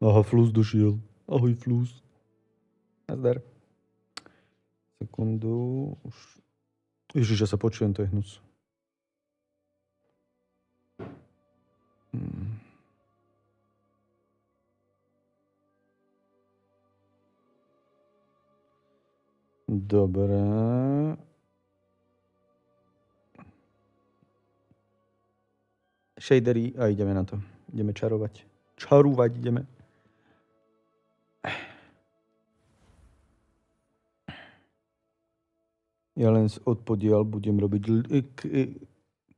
Aha, Flus došiel. Ahoj, Flus. Nazdar. Sekundu. Už... Ježiš, ja sa počujem, to je hnus. Dobre. Shadery a ideme na to. Ideme čarovať. Čarúvať ideme. Ja len odpodiaľ budem robiť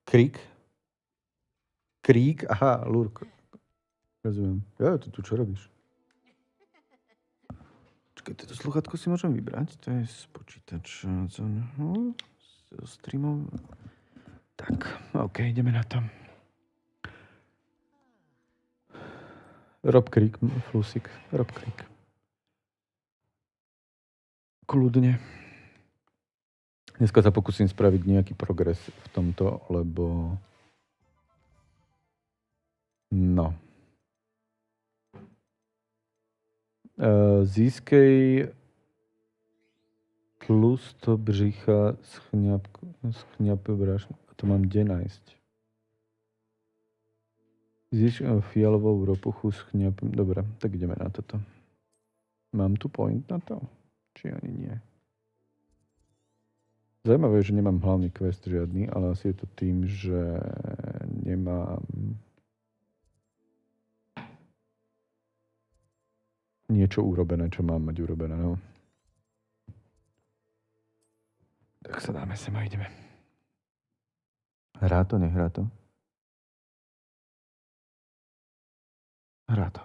krík. Krík? Aha, lurk. Rozumiem. Ja, ty tu čo robíš? Čakaj, toto sluchátko si môžem vybrať. To je z počítača. Z streamov. Tak, OK, ideme na to. Rob krík, Flusik. Rob krík. Kľudne. Dneska sa pokúsim spraviť nejaký progres v tomto, lebo... No. Získej tlusto břicha schňap brašnu. A to mám kde nájsť? Získej fialovou ropuchu schňap... Dobre, tak ideme na toto. Mám tu point na to? Či ani nie? Zajímavé je, že nemám hlavný quest žiadny, ale asi je to tým, že nemám... niečo urobené, čo mám mať urobené, no. Tak sa dáme sem a ideme. Hrá to, nehrá to? Hrá to.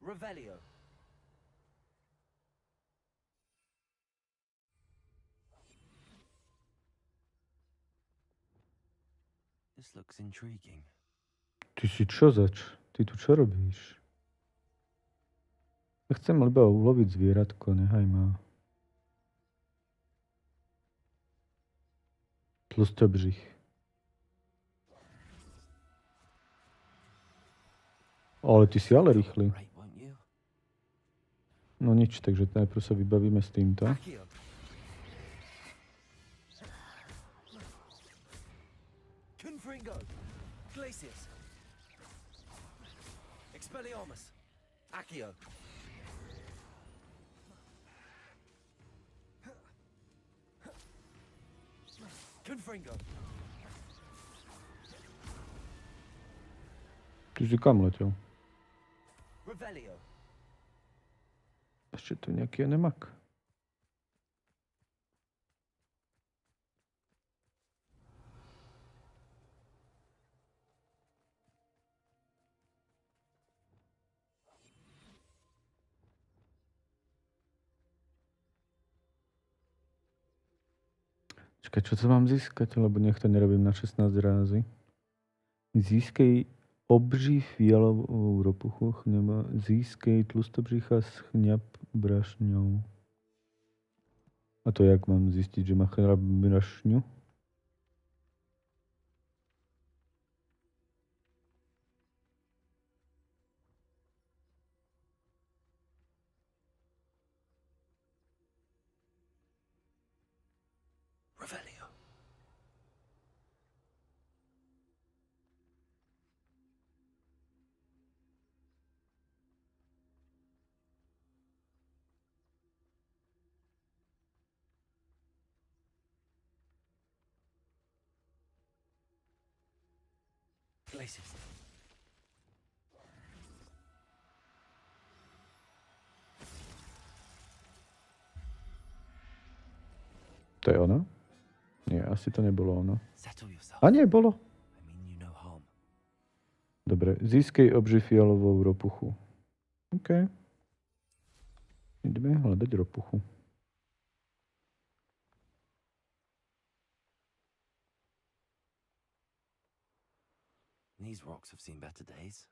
Revelio. This looks intriguing. Ty si čo zač? Ty tu čo robíš? Ja chcem iba uloviť zvieratko, nehaj ma. Tlustobřich. Ale ty si ale rýchly. No nič, takže najprv sa vybavíme s týmto. Ty si kam letel? Ešte tu nejaký enemak. Čakaj, čo sa mám získať? Lebo nech to nerobím na 16 rázy. Získej obří fialovou ropuchu, získej tlustobřicha schňap brašňou. A to jak mám zistiť, že má chňap brašňu? Revelio. Places. To je ono? Nie, asi to nebolo ono. A nie, bolo. Dobre, získej obži fialovou ropuchu. OK. Ideme hľadať ropuchu. These rocks have seen better days.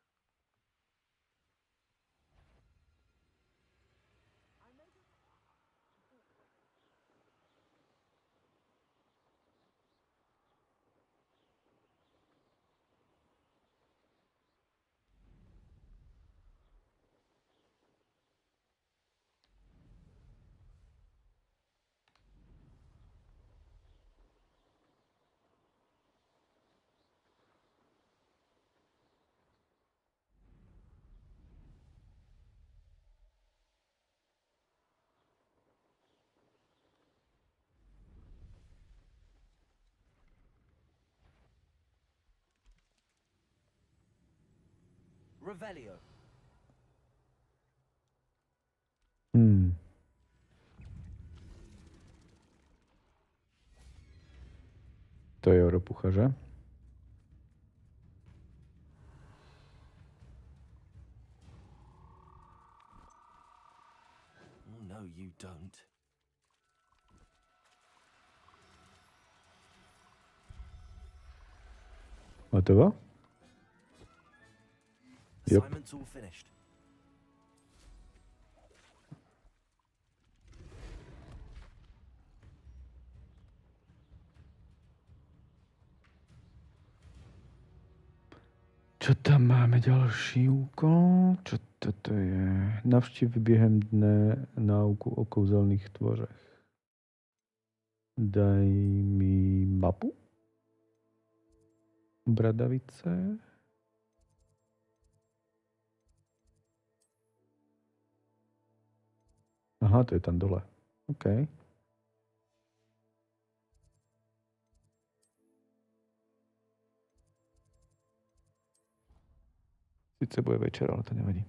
Revelio. To je ropucha, že? Oh, no, you don't. Hotovo? Yep. Assignment's all finished. Čo tam máme ďalší úkol? Čo toto je? Navštív během dne náuku o kouzelných tvořech. Daj mi mapu. Bradavice. Aha, to je tam dole. OK. Sice bude večer, ale to nevadí.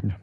No.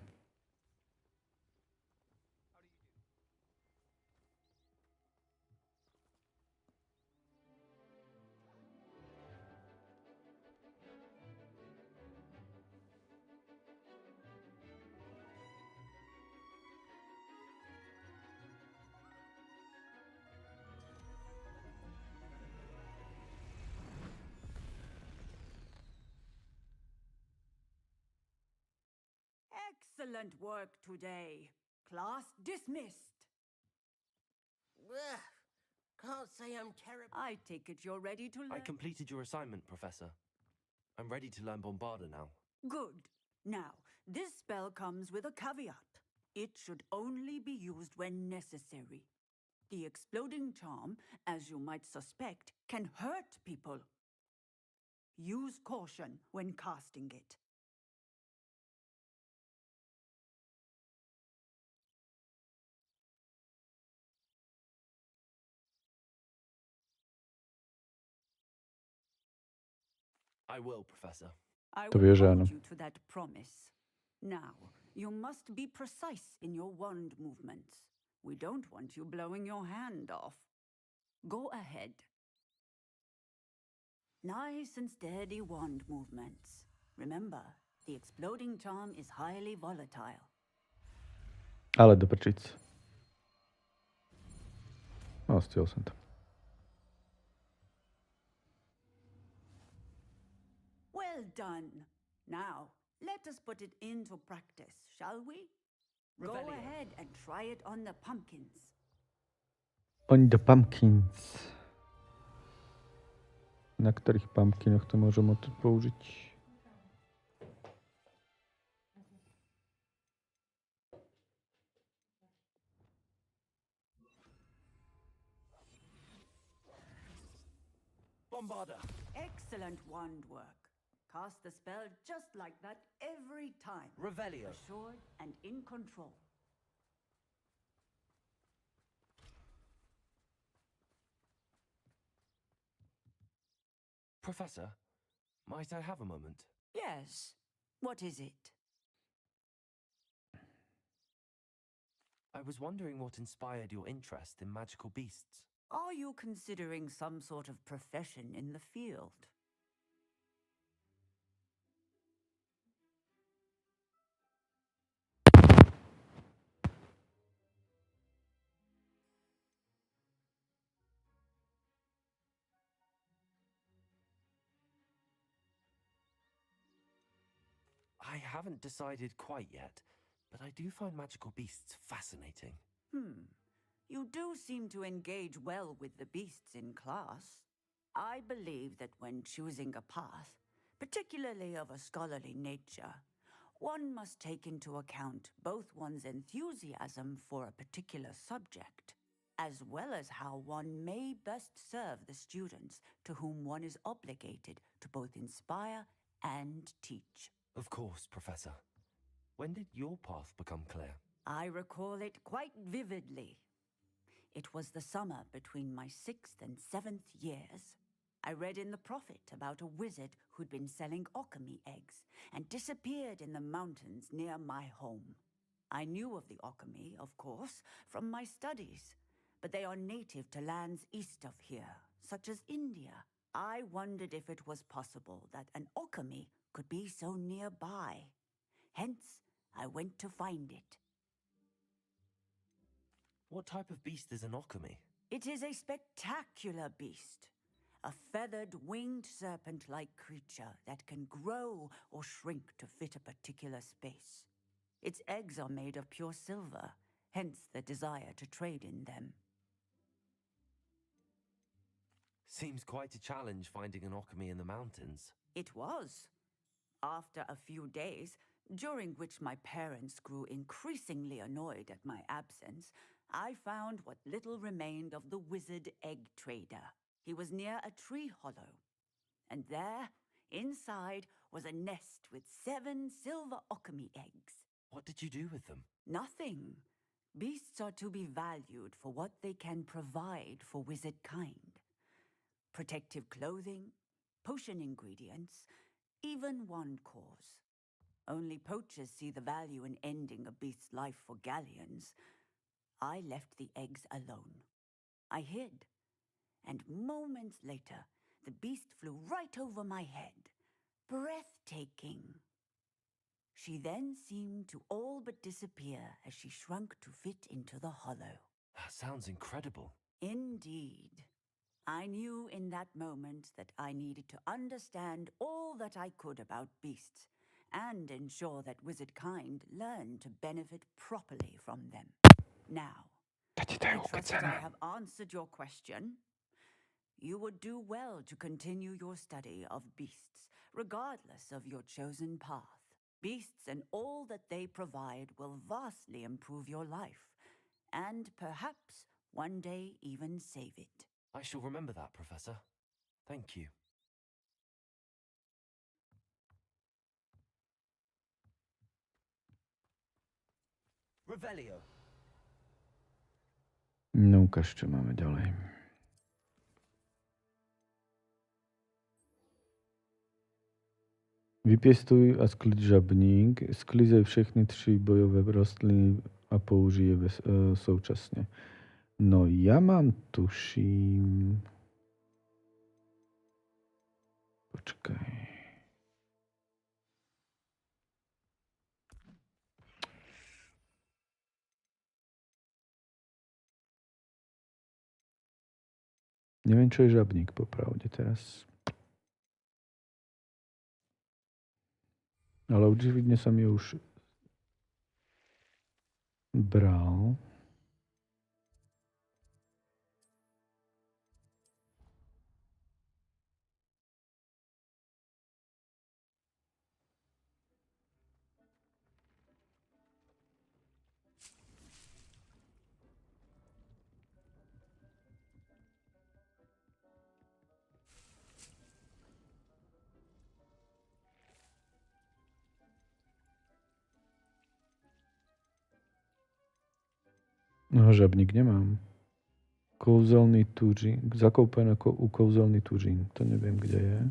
Excellent work today. Class dismissed. Ugh, can't say I'm terrible. I take it you're ready to learn. I completed your assignment, Professor. I'm ready to learn Bombarda now. Good. Now, this spell comes with a caveat. It should only be used when necessary. The exploding charm, as you might suspect, can hurt people. Use caution when casting it. I will, Professor. I To will wierzę, hold Anno. you to that promise. Now, you must be precise in your wand movements. We don't want you blowing your hand off. Go ahead. Nice and steady wand movements. Remember, the exploding charm is highly volatile. Ale do prčic. No, stiel som to. Well done. Now, let us put it into practice, shall we? Go Revelio. ahead and try it on the pumpkins. On the pumpkins. Na ktorých pumpkinoch to môžem použiť? Avada! Excellent wand work. Cast the spell just like that every time. Revelio. Assured and in control. Professor, might I have a moment? Yes. What is it? I was wondering what inspired your interest in magical beasts. Are you considering some sort of profession in the field? I haven't decided quite yet, but I do find magical beasts fascinating. You do seem to engage well with the beasts in class. I believe that when choosing a path, particularly of a scholarly nature, one must take into account both one's enthusiasm for a particular subject, as well as how one may best serve the students to whom one is obligated to both inspire and teach. Of course, Professor. When did your path become clear? I recall it quite vividly. It was the summer between my 6th and 7th years. I read in the Prophet about a wizard who'd been selling alchemy eggs and disappeared in the mountains near my home. I knew of the alchemy, of course, from my studies, but they are native to lands east of here, such as India. I wondered if it was possible that an alchemy could be so nearby. Hence, I went to find it. What type of beast is an alchemy? It is a spectacular beast. A feathered, winged serpent-like creature that can grow or shrink to fit a particular space. Its eggs are made of pure silver, hence the desire to trade in them. Seems quite a challenge finding an alchemy in the mountains. It was. After a few days, during which my parents grew increasingly annoyed at my absence, I found what little remained of the wizard egg trader. He was near a tree hollow, and there, inside, was a nest with 7 silver alchemy eggs. What did you do with them? Nothing. Beasts are to be valued for what they can provide for wizard kind. Protective clothing, potion ingredients, even wand cores. Only poachers see the value in ending a beast's life for galleons. I left the eggs alone. I hid, and moments later, the beast flew right over my head. Breathtaking. She then seemed to all but disappear as she shrunk to fit into the hollow. That sounds incredible. Indeed. I knew in that moment that I needed to understand all that I could about beasts and ensure that wizard kind learned to benefit properly from them. Now, I trust that I have answered your question. You would do well to continue your study of beasts, regardless of your chosen path. Beasts and all that they provide will vastly improve your life, and perhaps one day even save it. I shall remember that, Professor. Thank you. Revelio. No ukáž, čo máme ďalej. Vypěstuj a sklid žabník. Sklízej všechny 3 bojové rostliny a použij je současně. No ja mám, tuším... Počkaj. Neviem, čo je žabník, popravde teraz. Ale očividne som ju už bral. No, žabník nemám. Kouzelný tuřín. Zakoupené u kouzelný tuřín. To neviem, kde je.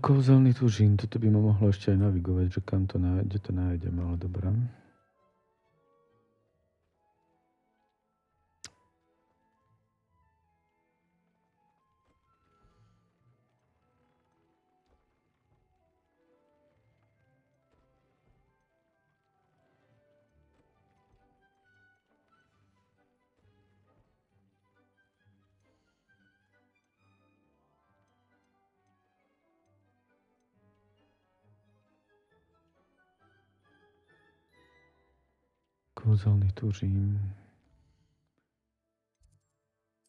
Kouzelný tuřín. Toto by ma mohlo ešte aj navigovať, že kam to kde to nájdem, ale dobré. Kouzelný tuřín.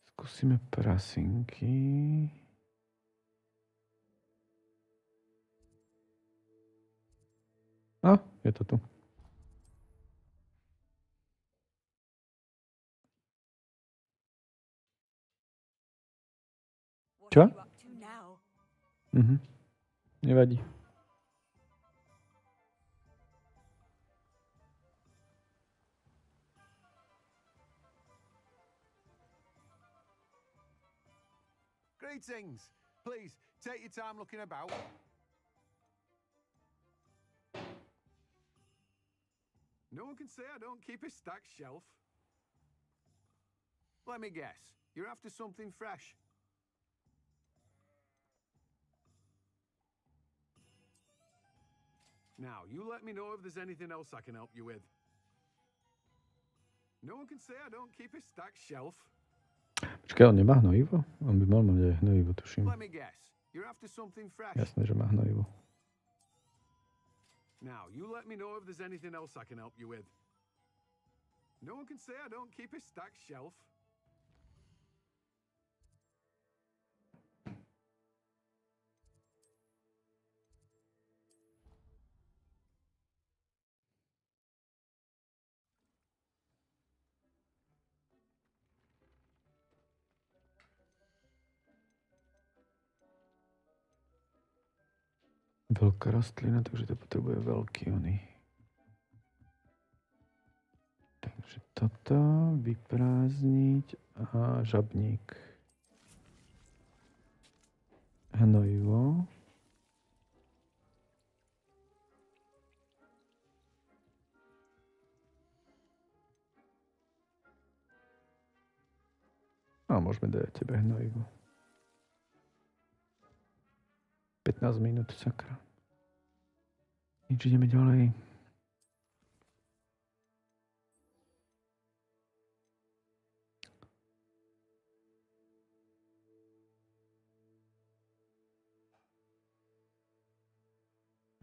Skúsime prasinky. A, je to tu. Čo? Nevadí. Greetings. Please, take your time looking about. No one can say I don't keep a stacked shelf. Let me guess. You're after something fresh. Now, you let me know if there's anything else I can help you with. No one can say I don't keep a stacked shelf. Počkaj, on nemá hnojivo? On by mal mať aj hnojivo, tuším. Let me guess. You're after something fresh. Jasné, že má hnojivo. Now, you let me know if there's anything else I can help you with. No one can say I don't keep a stacked shelf. Veľká rastlina, takže to potrebuje veľký oný. Takže toto vyprázdniť a žabník. Hnojivo. A môžeme dať tebe hnojivo. 15 minút, sakra. Nič, ideme ďalej.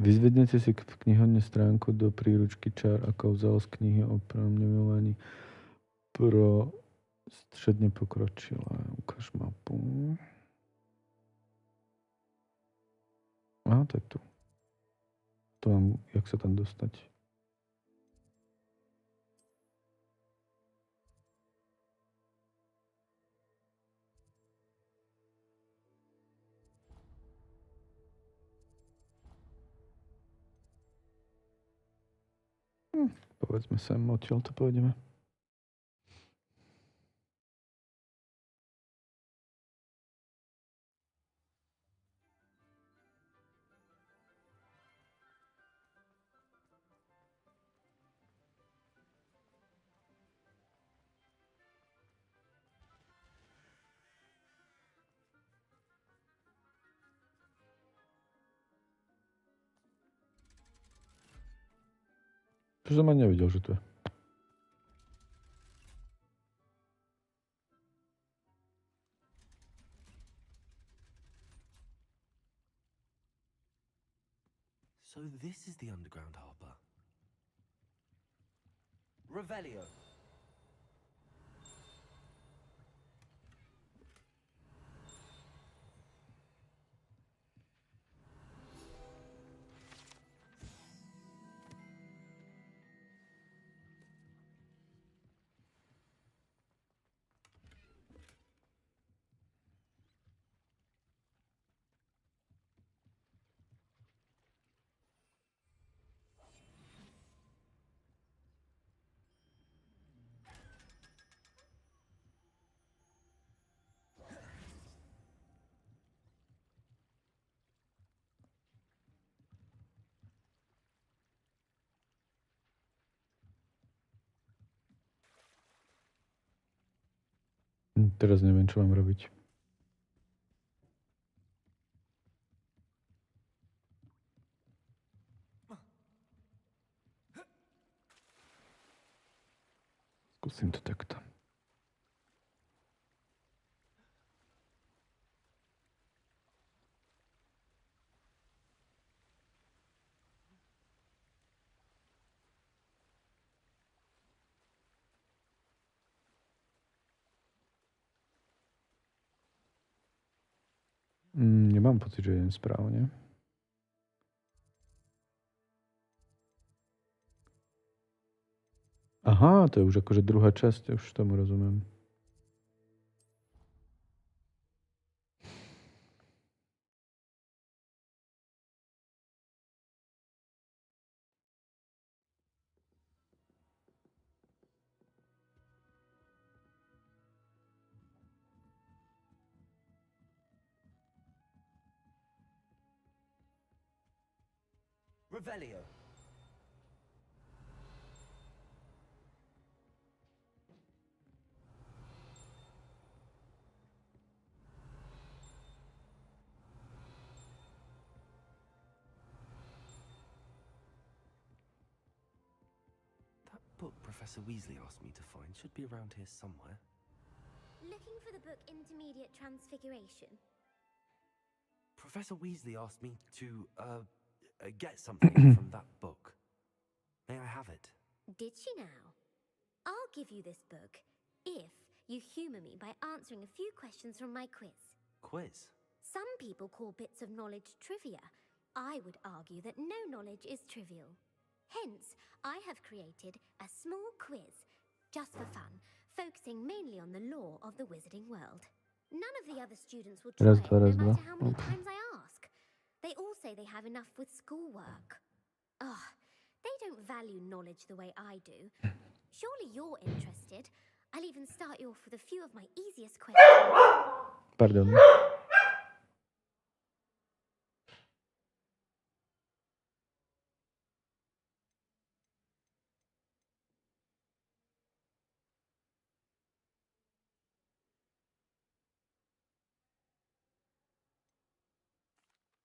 Vyzvednete si v knihovne stránku do príručky čár a kouzel z knihy o promiňovaní pro stredne pokročilé. Ukáž mapu. Aha, to je tu. To mám, jak sa tam dostať. Povedzme sem, odtiaľ to pôjdeme. Čo som ani nevidel, že to je. this is the underground harbor. Revelio. Teraz neviem, čo mám robiť. Skúsim to takto. Nemám pocit, že idem správne. Aha, to je už akože druhá časť, ja už tomu rozumiem. Revelio. That book Professor Weasley asked me to find should be around here somewhere. Looking for the book Intermediate Transfiguration? Professor Weasley asked me to, get something from that book. May I have it? Did she now? I'll give you this book if you humour me by answering a few questions from my quiz. Quiz? Some people call bits of knowledge trivia. I would argue that no knowledge is trivial. Hence, I have created a small quiz, just for fun, focusing mainly on the lore of the wizarding world. None of the other students will try it, no matter how many times I ask. They all say they have enough with schoolwork. Ugh, they don't value knowledge the way I do. Surely you're interested. I'll even start you off with a few of my easiest questions. Pardon.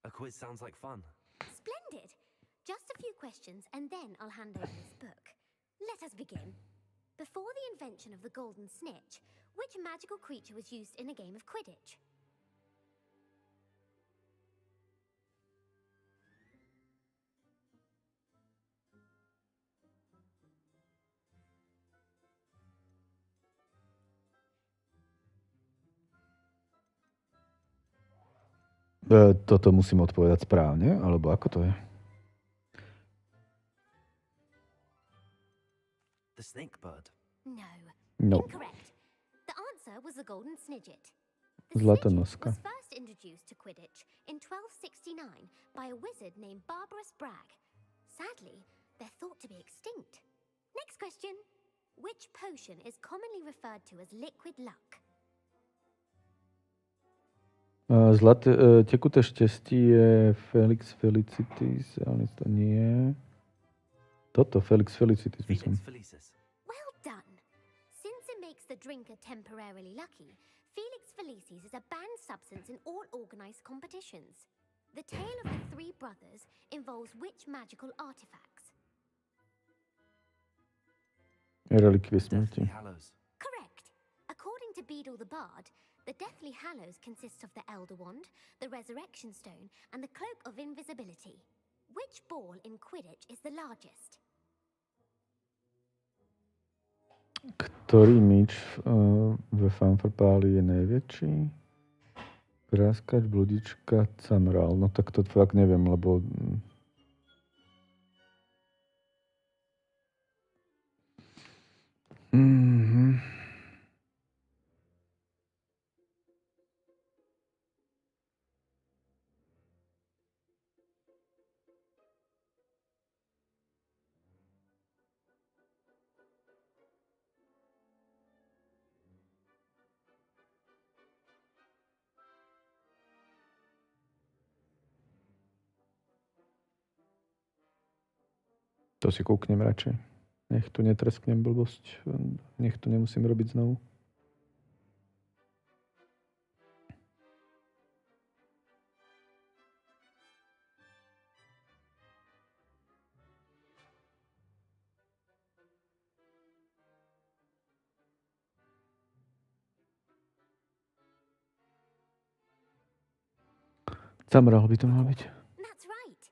A quiz sounds like fun. Splendid! Just a few questions and then I'll hand over this book. Let us begin. Before the invention of the golden snitch, which magical creature was used in a game of Quidditch? Toto musím odpovedať správne, alebo ako to je? The snake bird. No. No. Incorrect. The answer was the golden snidget. The Zlatonoska. snidget was first introduced to Quidditch in 1269 by a wizard named Barbarous Bragg. Sadly, they're thought to be extinct. Next question. Which potion is commonly referred to as liquid luck? Tekuté šťastie je Felix Felicitis, ale to nie. Toto, Felix Felicitis, myslím. Felix Felicis. Well done. Since it makes the drinker temporarily lucky, Felix Felicis is a banned substance in all organized competitions. The tale of the three brothers involves which magical artifacts? Relikvie smrti. Deathly Hallows. Correct. According to Beedle the Bard, the Deathly Hallows consists of the Elder Wand, the Resurrection Stone, and the Cloak of Invisibility. Which ball in Quidditch is the largest? Ktorý míč ve fanfrpáli je najväčší? Praskač, bludička, camrál. No tak to fakt neviem, lebo... To si kúknem radšej. Nech tu netresknem blbosť. Nech to nemusím robiť znovu. Camrál by to mal byť. That's right.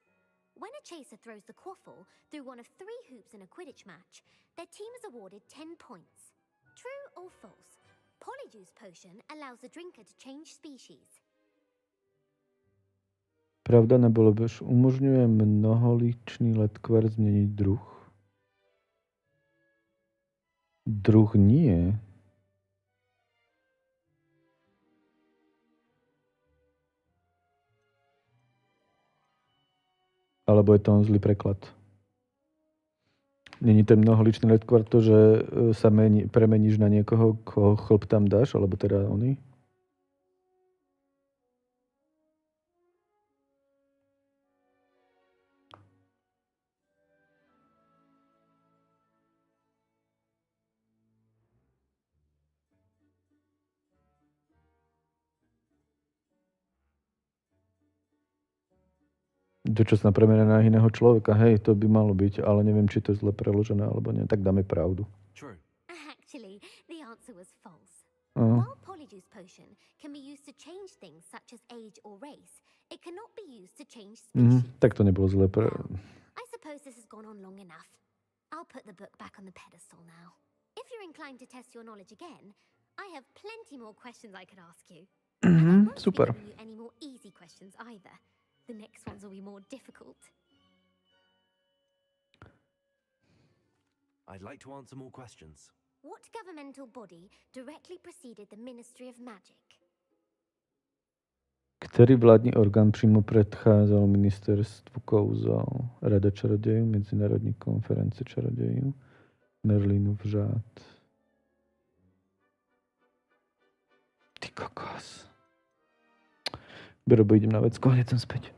When a chaser throws the quaffle through one of 3 hoops in a Quidditch match, their team is awarded 10 points. True or false? Polyjuice potion allows the drinker to change species. Pravda nebo lež? Umožňuje mnoholičný letkvar zmeniť druh? Druh nie. Alebo je to on zlý preklad? Není ten mnoholičný letkvar to, že sa premeníš na niekoho, koho chlp tam dáš? Alebo teda oný? To, čo sa premená na iného človeka, hej, to by malo byť, ale neviem, či to je zle preložené, alebo nie. Tak dáme pravdu. True. Actually, the answer was false. Uh. While Polyjuice potion can be used to change things such as age or race, it cannot be used to change species. Tak to nebolo zle I suppose this has gone on long enough. I'll put the book back on the pedestal now. If you're inclined to test your knowledge again, I have plenty more questions I could ask you. And I won't Super. be giving you any more easy questions either. The next ones will be more difficult. I'd like to answer more questions. What governmental body directly preceded the Ministry of Magic? Ktorý vládny orgán přímo predchádzal ministerstvu kouzel? Rada čarodejů, Medzinárodní konference čarodejů, Merlinův řád. Ty kokos. Berobo, idem na vecko, hneď som späť.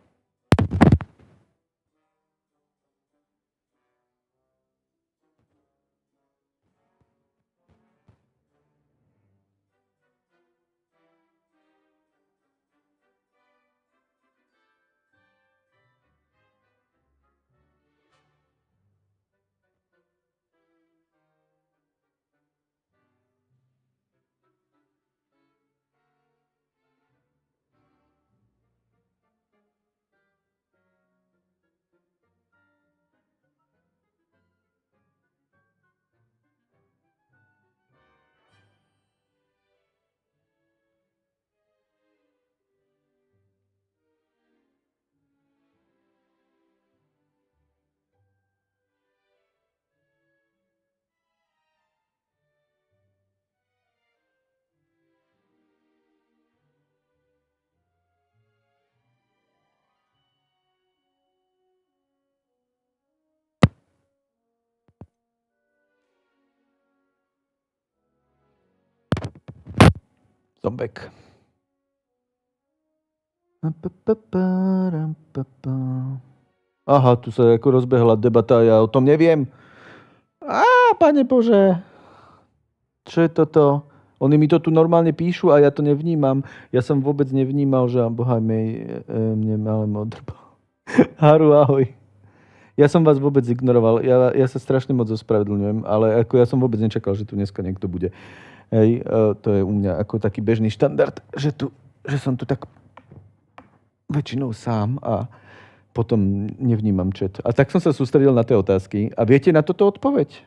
Zombek. Aha, tu sa ako rozbehla debata, ja o tom neviem. Pane Bože. Čo je toto? Oni mi to tu normálne píšu a ja to nevnímam. Ja som vôbec nevnímal, že boha mne malé modrbo. Haru, ahoj. Ja som vás vôbec ignoroval. Ja sa strašne moc ospravedlňujem, ale ako ja som vôbec nečakal, že tu dneska niekto bude. Hej, to je u mňa ako taký bežný štandard, že som tu tak väčšinou sám a potom nevnímam chat. A tak som sa sústredil na tie otázky. A viete na toto odpoveď?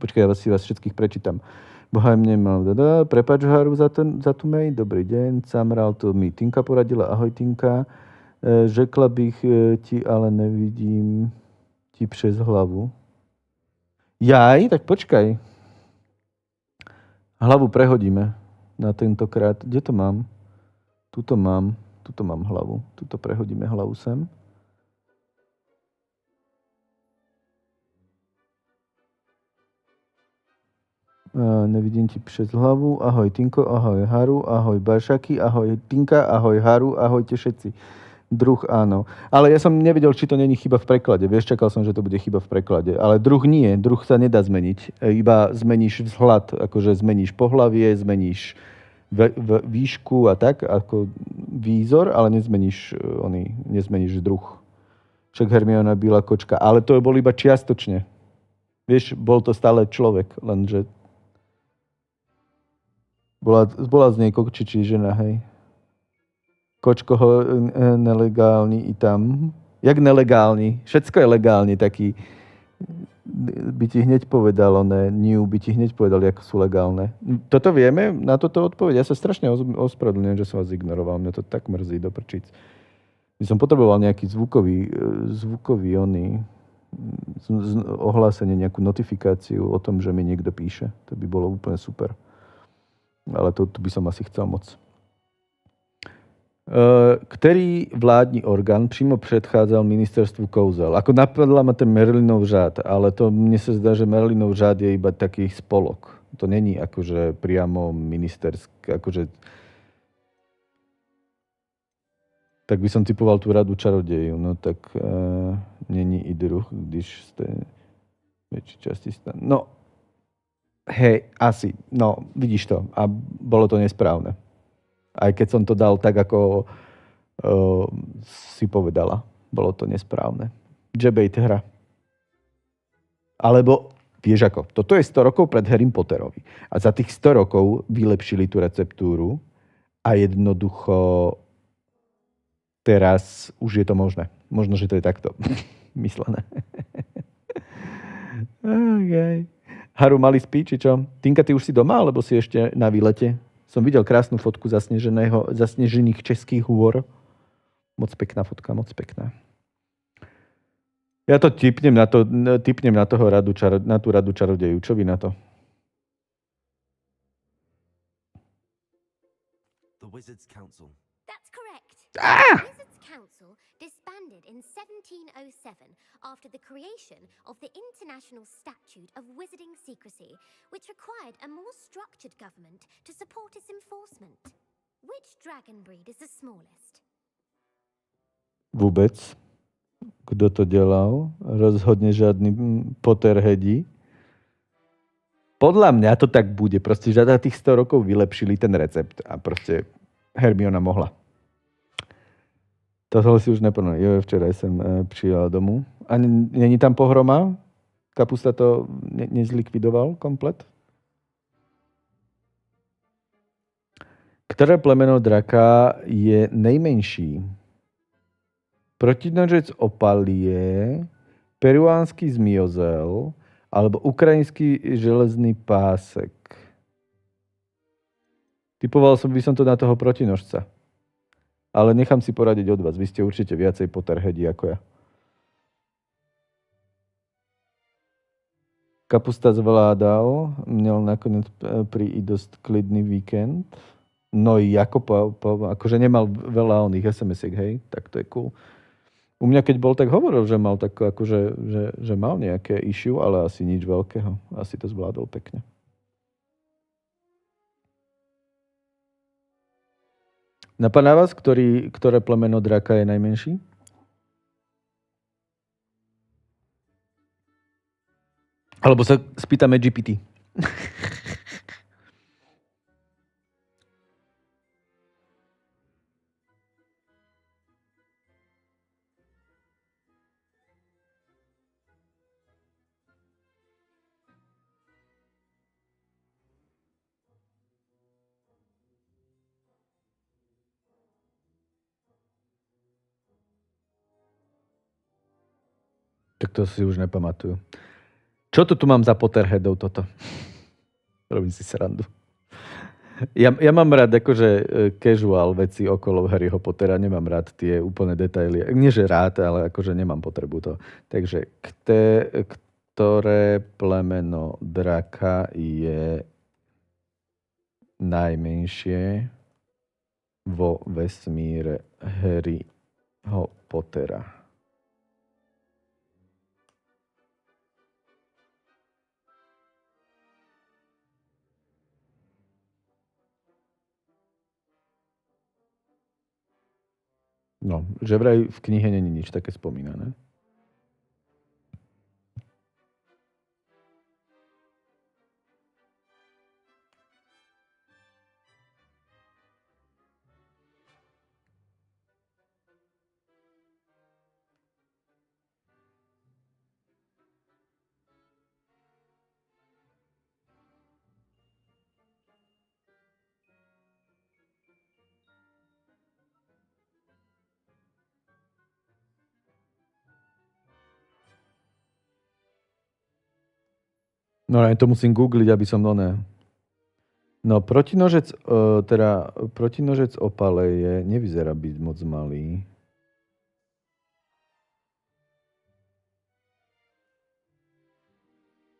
Počkaj, ja si vás všetkých prečítam. Bohem nemal. Prepáč, Haru, za tú mail. Dobrý deň. Samral, to mi Tinka poradila. Ahoj, Tinka. Řekla bych ti, ale nevidím ti přes hlavu. Jaj, tak počkaj. Hlavu prehodíme na tentokrát. Kde to mám? Tuto mám hlavu. Tuto prehodíme hlavu sem. Nevidím ti přes hlavu. Ahoj Tinko, ahoj Haru, ahoj Baršaky, ahoj Tinka, ahoj Haru, ahojte všetci. Druh áno. Ale ja som nevedel, či to není chyba v preklade. Vieš, čakal som, že to bude chyba v preklade. Ale druh nie. Druh sa nedá zmeniť. Iba zmeníš vzhľad. Akože zmeníš pohlavie, zmeníš výšku a tak, ako výzor, ale nezmeníš druh. Však Hermiona byla kočka. Ale to bol iba čiastočne. Vieš, bol to stále človek, lenže bola z nej kokčičí žena, hej. Kočko ho nelegálny i tam. Jak nelegálny? Všetko je legálny, taký by ti hneď povedal, by ti hneď povedal, ako sú legálne. Toto vieme? Na toto odpoveď? Ja sa strašne ospravedlňujem, že som vás ignoroval. Mňa to tak mrzí do prčíc. By som potreboval nejaký zvukový ohlásenie, nejakú notifikáciu o tom, že mi niekto píše. To by bolo úplne super. Ale to by som asi chcel moc. Ktorý vládní orgán přímo předcházel ministerstvu kouzel? Ako napadla ma ten Merlinov řád, ale to mne sa zdá, že Merlinov řád je iba taký spolok. To není akože priamo ministerské, akože... Tak by som typoval tú radu čarodejú. No tak není i druh, když ste väčší časti stan. No, hej, asi. No, vidíš to. A bolo to nesprávne. Aj keď som to dal tak, ako si povedala. Bolo to nesprávne. Džebejt hra. Alebo, vieš ako, toto je 100 rokov pred Harrym Potterovi. A za tých 100 rokov vylepšili tú receptúru a jednoducho teraz už je to možné. Možno, že to je takto myslené. Okay. Haru, mali spí, či čo? Tinka, ty už si doma, alebo si ešte na výlete? Som videl krásnu fotku zasnežených českých hôr. Moc pekná fotka, moc pekná. Ja to tipnem na tú radu čarodejú. Čo vy na to? The Wizards' Council. That's correct. Ah! The Wizards' Council disbanded in 1707 after the creation of the International Statute of Wizarding Secrecy, which required a more structured government to support its enforcement. Which dragon breed is the smallest? Vôbec. Kto to delal? Rozhodne žiadny Potterheadi. Podľa mňa to tak bude. Proste za tých 100 rokov vylepšili ten recept a proste Hermiona mohla. To si už nepovedal. Jo, včera som přijel domů. A není tam pohroma? Kapusta to nezlikvidoval komplet? Ktoré plemeno draka je nejmenší? Protinožec opalie, peruánsky zmiozel alebo ukrajinský železný pásek. Typoval by som to na toho protinožca. Ale nechám si poradiť od vás. Vy ste určite viacej Potterheadi ako ja. Kapusta zvládal. Měl nakonec prý i dosť klidný víkend. No i akože nemal veľa oných SMS-iek, hej? Tak to je cool. U mňa keď bol, tak hovoril, že mal tak akože, že mal nejaké issue, ale asi nič veľkého. Asi to zvládol pekne. Napadá vás, ktoré plemeno draka je najmenší? Alebo sa spýtame GPT. to si už nepamatujú. Čo tu mám za Potterheadov toto? Robím si srandu. Ja mám rád akože casual veci okolo Harryho Pottera, nemám rád tie úplné detaily. Nie, že rád, ale akože nemám potrebu to. Takže ktoré plemeno draka je najmenšie vo vesmíre Harryho Pottera? No, že vraj v knihe není nič také spomínané. No ja to musím googliť, aby som oné. No protinožec opaleje nevyzerá byť moc malý.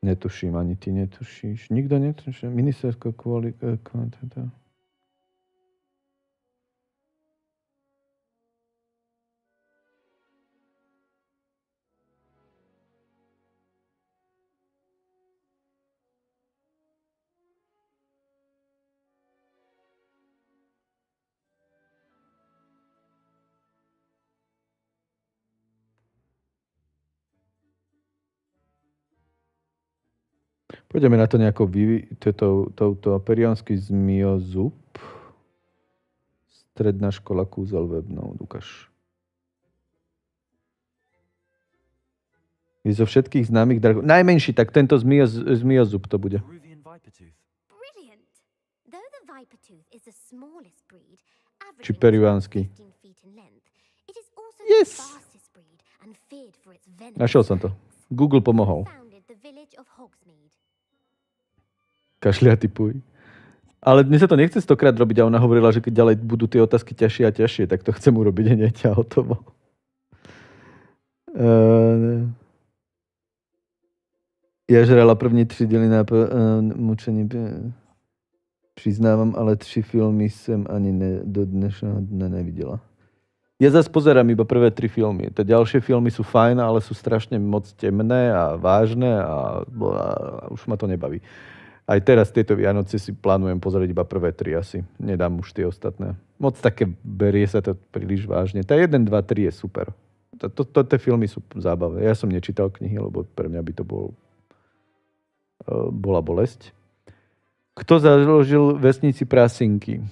Netuším, ani ty netušíš. Nikto netuší. Ministerstvo kvôli kvantita. Poďme na to nejako touto periánsky zmiozub. Stredná škola kúzel webnou. Ukáž. Je zo všetkých známych drahov. Najmenší, tak tento zmiozub to bude. Brilliant. Though the viper tooth is the smallest breed, Či periánsky. 15 feet in length, it is also Yes. the fastest breed and feared for its venomous Našiel som to. fangs. Google pomohol. Founded the village of Hogsmeade. Kašľa typuj. Ale dnes sa to nechce 100-krát robiť a ona hovorila, že keď ďalej budú tie otázky ťažšie a ťažšie, tak to chcem urobiť hneď a hotovo. Ja žrala první 3 diely na mučení. Přiznávam, ale 3 filmy som ani do dnešného dne nevidela. Ja zase pozerám iba prvé 3 filmy. Tie ďalšie filmy sú fajn, ale sú strašne moc temné a vážne a už ma to nebaví. Aj teraz tieto Vianoce si plánujem pozrieť iba prvé 3 asi. Nedám už tie ostatné. Moc také berie sa to príliš vážne. Tá 1, 2, 3 je super. Tie filmy sú zábavné. Ja som nečítal knihy, lebo pre mňa by to bola bolesť. Kto založil vesnici Prasinky?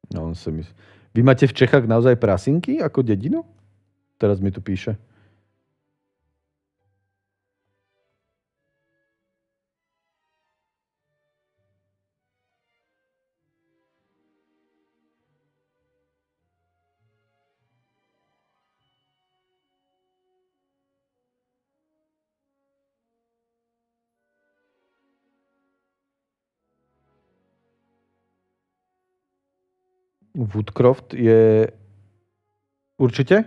No, Vy máte v Čechách naozaj Prasinky ako dedinu? Teraz mi tu píše. Woodcroft je určite?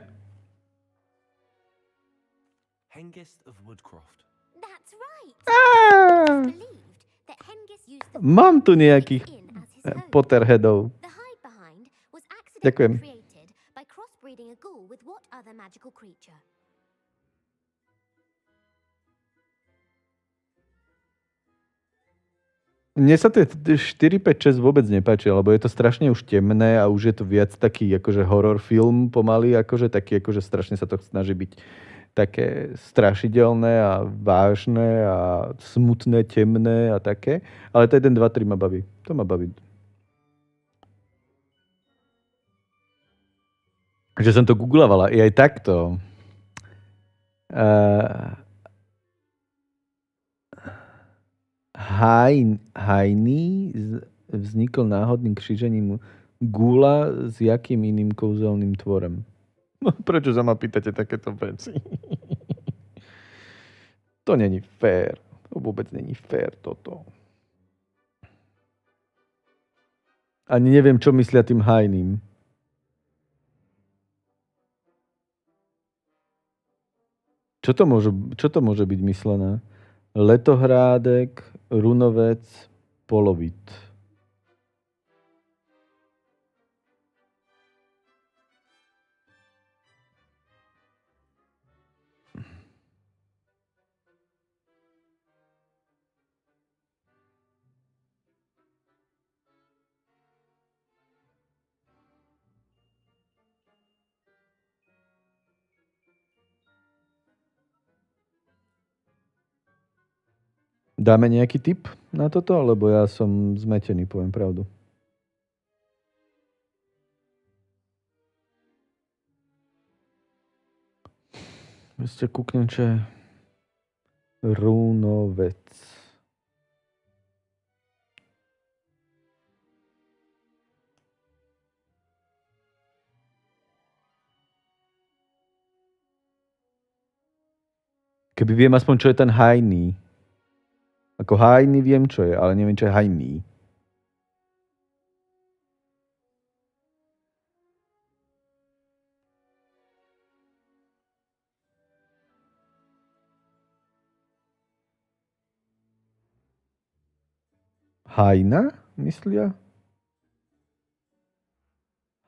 Hengist of Woodcroft. That's right. Á, Believed that Hengist used the mám tu nejakých inn as his home. Potterheadov. The hide behind was Ďakujem. accidentally created by crossbreeding a ghoul with what other magical creature? Mne sa tie 4, 5, 6 vôbec nepáči, lebo je to strašne už temné a už je to viac taký akože horror film pomaly, akože taký akože strašne sa to snaží byť také strašidelné a vážne a smutné, temné a také. Ale to 1, 2, 3 ma baví. To ma baví. Že som to googlovala. I aj takto. Hajný vznikol náhodným krížením gula s jakým iným kouzelným tvorem. Prečo sa ma pýtate takéto veci? To není fér. To vôbec není fér toto. Ani neviem, čo myslia tým hajným. Čo to môže byť myslené? Letohrádek, runovec, polovit. Dáme nejaký tip na toto? Lebo ja som zmetený, poviem pravdu. Ešte kúknem, čo je runovec. Keby viem aspoň, čo je ten hajný. Ako hajný viem, čo je, ale neviem, čo je hajný. Hajna, myslia?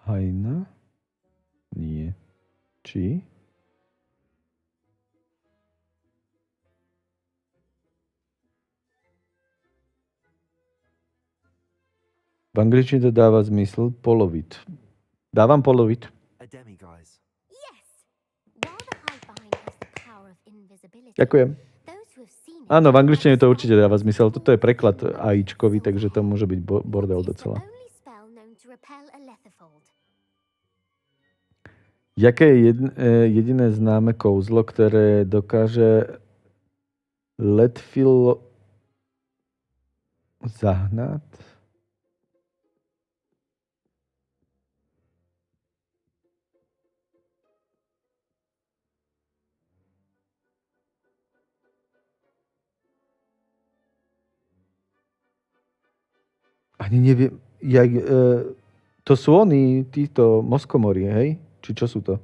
Hajna? Nie. Či? V angličtine to dáva zmysel polovit. Dávam polovit. A demi, guys. Yes. While the Highbind has the power of invisibility, Ďakujem. those who have seen it Áno, v angličtine to understand určite dáva that zmysel. Toto je all preklad powers AIčkový, of takže to môže byť bordel It is the docela. only spell known to repel a letherfold. Jaké je jediné známe kouzlo, ktoré dokáže Letfil zahnať? Ani neviem. To sú oni, títo moskomori, hej? Či čo sú to?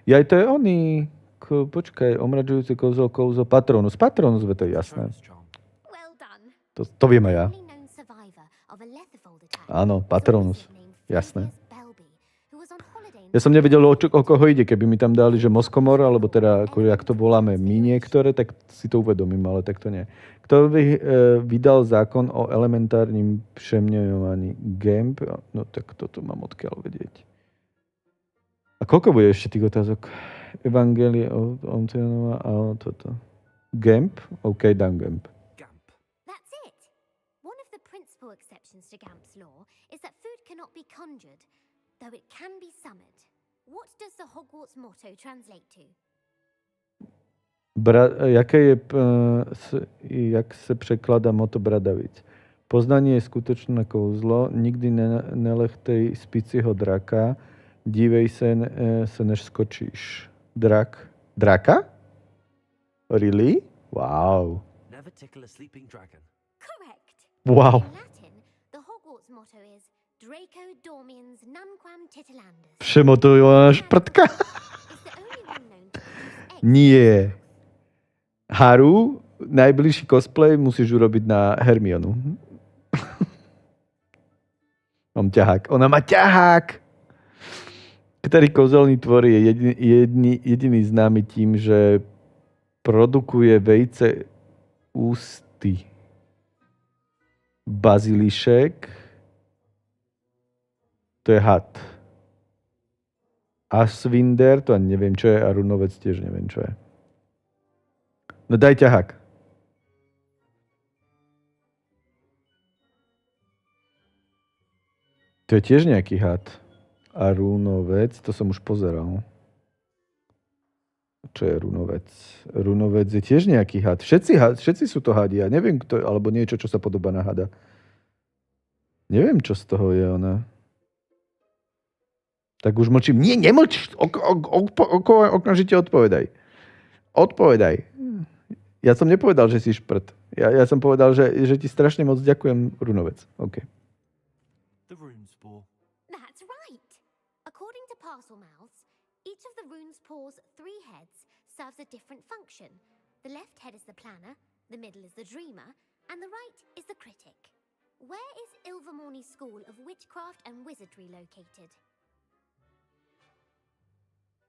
To je oni. Počkaj, omračujúci kouzlo Patronus. Patronus, to je jasné. Patronus charm. Well done. To viem aj ja. The only known survivor of a letherfold attack Áno, was a Patronus. wizard named Jasné. Fabius Belby, who was on holiday in Ja som nevedel, o koho ide. Keby mi tam dali, že Moskomor, alebo teda, ako, jak to voláme my niektoré, tak si to uvedomím, ale tak to nie. Kto vydal zákon o elementárnym přeměňovaní GAMP? No tak toto mám odkiaľ vedieť. A koľko bude ešte tých otázok? Evangelie o Oncionova a toto. GAMP? OK, dám GAMP. Gamp. That's it. One of the principal exceptions to Gamp's law is that food cannot be conjured, though it can be summoned. What does the Hogwarts motto translate to? Jak se překládá moto bradavic? Poznanie je skutočné kouzlo, nikdy nelechtej spicího draka, dívej se než skočíš. Draka? Really? Wow. Never tickle a sleeping dragon. Correct. Wow. In Latin, the Hogwarts motto is Draco Dormiens Nunquam Titilandus. Přemotujová šprtka? It's the only one known to produce eggs. Nie. Haru, najbližší cosplay musíš urobiť na Hermionu. Mám ťahák. Ona má ťahák! Ktorý kouzelný tvor je jediný známy tým, že produkuje vejce ústy. Bazilišek. To je had. Asvinder, to ani neviem, čo je. A runovec tiež neviem, čo je. No daj ťahák. To je tiež nejaký had. A runovec, to som už pozeral. Čo je runovec? Runovec je tiež nejaký had. Všetci sú to hadi. Ja neviem, kto, alebo niečo, čo sa podobá na hada. Neviem, čo z toho je ona. Tak už mlčím. Nie, nemlč! Okamžite odpovedaj. Odpovedaj. Ja som nepovedal, že si šprt. Ja som povedal, že ti strašne moc ďakujem, runovec. OK. The rune spore. That's right. According to parcel mouths, each of the rune's paws' 3 heads serves a different function. The left head is the planner, the middle is the dreamer, and the right is the critic. Where is Ilvermorny's School of Witchcraft and Wizardry located?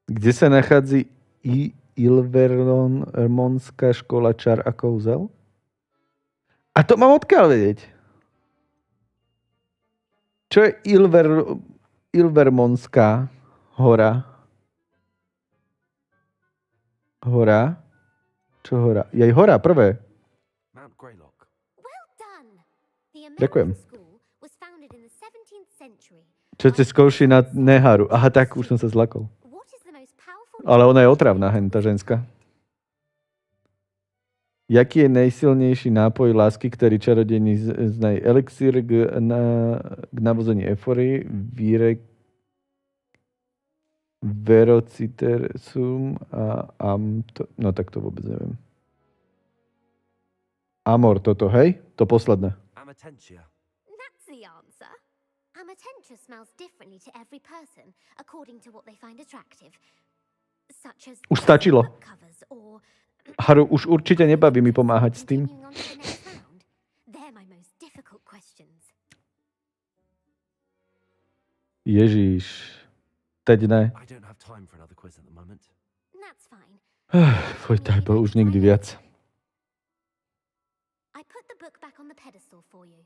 Kde sa nachádza Ilvermonská škola čar a kouzel? A to mám odkiaľ vedieť? Čo je Ilvermonská hora? Hora? Čo hora? Jej hora, prvé. Mount Greylock. Well done. The Ďakujem. American school was founded in the 17th century. Čo ste skúši na Neharu? Aha, tak, už som sa zlakol. What is the most powerful... Ale ona je otravná, tá ženská. Jaký je najsilnejší nápoj lásky, ktorý čarodejní znají? Elixír k navození efory, vírek, verocitersum a no tak to vôbec neviem. Amor, toto, hej? To posledné. Amatentia. That's the answer. Amatentia smells differently to every person, according to what they find attractive. Such as Už stačilo. book covers or... Haru, už určite nebaví mi pomáhať s tým. Continuing on to the next round. They're my most difficult questions. Ježiš. Teď ne. I don't have time for another quiz at the moment. That's fine. Fuj, tak bol už nikdy viac. I put the book back on the pedestal for you.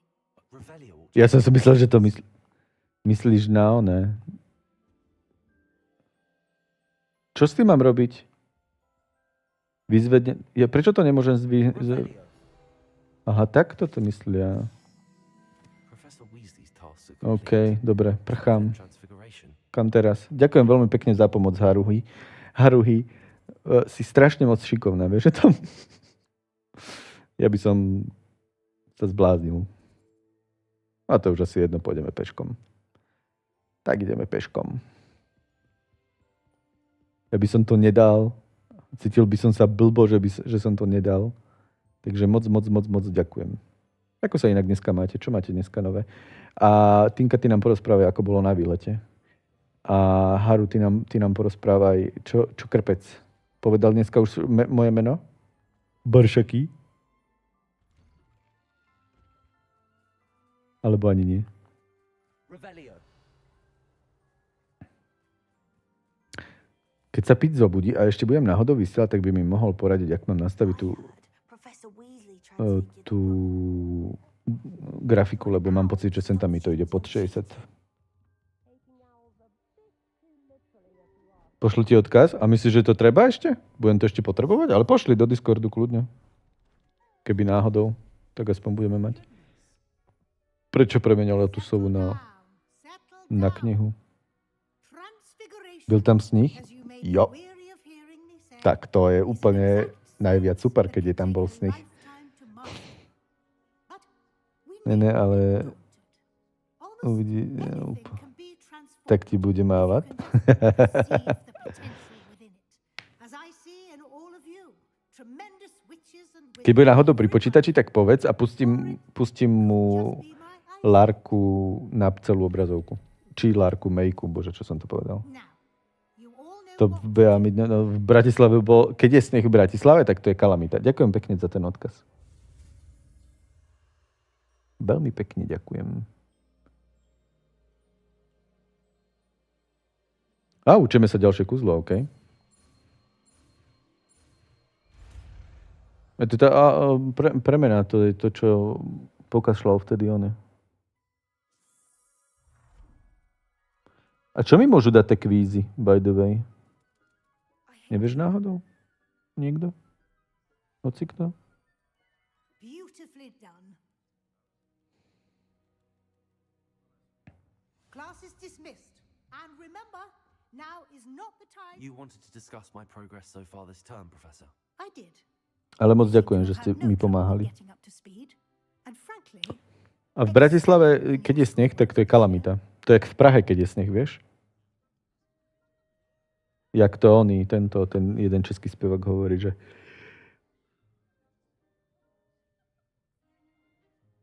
Revelio. Ja som si myslel, že to myslíš na oné. Čo s tým mám robiť? Vyzvedne... prečo to nemôžem Revelio. Aha, tak toto myslia. Professor Weasley's tasks are OK, complete. dobre, prchám. Transfiguration. Kam teraz? Ďakujem veľmi pekne za pomoc, Haruhi. Haruhi, si strašne moc šikovná, vieš, že to... Ja by som sa zbláznil. A to už asi jedno, pôjdeme peškom. Tak ideme peškom. Ja by som to nedal. Cítil by som sa blbo, že som to nedal. Takže moc ďakujem. Ako sa inak dneska máte? Čo máte dneska nové? A Tinka, ty nám porozprávaj, ako bolo na výlete. A Haru, ty nám porozprávaj, čo krpec. Povedal dneska už moje meno? Baršaky? Alebo ani nie? Revelio. Keď sa Pit zobudí a ešte budem náhodou vysielať, tak by mi mohol poradiť, ak mám nastaviť tú grafiku, lebo mám pocit, že sem tam mi to ide pod 60. Pošli ti odkaz? A myslíš, že to treba ešte? Budem to ešte potrebovať? Ale pošli do Discordu kľudne. Keby náhodou, tak aspoň budeme mať. Prečo premenila tú sovu na knihu? Byl tam sníh? Jo. Tak to je úplne najviac super, keď je tam bol sníh. Ne, ale uvidí, tak ti bude mávať. Keď bude náhodou pri počítači, tak povedz a pustím mu Larku na celú obrazovku. Či Larku Mejku, bože, čo som to povedal. To v Bratislave bol, keď je sneh v Bratislave, tak to je kalamita. Ďakujem pekne za ten odkaz. Veľmi pekne ďakujem. A učíme sa ďalšie kuzlo, OK. Premena, to je to, čo pokašľal vtedy on. A čo mi môžu dať tie kvízy, by the way? Nevieš náhodou? Niekto? Hocikto? Beautifully done. Class is dismissed. And remember, now is not the time. You wanted to discuss my progress so far this term, Professor. I did. Ale moc ďakujem, že ste Had no mi trouble pomáhali. getting up to speed. And frankly, A v Bratislave, keď je sneh, tak to je kalamita. To je jak v Prahe, keď je sneh, vieš? Jak to ten jeden český spevák hovorí, že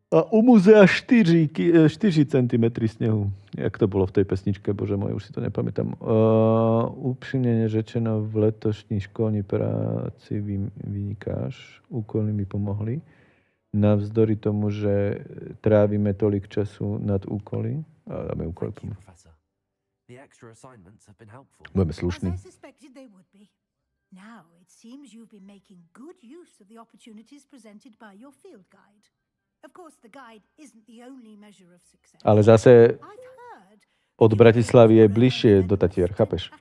a u muzea 4 cm snehu. Jak to bolo v tej pesničke, bože môj, už si to nepamätám. Úprimne řečeno, v letošní školní práci vynikáš. Úkoly mi pomohli. Navzdory tomu, že trávime tolik času nad úkoly. A dáme úkoly Thank you, pomohli. Professor. The extra assignments have been helpful. Budeme as slušní. I suspected they would be. Now it seems you've been making good use of the opportunities presented by your field guide. Of course, the guide isn't the only measure of success. Ale zase I've heard od Bratislavy je bližšie do Tatier, chápeš?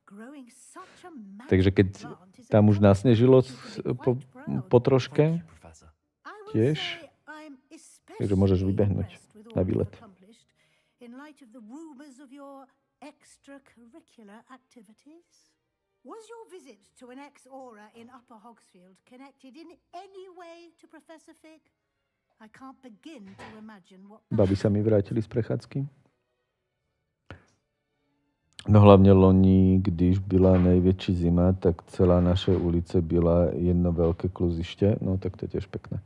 growing such a Takže keď magical plant is tam už a nasnežilo compliment you should be po quite proud po of. troške, Thank you, Professor. I will tiež, say I'm takže môžeš especially vybehnúť impressed with na all you've výlet. accomplished in light of the rumors of your extracurricular activities. Was your visit to an ex-aura in Upper Hogsfield connected in any way to Professor Fig? I can't begin to imagine what that Babi sa mi vrátili z prechádzky. No hlavně loni, když byla největší zima, tak celá naše ulice byla jedno velké kluziště. No tak to je tiež pekné.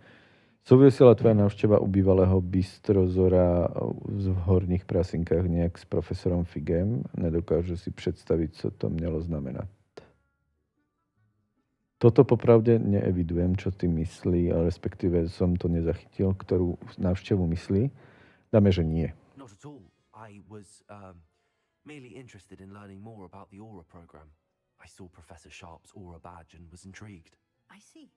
Súvisela tvoja návšteva u bývalého bistrozora v Horních Prasinkách nejak s profesorom Figem? Nedokážu si představit, co to mělo znamenat. Toto popravde neevidujem, čo ty myslí, ale respektíve som to nezachytil, ktorú návštevu myslí. Dáme, že nie. Not at all. I was merely interested in learning more about the Aura program. I saw Professor Sharp's Aura badge and was intrigued. I see.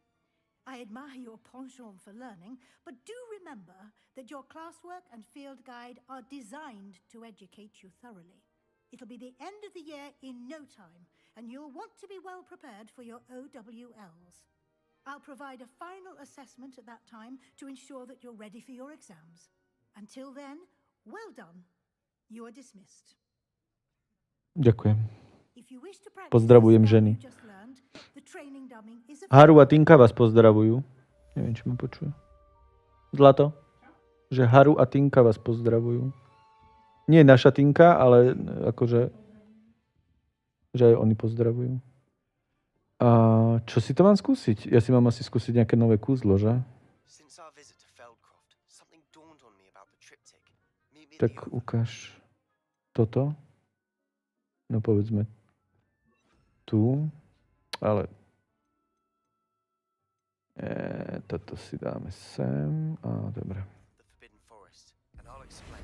I admire your penchant for learning, but do remember that your classwork and field guide are designed to educate you thoroughly. It'll be the end of the year in no time, and you'll want to be well prepared for your OWLs. I'll provide a final assessment at that time to ensure that you're ready for your exams. Until then, well done. You are dismissed. Ďakujem. If you wish to practice Pozdravujem the spell ženy. you just learned, the training dummy is Haru a Tinka vás pozdravujú. Neviem, či ma počuje. Zlato? Že Haru a Tinka vás pozdravujú. Nie naša Tinka, ale akože že aj oni pozdravujú. A čo si to mám skúsiť? Ja si mám asi skúsiť nejaké nové kúzlo, že? Since our visit to Feldcroft, something dawned on me about the triptych. Meet me at Tak the ukáž toto. No povedzme tu. Ale toto si dáme sem. A dobre. the Forbidden Forest, and I'll explain.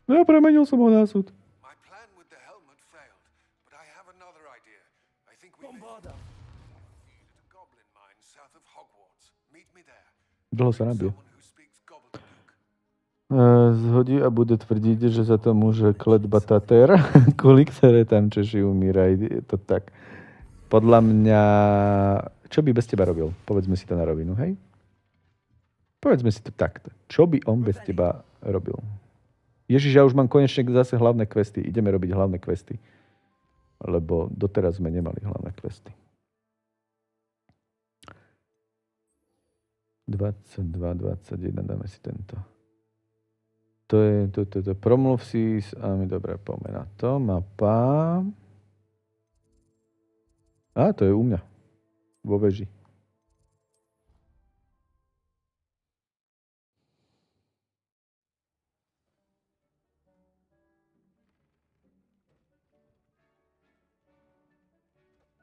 No ja premenil som ho na súd. My plan with the helmet failed, but I have another idea. I think we Avada. feed at a goblin mine south of Hogwarts. Meet me there. Dlho sa nabije. Someone who speaks gobbledygook. Zhodí a bude tvrdiť, že za to môže kletba Tater, kvôli ktoré tam Češi umírajú. Je to tak. Podľa mňa... Čo by bez teba robil? Povedzme si to na rovinu, hej? Povedzme si to takto. Čo by on bez teba robil? Ježiš, ja už mám konečne zase hlavné questy. Ideme robiť hlavné questy. Lebo doteraz sme nemali hlavné questy. 22, 21, dáme si tento. To je, promluv si s... A mi dobre, poďme na to. Mapa. A, to je u mňa. Vo veži.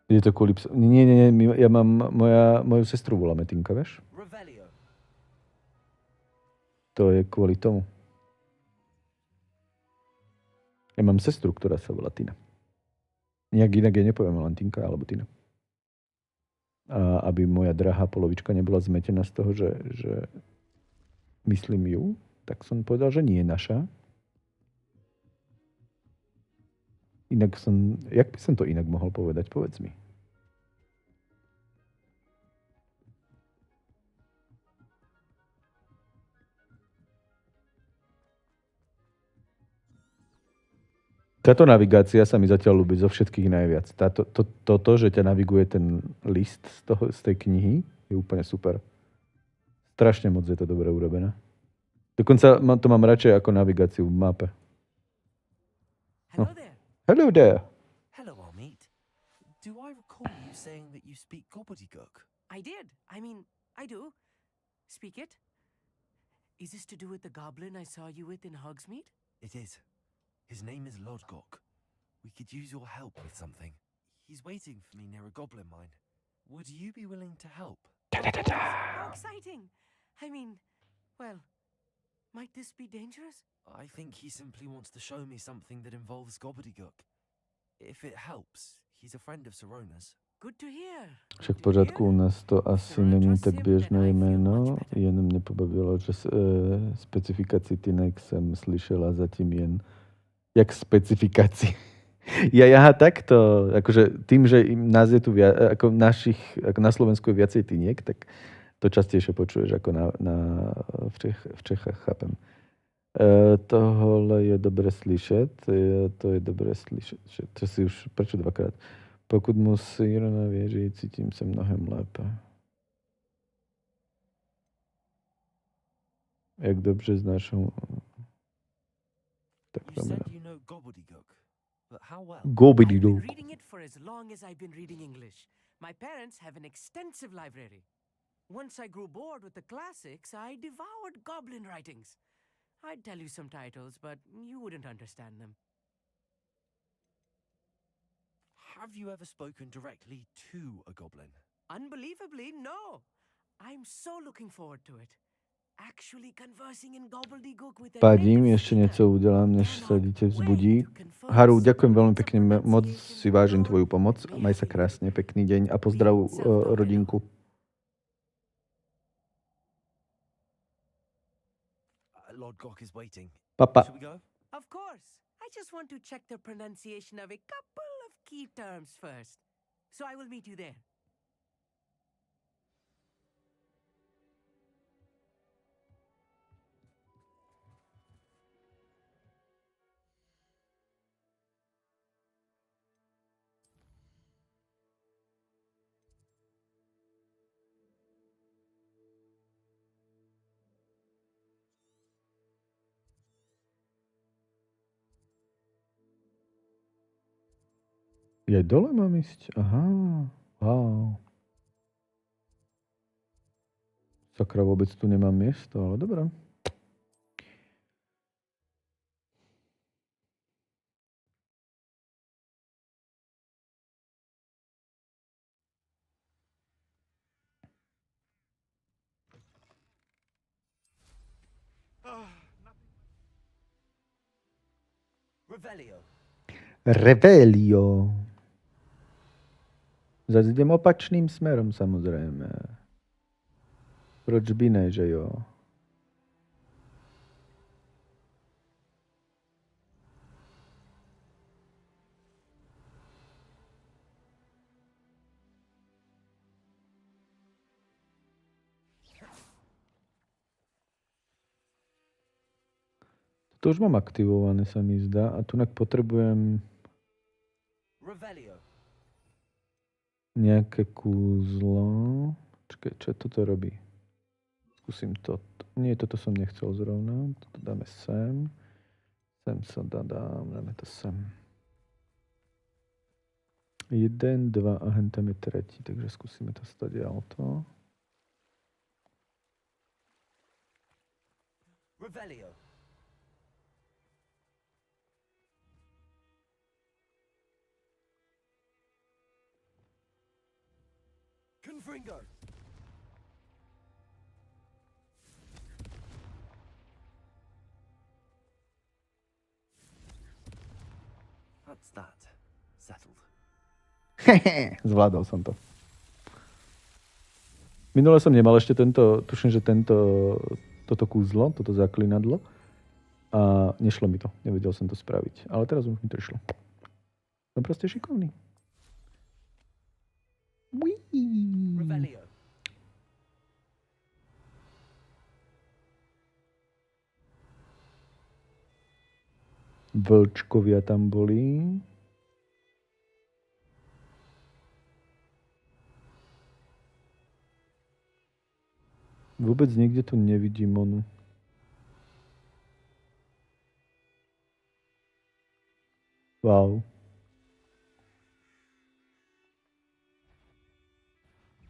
Je to kvôli psa... Nie, ja mám... Moju sestru voláme Tinka, vieš? Revelio. To je kvôli tomu. Ja mám sestru, ktorá sa volá Tina. Nejak inak ja nepoviem len Tinka alebo Tina. A aby moja drahá polovička nebola zmetená z toho, že myslím ju, tak som povedal, že nie je naša. Jak by som to inak mohol povedať? Povedz mi. Táto navigácia sa mi zatiaľ ľúbi zo všetkých najviac. Toto, že ťa naviguje ten list z tej knihy, je úplne super. Strašne moc je to dobre urobené. Dokonca to mám radšej ako navigáciu v mape. Hello there. Hello there. Hello, Amit. Do I recall you saying that you speak gobbledygook? I did. I mean, I do. Speak it. Is this to do with the goblin I saw you with in Hogsmeade? It is. His name is Lodgok. We could use your help with something. He's waiting for me near a goblin mine. Would you be willing to help? How exciting! I mean, well, might this be dangerous? I think he simply wants to show me something that involves gobbledygook. If it helps, he's a friend of Sorona's. Good to hear. Však v poriadku, u nás to asi není tak bežné jméno, jenom mě pobavilo, že specifikaci Tinek jsem slyšela zatím jen jak specifikácii. Ja takto, akože tým, že nás je tu ako na Slovensku je viacej Tiniek, tak to častejšie počuješ ako v Čechách, chápem. Tohle je dobre slyšet, to je dobre slyšet, to si už, prečo dvakrát? Pokud musí Rona věří, cítím se mnohem lépe. Jak dobře znáš You said you know gobbledygook, but how well? Gobbledygook. I've been reading it for as long as I've been reading English. My parents have an extensive library. Once I grew bored with the classics, I devoured goblin writings. I'd tell you some titles, but you wouldn't understand them. Have you ever spoken directly to a goblin? Unbelievably, no. I'm so looking forward to it. Actually conversing in gobbledygook with a Padím, native ešte speaker. niečo udelám, než sa dieťa vzbudí. Haru, ďakujem veľmi pekne, moc si vážim tvoju pomoc. Maj sa krásne, pekný deň a pozdrav rodinku. Lodgok is waiting. Papa. Shall we go? Of course. I just want to check the pronunciation of a couple of key terms first. So I will meet you there. Ja dole mám ísť? Aha. Wow. Sakra, vôbec tu nemám miesto, ale dobré. Revelio. Revelio. Zase idem opačným smerom, samozrejme. Proč by ne, že jo? To už mám aktivované, sa mi zdá. A tunak potrebujem Revelio. nejaké kúzlo. Čakaj, čo toto robí? Skúsim toto. Nie, toto som nechcel zrovna. Toto dáme sem. Sem sa dáme to sem. 1, 2 a hen tam je tretí, takže skúsime to stať auto. Revelio. Confringo. That's that. Settled. Zvládol som to. Minule som nemal ešte tuším, že toto kúzlo, toto zaklinadlo a nešlo mi to. Nevedel som to spraviť. Ale teraz už mi to išlo. Som proste šikovný. Revelio. Vlčkovia tam boli. Vôbec nikde tu nevidím onu. Wow.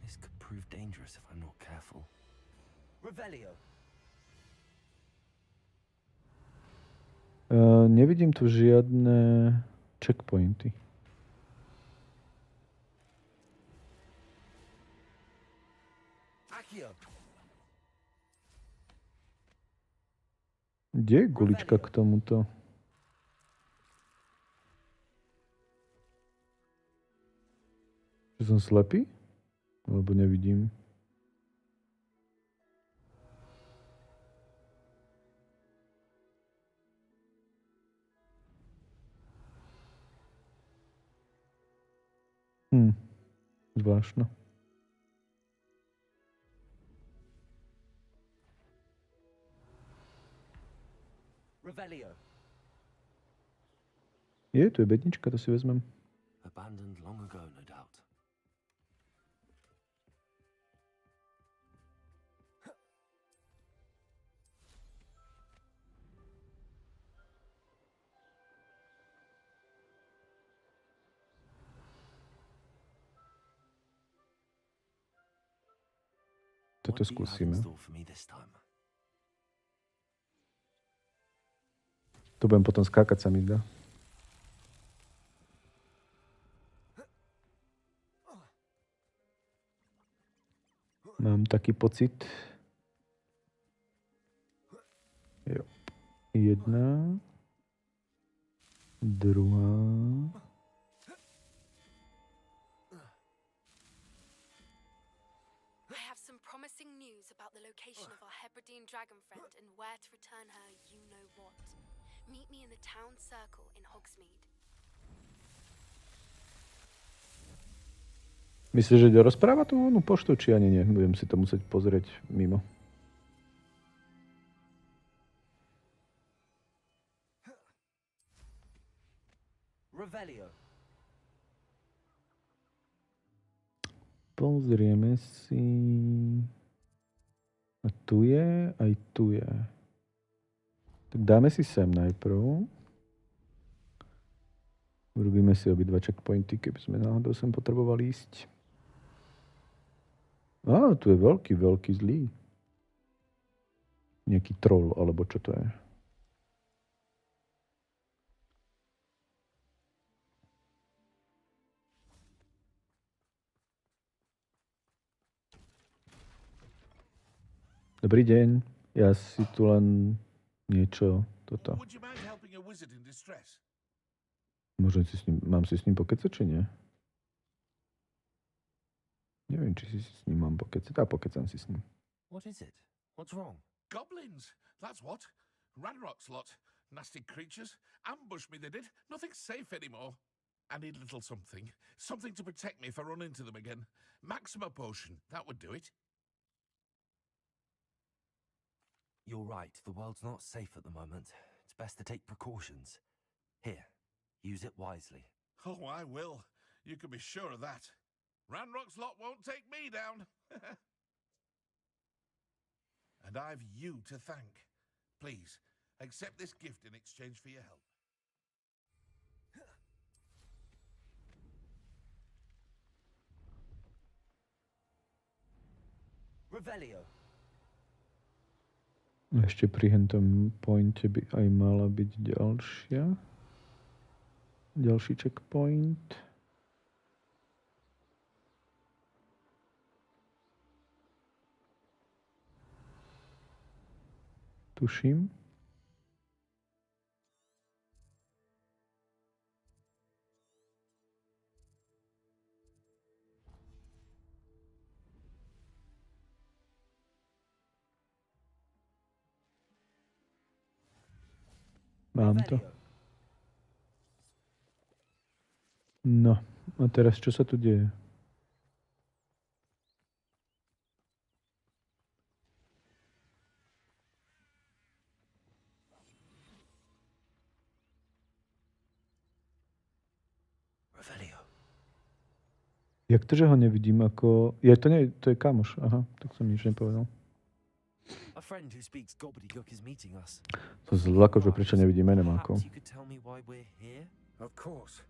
This could prove dangerous if I'm not careful. Revelio. Nevidím tu žiadne checkpointy. Accio. Kde je gulička k tomuto? Že som slepý? Alebo nevidím? Zvláštno. Revelio. Tu je bednička, to si vezmem. Abandoned long ago, no doubt. Toto skúsime. To budem potom skákať, sa mi zdá. Mám taký pocit. Jo. Jedna. Druhá. I have some promising news about the location of our Hebridean dragon friend and where to return her you-know-what. Meet me in the town circle in Hogsmeade. Myslíš, že rozpráva tú onú poštu, či ani nie? Budem si to musieť pozrieť mimo. Revelio. Pozrieme si... A tu je, aj tu je. Tak dáme si sem najprv. Urobíme si obidva checkpointy, keby sme náhodou sem potrebovali ísť. Tu je veľký zlý. Nejaký troll, alebo čo to je. Dobrý deň. Ja si tu len niečo toto. Môžem si s ním, mám si s ním pokecať, či nie? Neviem, či si s ním mám pokecať. Pokecam si s ním. What is it? What's wrong? Goblins, that's what. Ranrock's lot. Nasty creatures. Ambushed me, they did. Nothing's safe anymore. I need a little something. Something to protect me if I run into them again. Maxima potion, that would do it. You're right. The world's not safe at the moment. It's best to take precautions. Here, use it wisely. Oh, I will. You can be sure of that. Ranrock's lot won't take me down. And I've you to thank. Please, accept this gift in exchange for your help. Revelio. Ešte pri hentom pointe by aj mala byť ďalší checkpoint. Tuším. Mám to. No, a teraz čo sa tu deje? Revelio. Jak to, že ho nevidím ako... To je kamoš. Aha, tak som nič nepovedal. A friend who speaks gobbledygook is meeting us. To zlako, že prečo nevidíme nemákov. Perhaps you could tell me why we're here? Of course.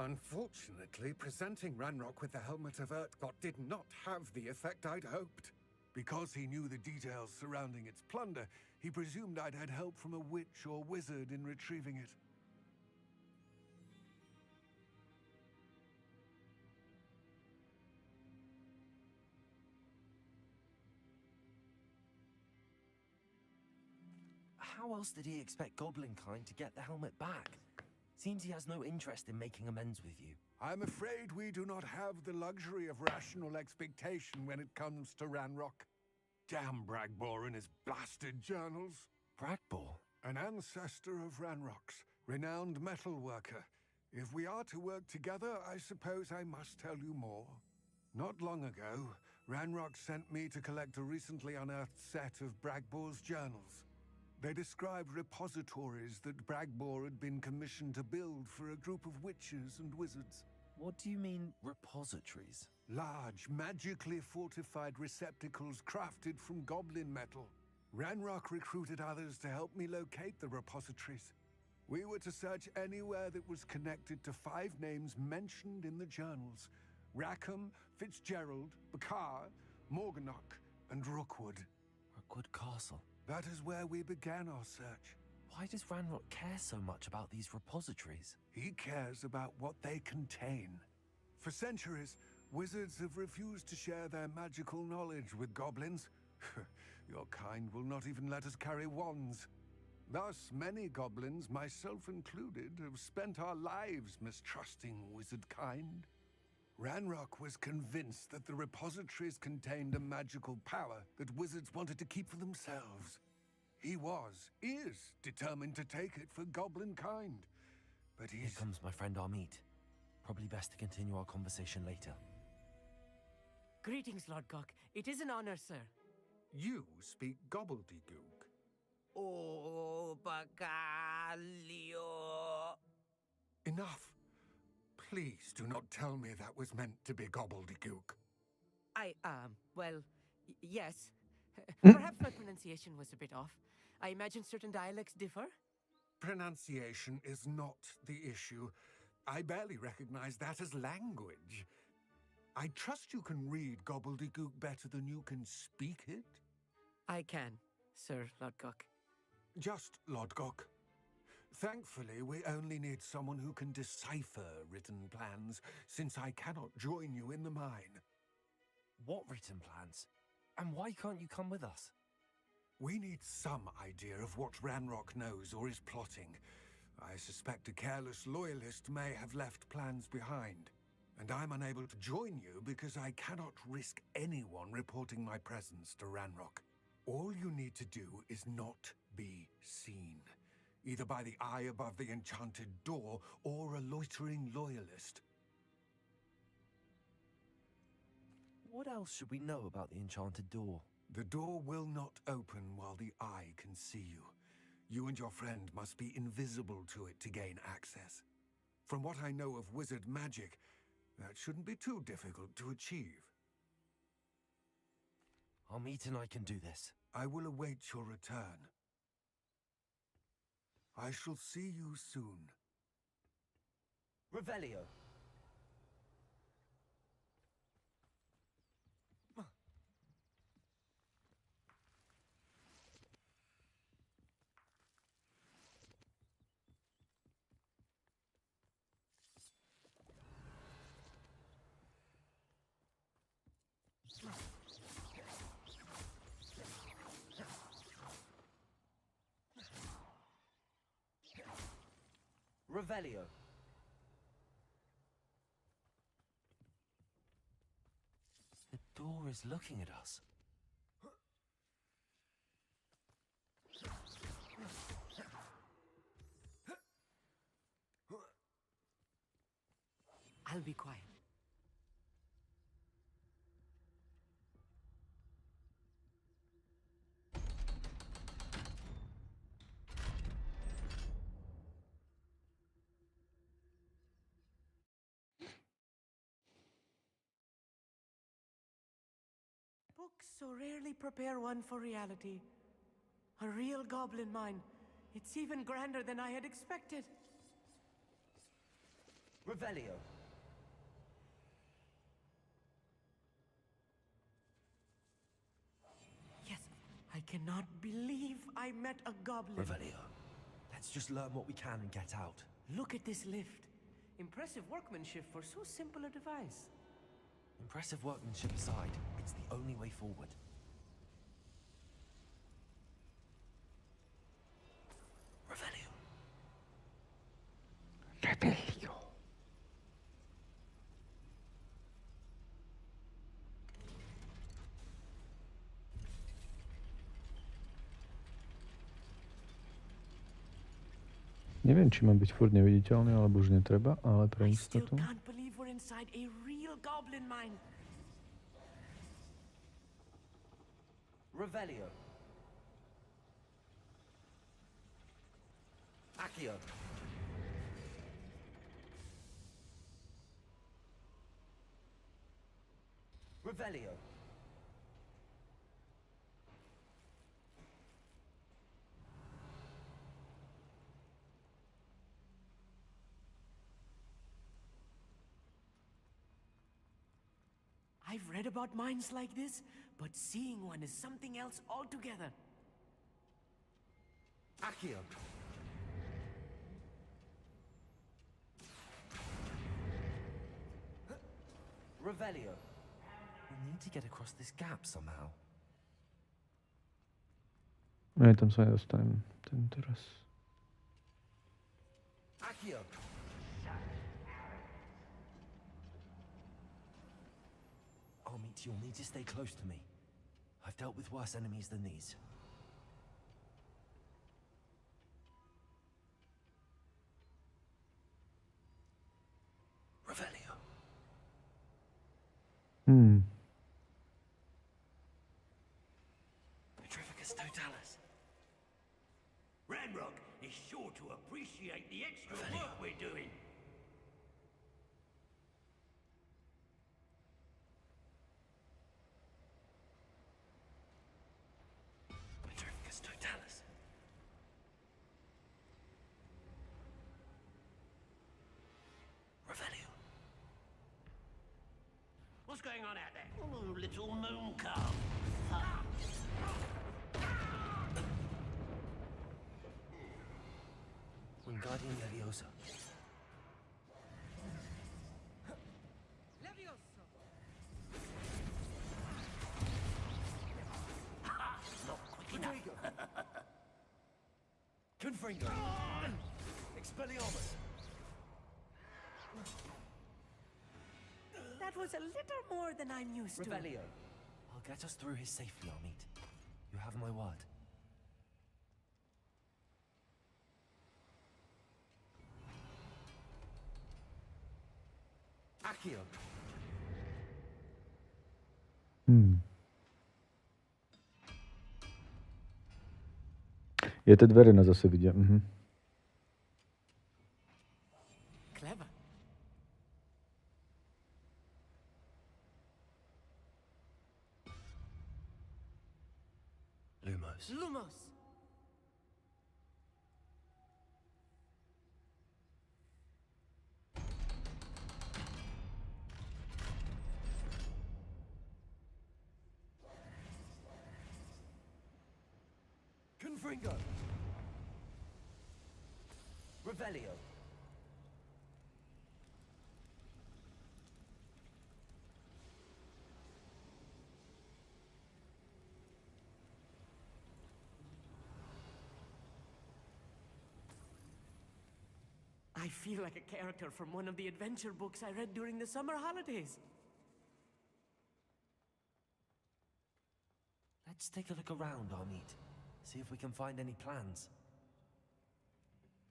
Unfortunately, presenting Ranrock with the Helmet of Urtkot did not have the effect I'd hoped. Because he knew the details surrounding its plunder, he presumed I'd had help from a witch or wizard in retrieving it. How else did he expect Goblinkind to get the helmet back? Seems he has no interest in making amends with you. I'm afraid we do not have the luxury of rational expectation when it comes to Ranrock. Damn Bragbor and his blasted journals. Bragbor? An ancestor of Ranrock's, renowned metal worker. If we are to work together, I suppose I must tell you more. Not long ago, Ranrock sent me to collect a recently unearthed set of Bragbor's journals. They described repositories that Bragbor had been commissioned to build for a group of witches and wizards. What do you mean, repositories? Large, magically fortified receptacles crafted from goblin metal. Ranrock recruited others to help me locate the repositories. We were to search anywhere that was connected to 5 names mentioned in the journals: Rackham, Fitzgerald, Bakar, Morganach, and Rookwood. Rookwood Castle. That is where we began our search. Why does Ranrock care so much about these repositories? He cares about what they contain. For centuries, wizards have refused to share their magical knowledge with goblins. Your kind will not even let us carry wands. Thus, many goblins, myself included, have spent our lives mistrusting wizard kind. Ranrock was convinced that the repositories contained a magical power that wizards wanted to keep for themselves. He is determined to take it for goblin kind. But Here comes my friend Amit. Probably best to continue our conversation later. Greetings, Lord Gok. It is an honor, sir. You speak gobbledygook. Oh, Bacalio. Enough. Please do not tell me that was meant to be gobbledygook. Yes. Perhaps my pronunciation was a bit off. I imagine certain dialects differ. Pronunciation is not the issue. I barely recognize that as language. I trust you can read gobbledygook better than you can speak it? I can, Sir Lodgok. Just Lodgok. Thankfully, we only need someone who can decipher written plans, since I cannot join you in the mine. What written plans? And why can't you come with us? We need some idea of what Ranrock knows or is plotting. I suspect a careless loyalist may have left plans behind. And I'm unable to join you because I cannot risk anyone reporting my presence to Ranrock. All you need to do is not be seen, either by the eye above the enchanted door or a loitering loyalist. What else should we know about the enchanted door? The door will not open while the eye can see you. You and your friend must be invisible to it to gain access. From what I know of wizard magic, that shouldn't be too difficult to achieve. Amit and I can do this. I will await your return. I shall see you soon. Revelio. Revelio. The door is looking at us. I'll be quiet. Books so rarely prepare one for reality. A real goblin mine. It's even grander than I had expected. Revelio. Yes, I cannot believe I met a goblin. Revelio. Let's just learn what we can and get out. Look at this lift. Impressive workmanship for so simple a device. Impressive workmanship aside, it's the only way forward. Revelio. Revelio. Neviem, či mám byť furt neviditeľný, alebo už netreba, ale pre I still istotu. can't believe we're inside a real goblin mine. Revelio. Accio. Revelio. I've read about mines like this, but seeing one is something else altogether. Accio. Revelio. We need to get across this gap somehow. Aj tam sa nedostanem. Ten teraz. Accio. Armit, you'll need to stay close to me. I've dealt with worse enemies than these. Revelio. Petrificus totalis. Ramrock is sure to appreciate the extra work we're doing. Petrificus totalis. Revelio. What's going on out there? Oh, little moon calf. Wingardium Leviosa. Not quick enough. Confringo. Expelliarmus. That was a little more than I'm used to. Revelio. I'll get us through here safely, Armit. You have my word. Accio. Je te dvere na zase vidia. Clever. Lumos. Lumos. Confringo. Revelio. I feel like a character from one of the adventure books I read during the summer holidays. Let's take a look around, Armit. See if we can find any plans.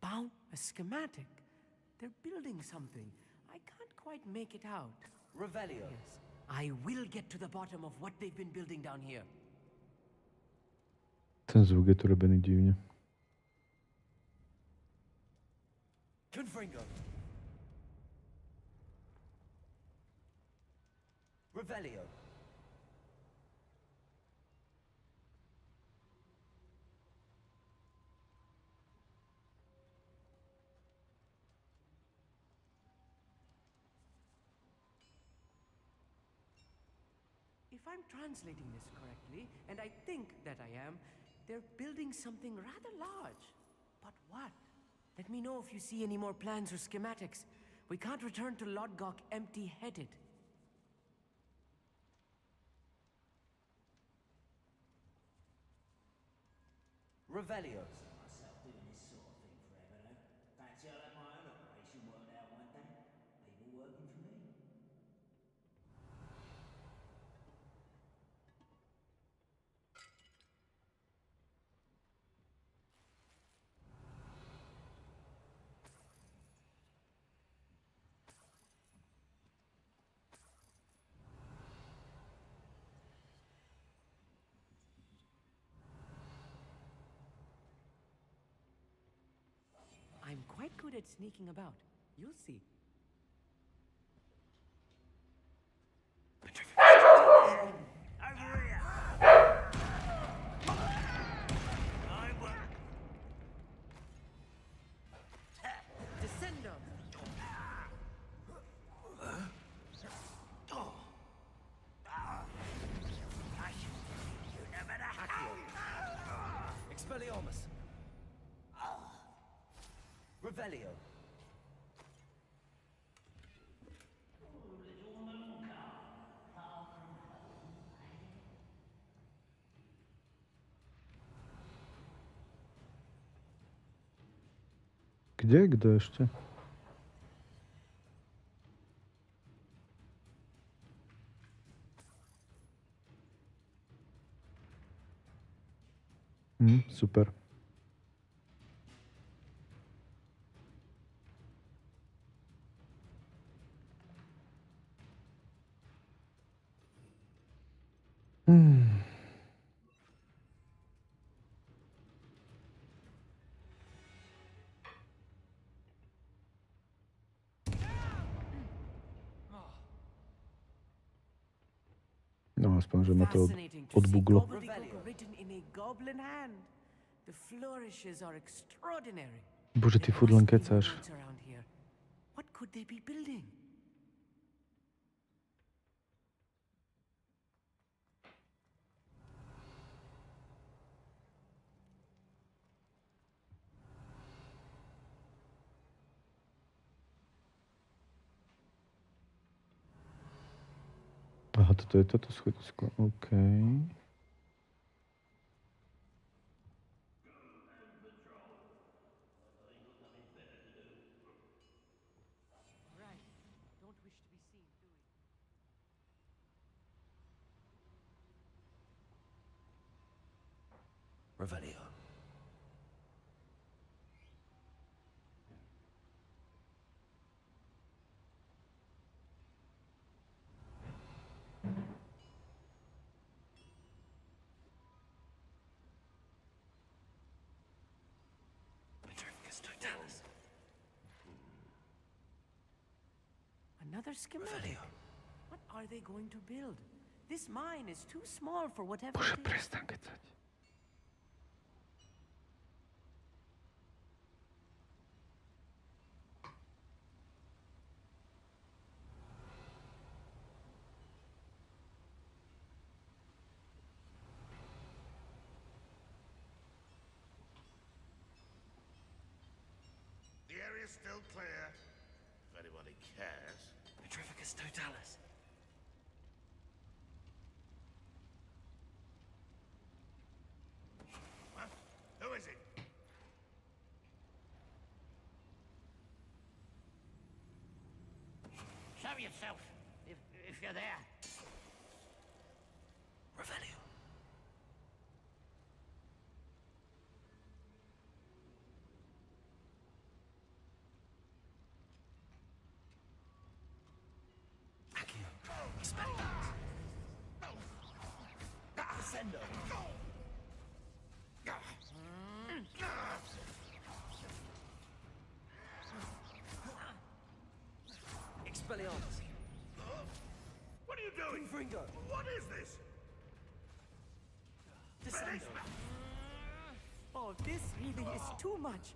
Bound a schematic. They're building something. I can't quite make it out. Revelio. Yes. I will get to the bottom of what they've been building down here. Ten zvuk je tu robený divne. Confringo. Revelio. If I'm translating this correctly, and I think that I am, they're building something rather large. But what? Let me know if you see any more plans or schematics. We can't return to Lodgok empty-headed. Revelio. Myself doing this sort of thing forever, though. Fancy I'll have my own operation worked out one day. People working for me. I'm quite good at sneaking about. You'll see. Over here! Descendo! Expelliarmus. Revelio. Kto jeszcze? Super. No aspoň, že ma to Fascinating to see odbuglo. gobbledygook written in a goblin hand. The flourishes are extraordinary. Bože, ty There furt len must be kecáš. more notes around here. What could they be building? Aha, toto je toto schodisko. OK. Right. Don't wish to be seen, do we? Revelio. Another schematic. What are they going to build? This mine is too small for whatever Bože, it is. prestaň kecať. The area's still clear, if anybody cares. Petrificus totalis. Huh? Who is it? Show yourself, if you're there. Revelio. Descendo! Expelliarmus! What are you doing? Confringo! What is this? Descendo! Oh, this really is too much.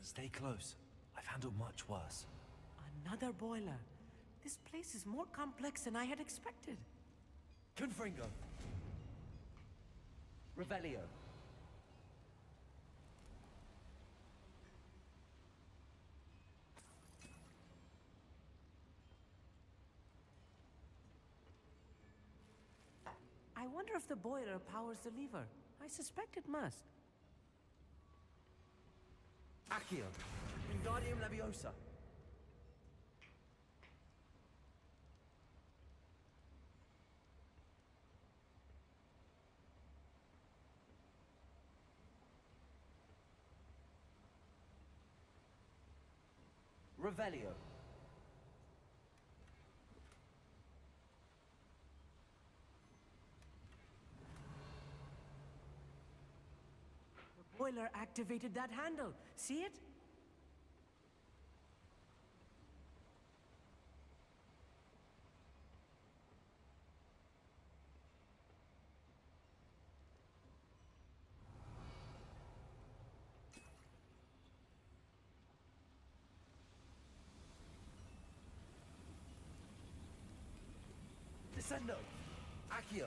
Stay close. I've handled much worse. Another boiler. This place is more complex than I had expected. Confringo! Revelio! I wonder if the boiler powers the lever. I suspect it must. Accio! Wingardium Leviosa! Revelio! The boiler activated that handle. See it? Descendo! Accio!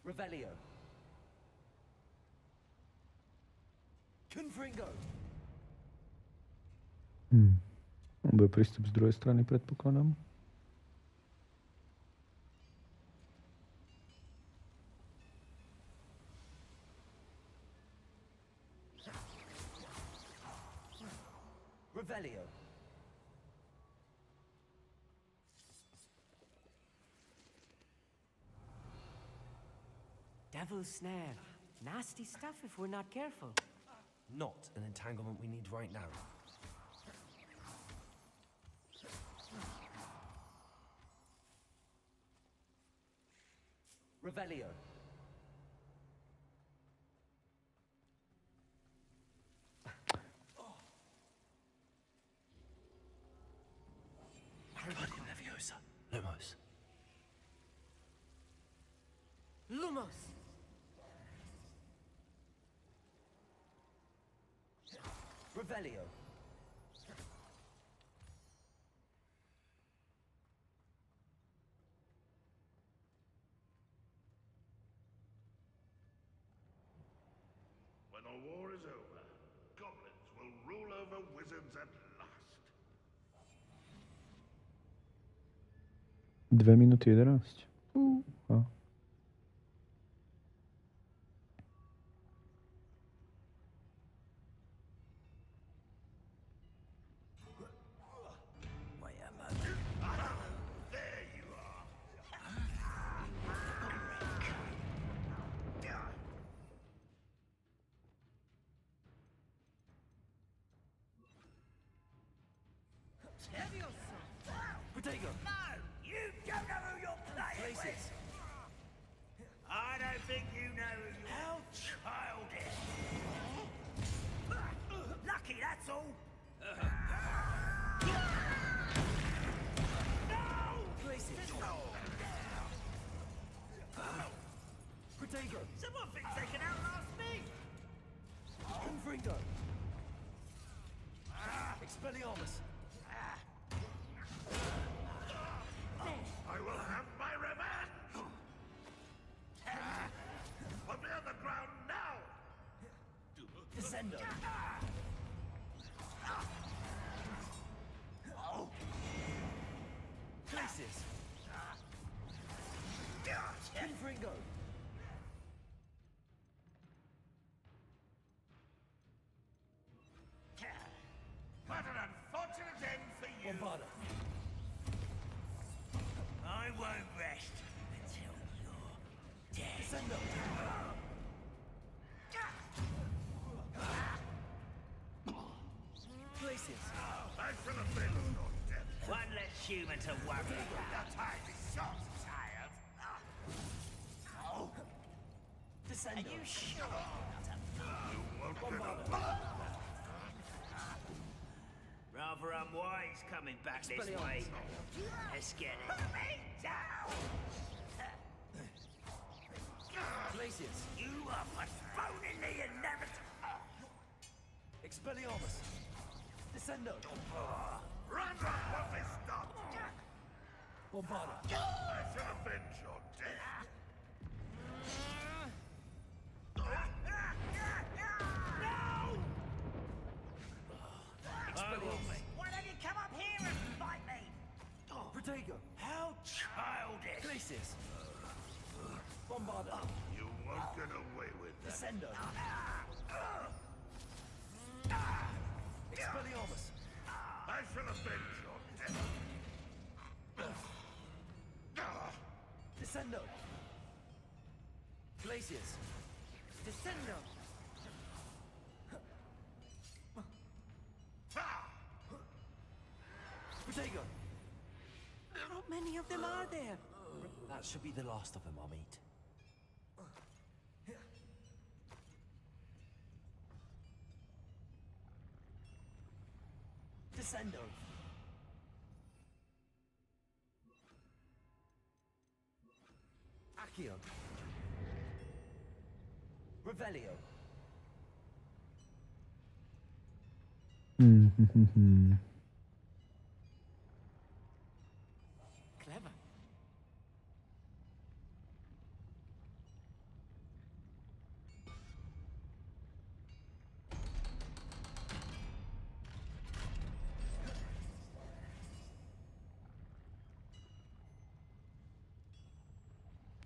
Revelio! Confringo! On bude prístup z druhej strany, predpokladám. Revelio! Devil's snare. Nasty stuff if we're not careful. Not an entanglement we need right now. Revelio! Wingardium Leviosa! Lumos! Lumos! Revelio! When the war is over, goblins will rule over wizards at last. 2 minúty 11. A. There you are. Protego! No! You don't know who you're playing with! I don't think you know who you're... How childish! Lucky, that's all! Protego! Someone thinks they can outlast me! Confringo! Expelliarmus! I will have my revenge! Put me on the ground now! Descendo! Places! Confringo! What an unfortunate end for you! Avada! I won't rest until you're dead. Descendo! human to worry about. Tired. Are you sure? Rather unwise coming back this way. Let's get it. Put me down! Glacius. You are postponing the inevitable. Expelliarmus. Descendo. Run, what is stopped? Bombarda. I shall avenge your death. Why don't you come up here and fight me? Protego. How childish! Glacius. Bombarda. You won't get away with that. Descendo. Expelliarmus. I shall avenge your death. Descendo. Glacius. Descendo. Protego. How many of them are there? That should be the last of them I'll meet. Descendo. Accio. Revelio. Clever.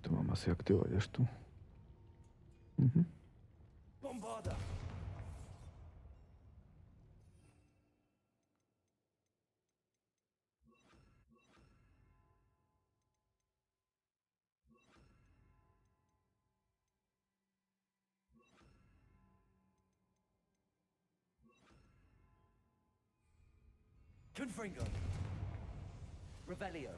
To mám asi aktivovať až tu. Bombarda. Confringo. Revelio.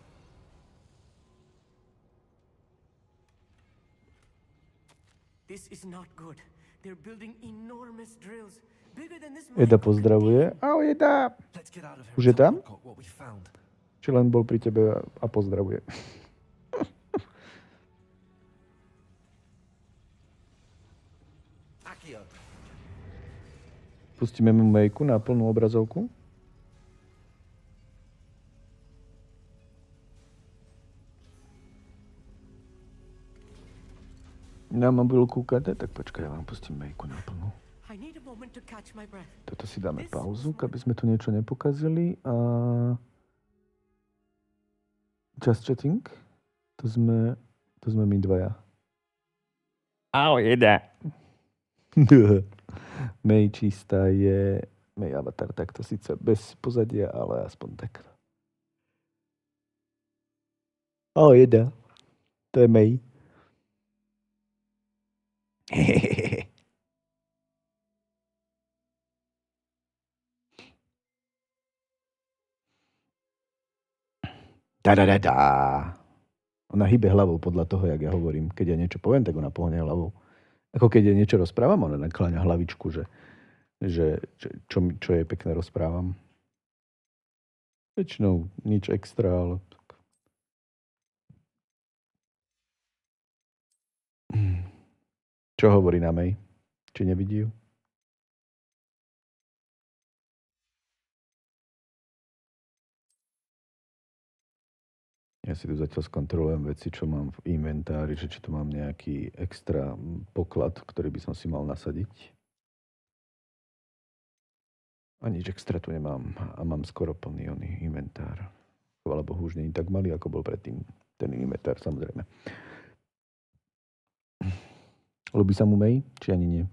This is not good. They're building enormous drills, bigger than this. Eda pozdravuje. Ahoj, Eda! Let's get out of here. Už je tam? What we found. Či len bol pri tebe a pozdravuje. Accio. Pustíme mu Mejku na plnú obrazovku. Na mobil kúkate? Tak počkaj, ja vám pustím Mejku na plnú. I need a moment to catch my breath. Toto si dáme pauzu, aby sme tu niečo nepokazili. A just chatting. To sme my dvaja. Ahoj, Eda. Mej čistá je Mej avatar, takto síce bez pozadia, ale aspoň tak. Ahoj, Eda. To je Mej. Dá. Ona hýbe hlavou podľa toho, jak ja hovorím. Keď ja niečo poviem, tak ona pohne hlavou. Ako keď ja niečo rozprávam, ona nakláňa hlavičku, že čo je pekné rozprávam. Väčšinou nič extra, ale... Čo hovorí na Mej? Či nevidí ju? Ja si tu zatiaľ skontrolujem veci, čo mám v inventári, že či tu mám nejaký extra poklad, ktorý by som si mal nasadiť. A nič extra tu nemám. A mám skoro plný oný inventár. Chvála Bohu, už nie je tak malý, ako bol predtým. Ten inventár, samozrejme. Ľubí sa mu Mej? Či ani nie?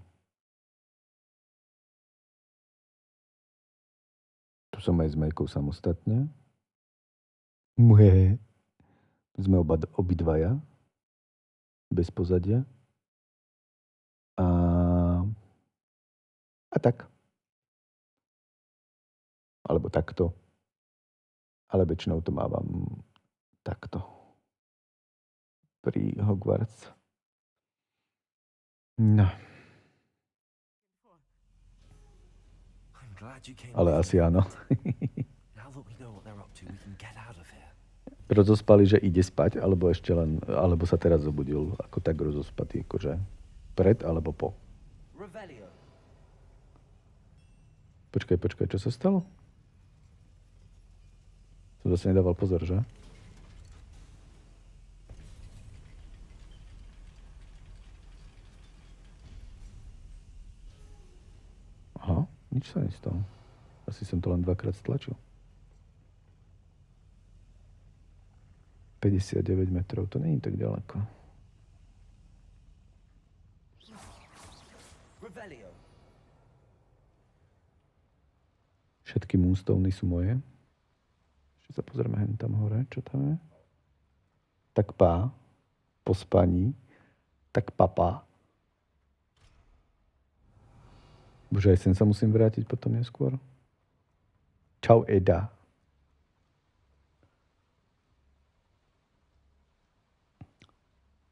Tu som aj s Mejkou samostatne. Muhe. Sme obidvaja. Bez pozadia. A tak. Alebo takto. Ale väčšinou to mávam takto. Pri Hogwarts. No. Ale asi áno. Rozospali, že ide spať, alebo ešte len, alebo sa teraz zobudil ako tak rozospatý, akože pred alebo po. Počkaj, čo sa stalo? Som zase nedával pozor, že? Aha, nič sa nestalo. Asi som to len dvakrát stlačil. 59 metrov, to nie je tak ďaleko. Všetky moonstony sú moje. Ešte sa pozrieme hen tam hore, čo tam je. Tak pá, po spaní, tak papa. Bože, aj sem sa musím vrátiť potom neskôr. Čau, Eda.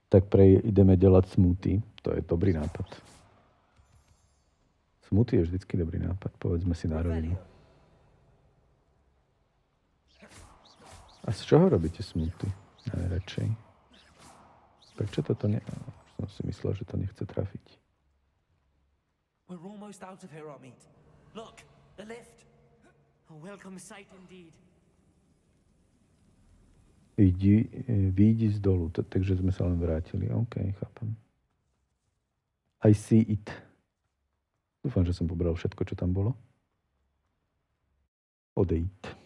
Tak ideme delať smoothie. To je dobrý nápad. Smoothie je vždycky dobrý nápad, povedzme si na rovinu. A z čoho robíte smoothie? Najradšej. Prečo toto som si myslel, že to nechce trafiť. We're almost out of here, Amit. Look, the lift. A welcome sight indeed. Výjdi z dolu, takže sme sa len vrátili. OK, chápem. I see it. Dúfam, že som pobral všetko, čo tam bolo. Odejít.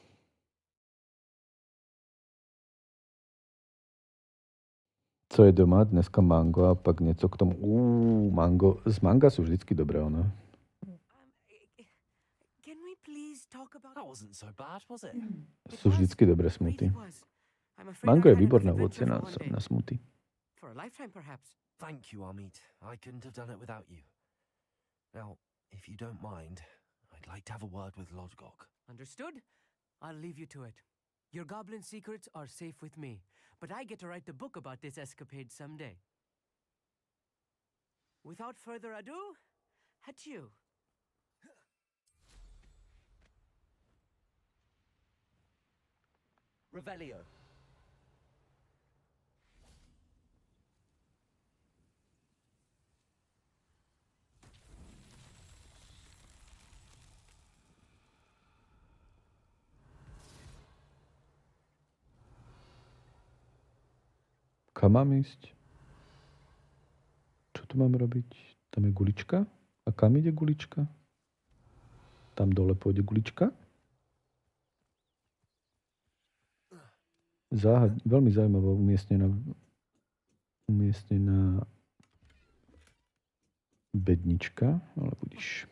Co je doma? Dneska mango a pak něco k tomu. Mango. Z manga sú vždycky dobré, ono. Can we please talk about... That wasn't so bad, was it? Sú vždycky dobré smoothie. Mango je výborné ovocie na smoothie. For a lifetime, perhaps. Thank you, Amit. I couldn't have done it without you. Now, if you don't mind, I'd like to have a word with Lodgok. Understood? I'll leave you to it. Your goblin secrets are safe with me, but I get to write the book about this escapade someday. Without further ado, adieu. Revelio. Kam mám ísť? Čo tu mám robiť? Tam je gulička? A kam ide gulička? Tam dole pôjde gulička? Veľmi zaujímavo umiestnená bednička, ale budíš.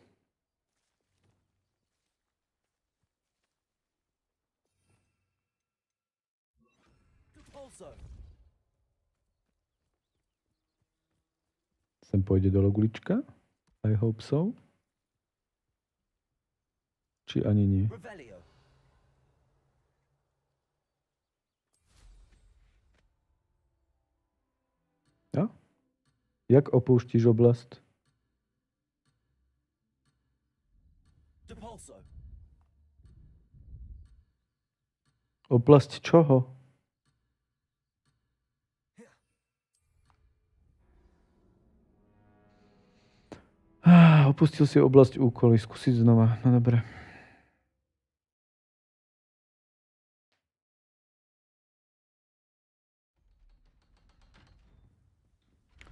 Sem pôjde dole gulička? I hope so. Či ani nie? Ja? Jak opúštiš oblast? Oblasť čoho? Opustil si oblasť úkoly. Skúsiť znova. No dobre.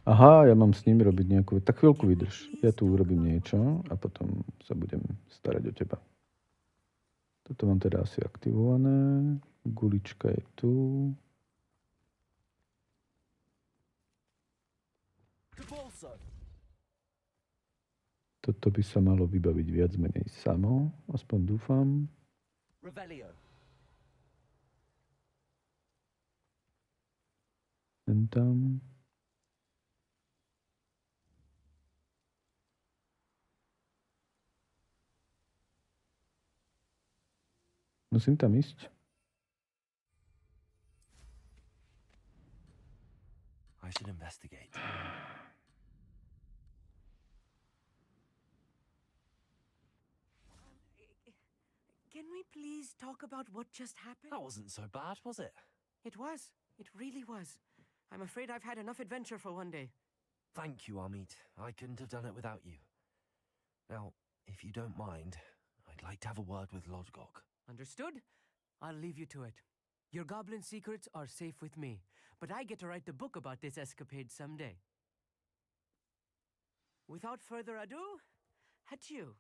Aha, ja mám s ním robiť nejakú... Tak chvíľku vydrž. Ja tu urobím niečo a potom sa budem starať o teba. Toto mám teda asi aktivované. Gulička je tu. Toto by sa malo vybaviť viac menej samo. Aspoň dúfam. Ten tam. Musím tam ísť. should investigate. Can we please talk about what just happened? That wasn't so bad, was it? It was. It really was. I'm afraid I've had enough adventure for one day. Thank you, Amit. I couldn't have done it without you. Now, if you don't mind, I'd like to have a word with Lodgok. Understood? I'll leave you to it. Your goblin secrets are safe with me, but I get to write the book about this escapade someday. Without further ado, adieu.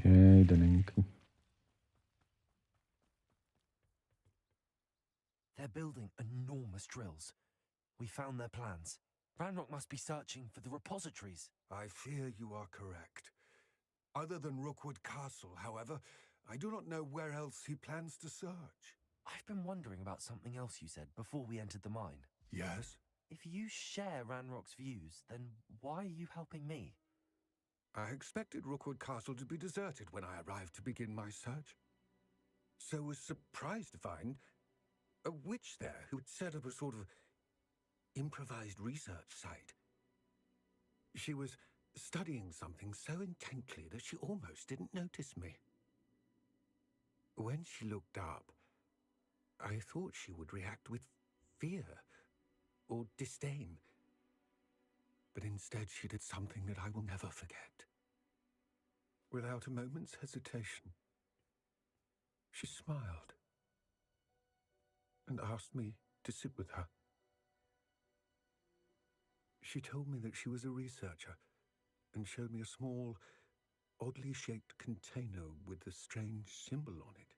Jedenenky. They're building enormous drills. We found their plans. Ranrock must be searching for the repositories. I fear you are correct. Other than Rookwood Castle, however, I do not know where else he plans to search. I've been wondering about something else you said before we entered the mine. Yes? If you share Ranrock's views, then why are you helping me? I expected Rookwood Castle to be deserted when I arrived to begin my search. So was surprised to find a witch there who had set up a sort of improvised research site. She was studying something so intently that she almost didn't notice me. When she looked up, I thought she would react with fear or disdain. But instead she did something that I will never forget. Without a moment's hesitation, she smiled and asked me to sit with her. She told me that she was a researcher and showed me a small, oddly shaped container with a strange symbol on it.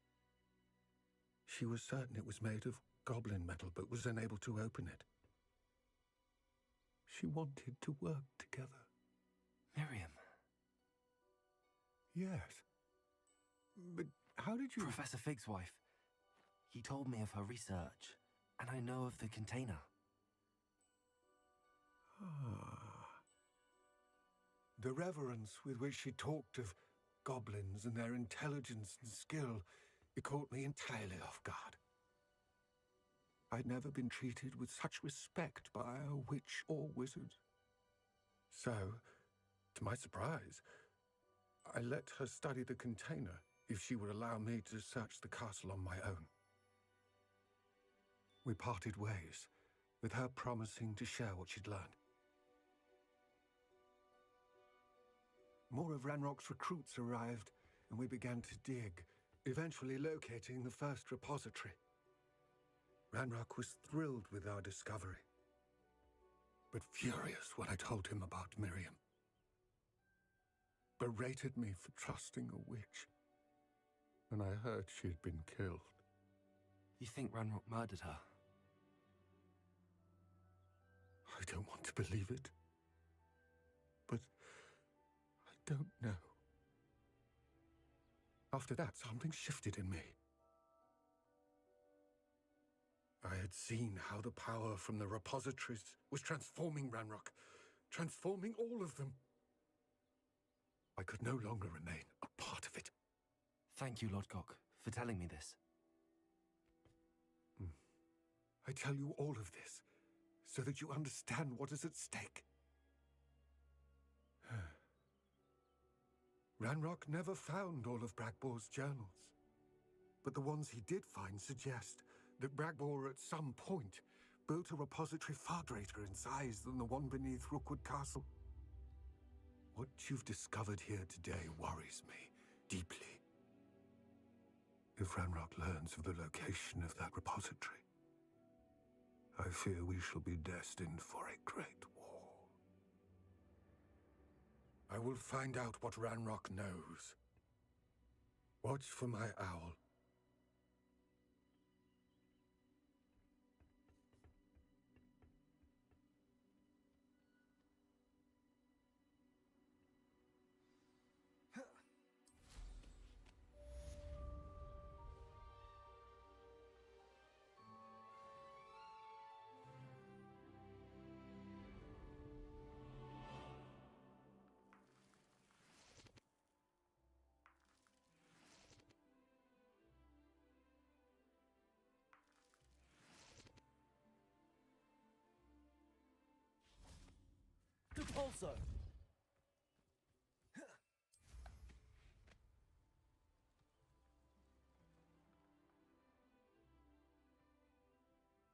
She was certain it was made of goblin metal, but was unable to open it. She wanted to work together. Miriam. Yes. But how did you... Professor Fig's wife. He told me of her research, and I know of the container. Ah. The reverence with which she talked of goblins and their intelligence and skill, it caught me entirely off guard. I'd never been treated with such respect by a witch or wizard. So, to my surprise, I let her study the container if she would allow me to search the castle on my own. We parted ways, with her promising to share what she'd learned. More of Ranrock's recruits arrived, and we began to dig, eventually locating the first repository. Ranrock was thrilled with our discovery, but furious when I told him about Miriam. Berated me for trusting a witch, and I heard she had been killed. You think Ranrock murdered her? I don't want to believe it, but I don't know. After that, something shifted in me. I had seen how the power from the repositories was transforming Ranrock, transforming all of them. I could no longer remain a part of it. Thank you, Lodgok, for telling me this. I tell you all of this so that you understand what is at stake. Ranrock never found all of Bragbor's journals, but the ones he did find suggest that Bragbor at some point built a repository far greater in size than the one beneath Rookwood Castle. What you've discovered here today worries me deeply. If Ranrock learns of the location of that repository, I fear we shall be destined for a great war. I will find out what Ranrock knows. Watch for my owl. also.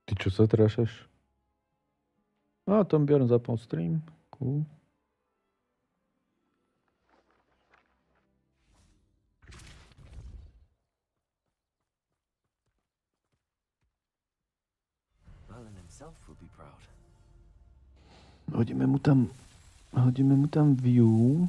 Ty čo sa trašeš? A tam Bjorn zapol stream. Cool. Merlin himself would be proud. Hodíme mu tam view.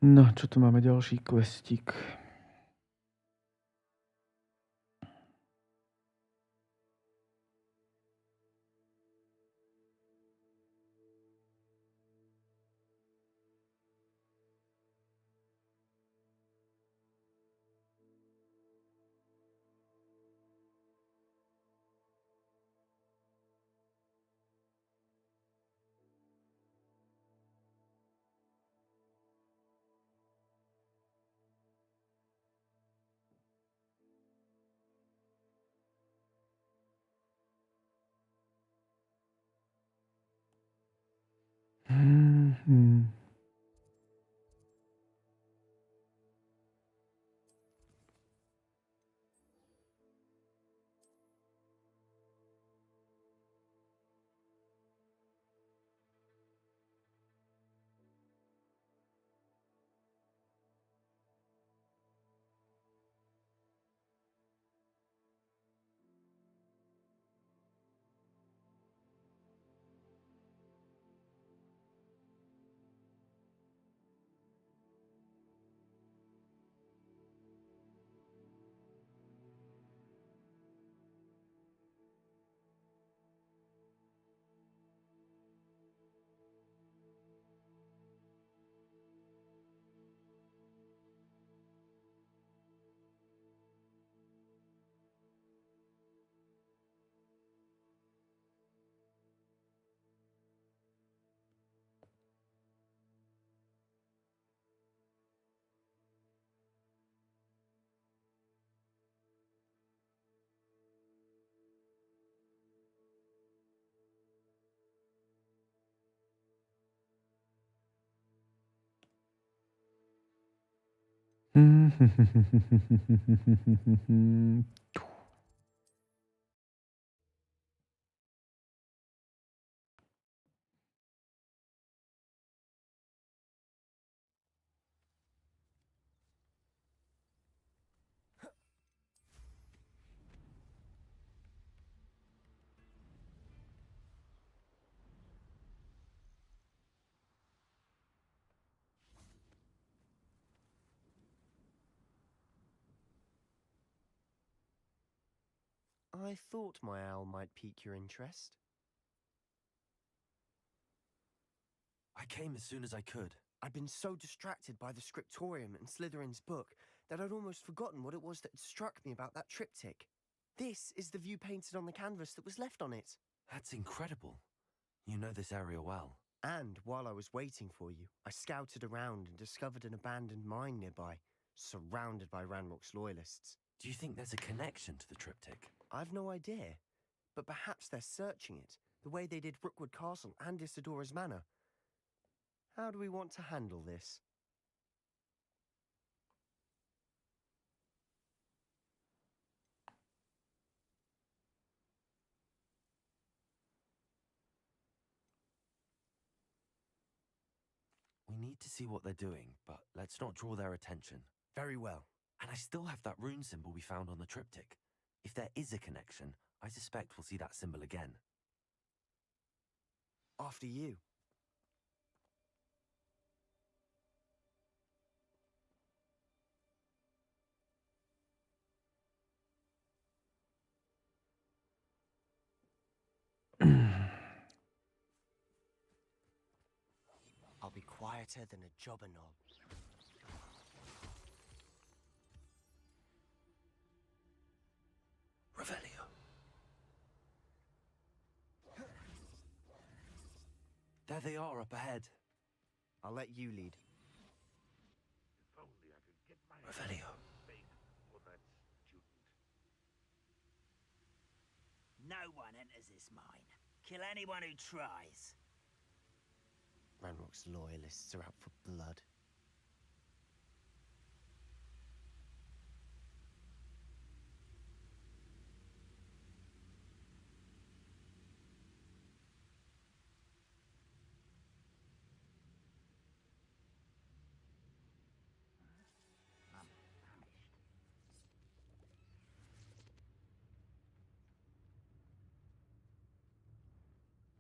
No, čo tu máme ďalší questík? I thought my owl might pique your interest. I came as soon as I could. I'd been so distracted by the scriptorium and Slytherin's book that I'd almost forgotten what it was that had struck me about that triptych. This is the view painted on the canvas that was left on it. That's incredible. You know this area well. And while I was waiting for you, I scouted around and discovered an abandoned mine nearby, surrounded by Ranrock's loyalists. Do you think there's a connection to the triptych? I've no idea, but perhaps they're searching it, the way they did Rookwood Castle and Isidora's Manor. How do we want to handle this? We need to see what they're doing, but let's not draw their attention. Very well. And I still have that rune symbol we found on the triptych. If there is a connection, I suspect we'll see that symbol again. After you. I'll be quieter than a jobber knob. Revelio. There they are up ahead. I'll let you lead. If only I could get my Revelio. face for that student. No one enters this mine. Kill anyone who tries. Ranrock's loyalists are out for blood. I'm famished.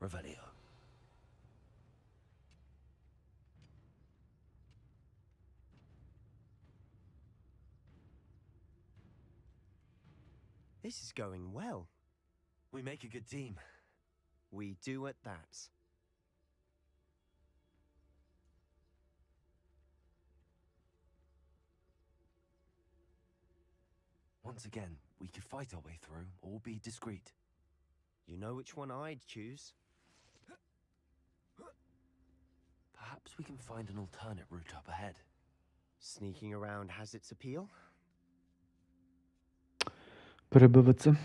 Revelio. This is going well. We make a good team. We do at that. Once again, we could fight our way through or be discreet. You know which one I'd choose? Perhaps we can find an alternate route up ahead. Sneaking around has its appeal. PRBVC.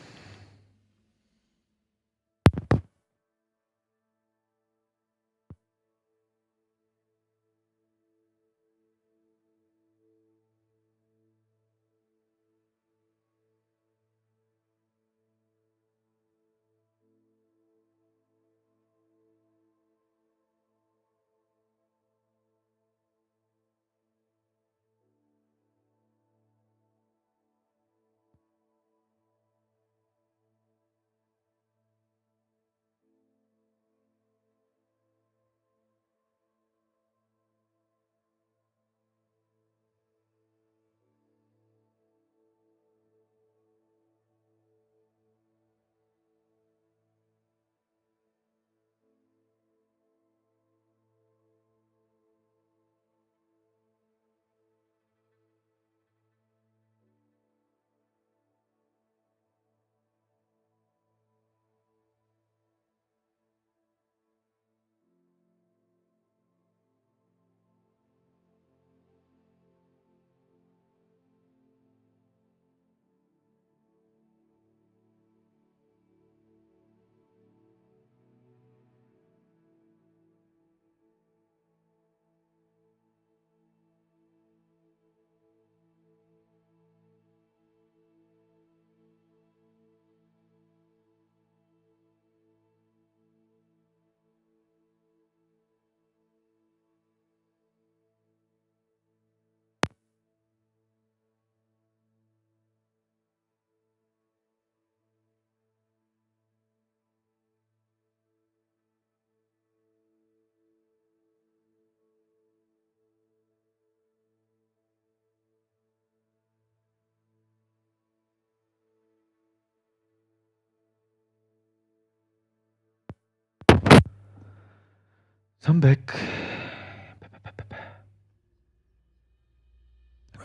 I'm back.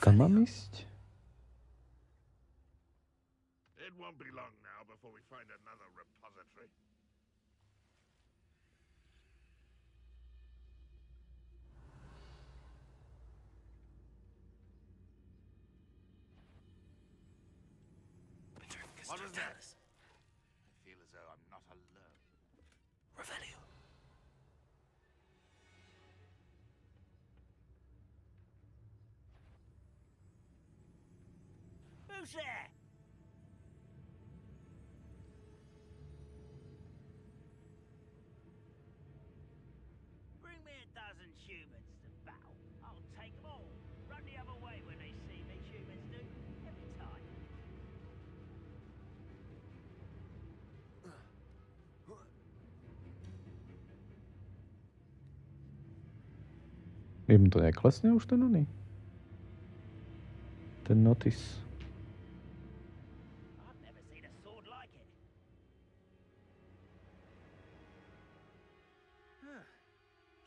Kam mám ísť? It won't be long now before we find another repository. What was that? I feel as though I'm not alone. Revelio. Who's there? Bring me a dozen humans to battle. I'll take them all. Run the other way when they see me, humans do. Every time. Jim to neklesne už ten oný? Ten notice. I've never seen a sword like it.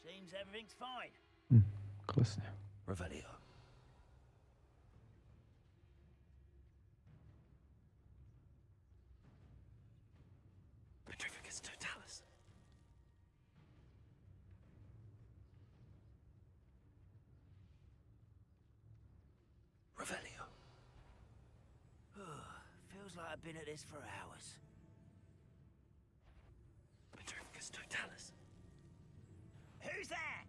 Seems everything Everything's fine. Klesne. Revelio. Petrificus totalis. Revelio. Feels like I've been at this for hours. Petrificus totalis. Who's there?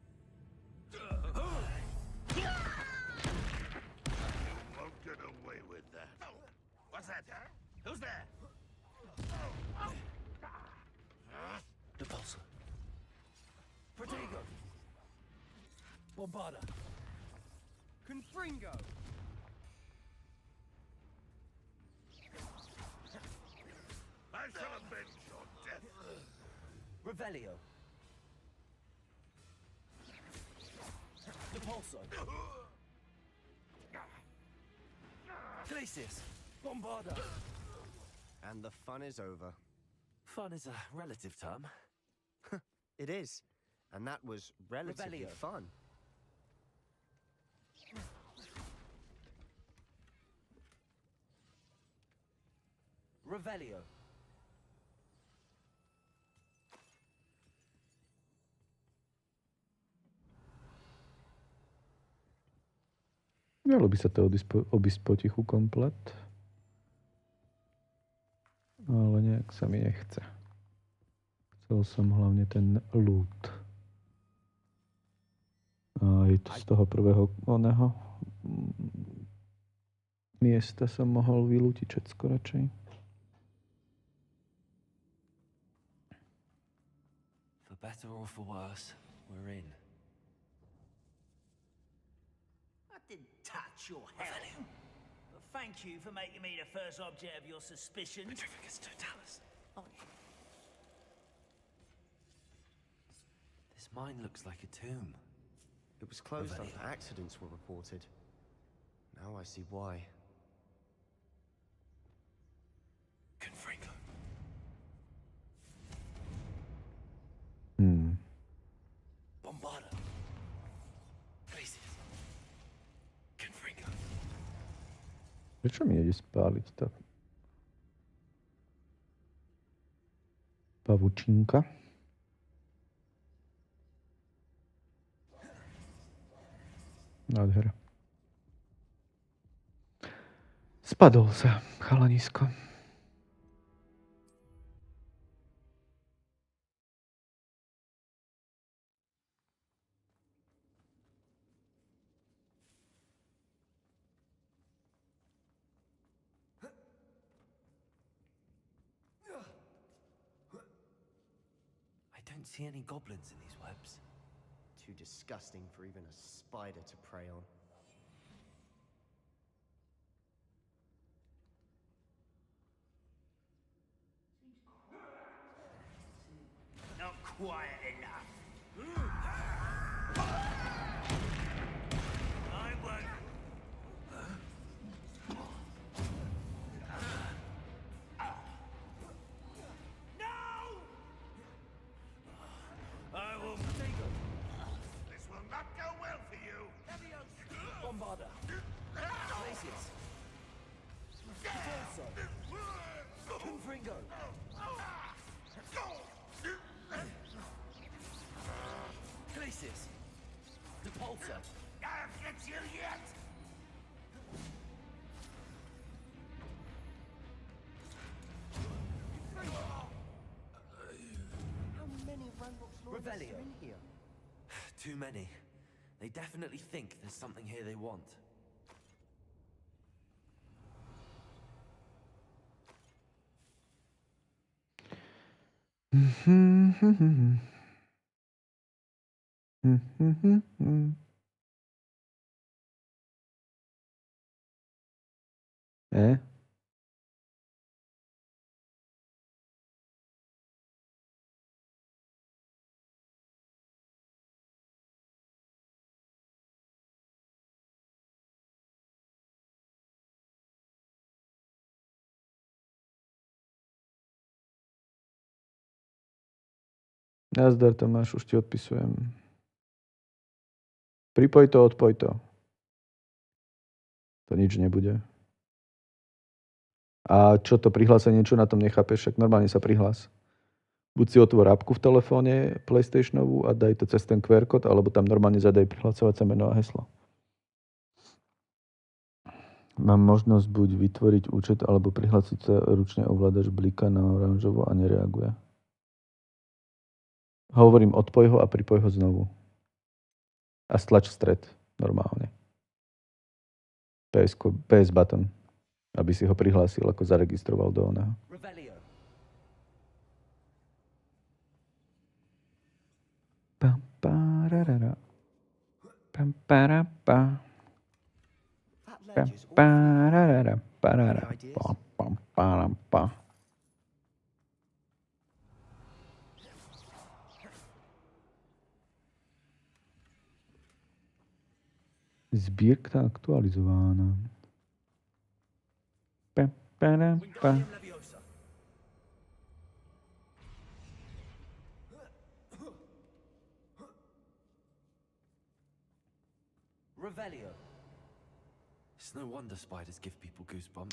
Won't get away with that. What's that? Who's there? Depulso. Protego. Bombarda. Confringo. I shall avenge your death. Revelio. Depulso. Glacius. Bombarda. And the fun is over. Fun is a relative term. It is. And that was relatively Revelio. fun. Revelio. Dalo by sa to obísť potichu komplet. Ale nejak sa mi nechce. Chcel som hlavne ten loot. Aj to z toho prvého oného miesta som mohol vylútiť všetko radšej. For better or for worse, we're in. I didn't touch your health. But thank you for making me the first object of your suspicion. Petrificus totalis. This mine looks like a tomb. It was closed Revelio. after accidents were reported. Now I see why. Confringo. Bombarda. Glacius. Confringo. Prečo mi ide spáliť tá pavučinka? Nádhera. Spadol sa, chalanisko. I don't see any goblins in these webs. Too disgusting for even a spider to prey on. Not quiet enough. I won't. No! I will take him. This will not go well for you. Bombarda. Glacius. Depulso. Confringo. Glacius. Depulso. I'll get you yet. How many Ranrock's lawyers Revelio. are in here? Too many. They definitely think there's something here they want. Nazdar Tomáš, už ti odpisujem. Pripoj to, odpoj to. To nič nebude. A čo to prihlásenie, čo na tom nechápeš? Však normálne sa prihlás. Buď si otvor apku v telefóne PlayStationovú a daj to cez ten QR kód, alebo tam normálne zadaj prihlasovacie meno a heslo. Mám možnosť buď vytvoriť účet, alebo prihlásiť sa ručne, ovládač blika na oranžovo a nereaguje. Hovorím, odpoj ho a pripoj ho znovu. A stlač stred normálne. PS button. Aby si ho prihlásil, ako zaregistroval do oného. Pam, pararara. Pam, parapa. Pam, pararara. Parara. Pam, pam, parapa. Zbierka aktualizovaná. Pam, parapa.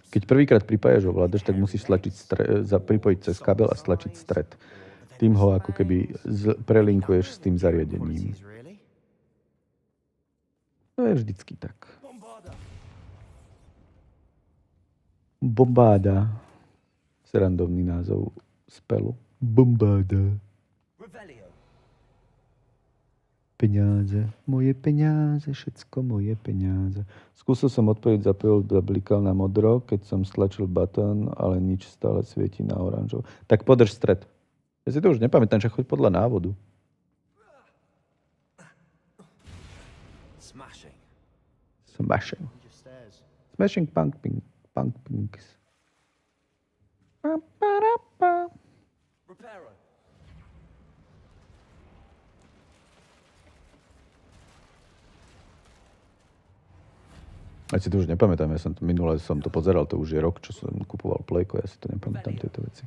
Keď prvýkrát pripájaš ovládač, tak musíš pripojiť cez kabel a stlačiť stred. Tým ho ako keby prelinkuješ s tým zariadením. To je vždycky tak. Bombáda. Srandovný názov spelu. Bombáda. Peniaze, moje peniaze, všetko moje peniaze. Skúsil som odpojiť, zapojil, zablikal na modro, keď som stlačil button, ale nič, stále svieti na oranžovo. Tak podrž stred. Ja si to už nepamätám, že choď podľa návodu. Smashing. Smashing punk pinks. Ja si to už nepamätám, minule som to pozeral, to už je rok, čo som kupoval Playko, ja si to nepamätám, tieto veci.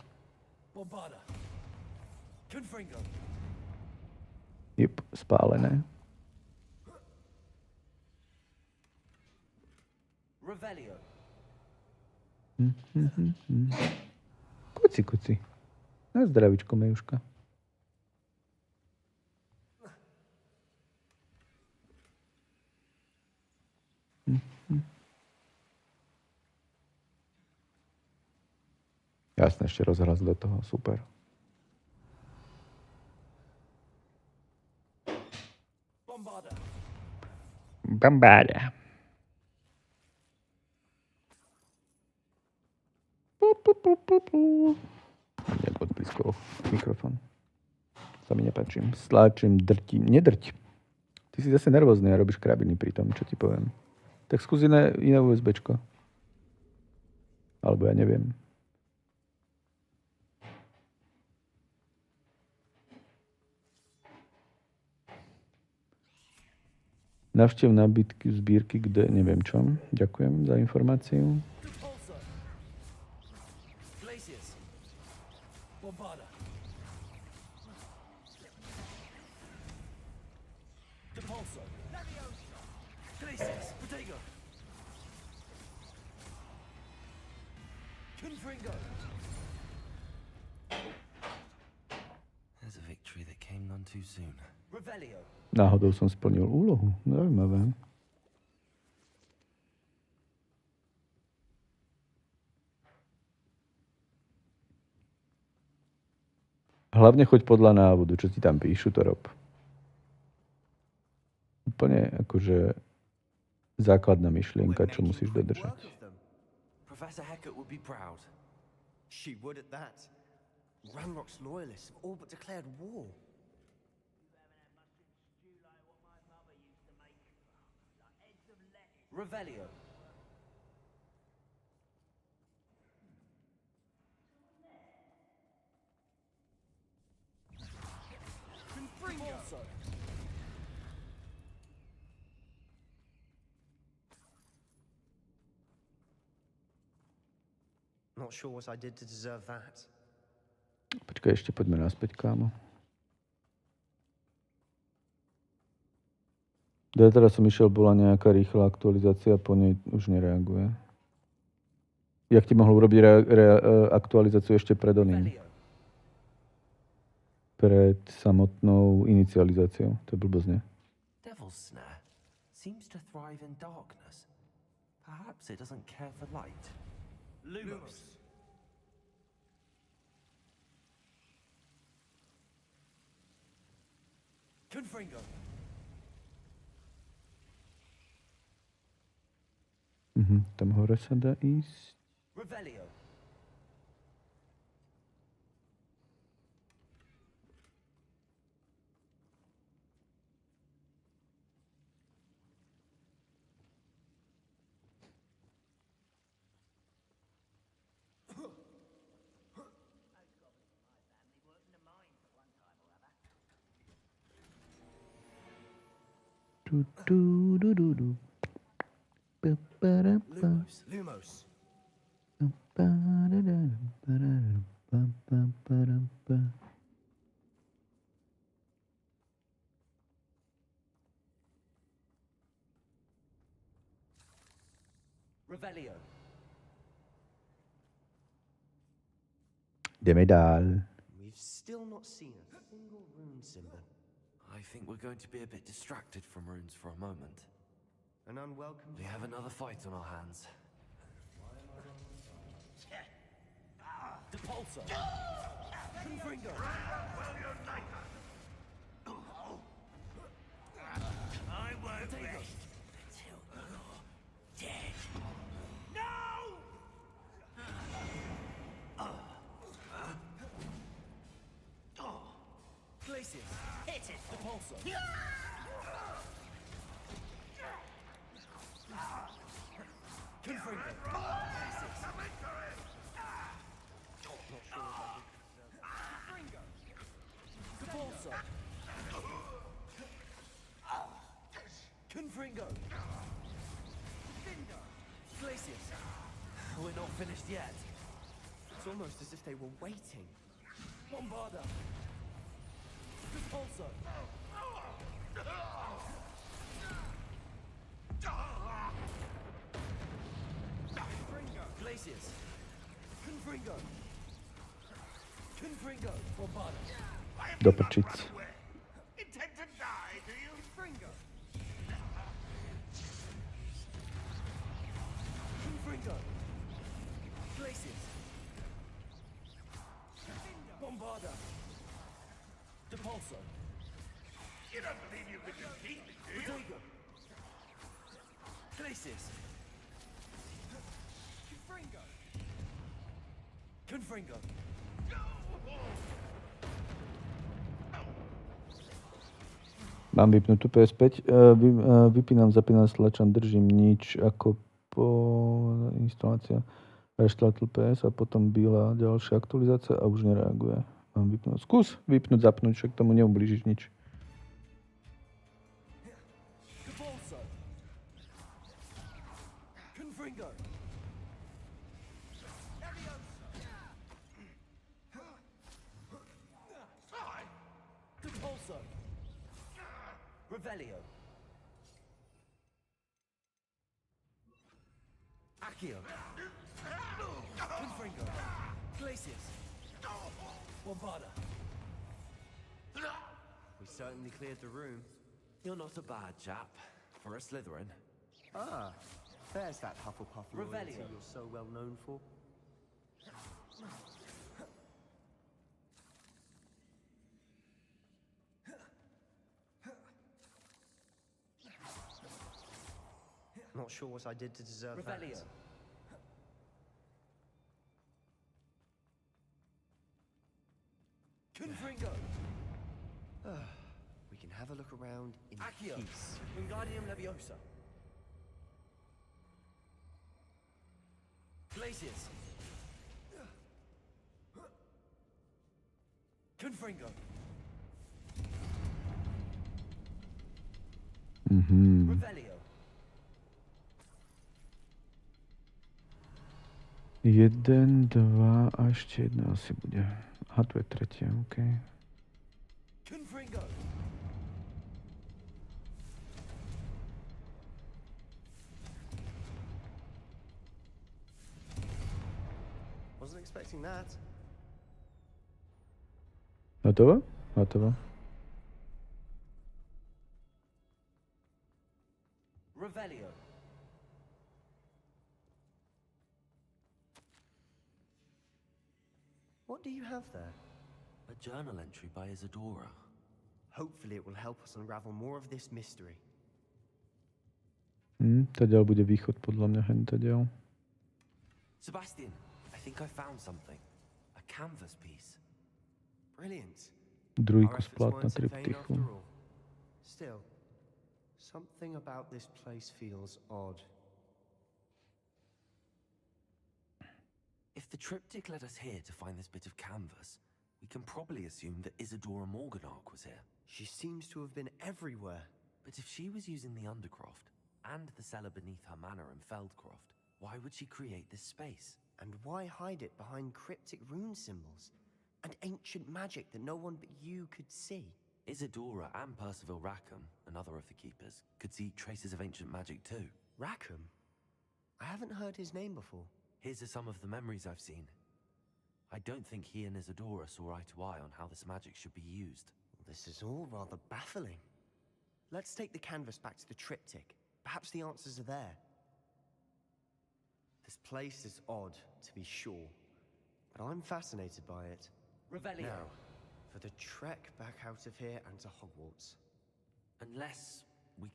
Jep, spálené. Kuci. Na zdravičko, Mejuška. Jasne, ešte rozhlas do toho, super. Bombáda. Nejak odblízko mikrofón. Sa mi nepáči. Stláčim, drtím. Nedrť. Ty si zase nervózny a robíš krabiny pri tom, čo ti poviem. Tak skús iné USBčko. Alebo ja neviem. Navštev nábytky zbierky, kde neviem čo. Ďakujem za informáciu. Náhodou som splnil úlohu. Zaujímavé. Hlavne choď podľa návodu, čo ti tam píšu, to rob. Úplne akože základná myšlienka, čo musíš dodržať. Professor Hecat would be proud. She would at that. Ranrock's loyalists have all but declared war. Revelio. Not sure what I did to deserve that. Počkaj, ešte poďme naspäť, kámo. Ja teraz som išiel, bola nejaká rýchla aktualizácia, po nej už nereaguje. Jak ti mohol urobiť aktualizáciu ešte pred oným? Pred samotnou inicializáciou. To je blbosť, ne? Devil's Snare seems to thrive in darkness. Perhaps it doesn't care for light. Lumos. Confringo. Tam hore sa dá ísť. Revelio. Lumos. Lumos. Revelio. Ideme dál. We've still not seen a single rune symbol. I think we're going to be a bit distracted from runes for a moment. An unwelcome... We have another fight on our hands. Depulso. Confringo. I won't rest until you're dead. No! Glacius. Hit it. Depulso. Confringo. Depulso. Confringo. Glacius. We're not finished yet. It's almost as if they were waiting. Bombarda. Depulso. Glacius. Confringo. Confringo. Bombarda. Do prčic. Intend to die, do you? Confringo. Confringo. Glacius. Bombarda. Depulso. You don't believe you can defeat me, do you? Protego. Glacius. Confringo. Confringo. Mám vypnutú PS5. Vypínam, zapínam, stlačam, držím nič ako po instalácia. Reštartl PS a potom byla ďalšia aktualizácia a už nereaguje. Mám vypnúť. Skús vypnúť, zapnúť, však tomu neublížiš nič. Depulso. Confringo. Depulso. Revelio. Accio. Confringo. Glacius. Bombarda. We certainly cleared the room. You're not a bad chap for a Slytherin. Ah, there's that Hufflepuff loyalty Revelio. you're so well known for. Not sure what I did to deserve Revelio. that. Confringo. We can have a look around in Accio. peace. Wingardium Leviosa. Glacius. Confringo. Revelio. 1, 2 a ešte jedna asi bude. Aha, to je tretia, OK. Confringo. Wasn't expecting that. Hotovo? Hotovo. Revelio. What do you have there? A journal entry by Isadora. Hopefully it will help us unravel more of this mystery. Tadiaľ bude východ podľa mňa hentadiaľ. Sebastian, I think I found something. A canvas piece. Brilliant. Druhý Our kus efforts plátna weren't in vain triptychu. after all. Still, something about this place feels odd. If the triptych led us here to find this bit of canvas, we can probably assume that Isadora Morganark was here. She seems to have been everywhere. But if she was using the Undercroft and the cellar beneath her manor in Feldcroft, why would she create this space? And why hide it behind cryptic rune symbols and ancient magic that no one but you could see? Isadora and Percival Rackham, another of the keepers, could see traces of ancient magic too. Rackham? I haven't heard his name before. Here's are some of the memories I've seen. I don't think he and Isadora saw eye to eye on how this magic should be used. This is all rather baffling. Let's take the canvas back to the triptych. Perhaps the answers are there. This place is odd, to be sure, but I'm fascinated by it. Revelio. Now, for the trek back out of here and to Hogwarts. Unless we...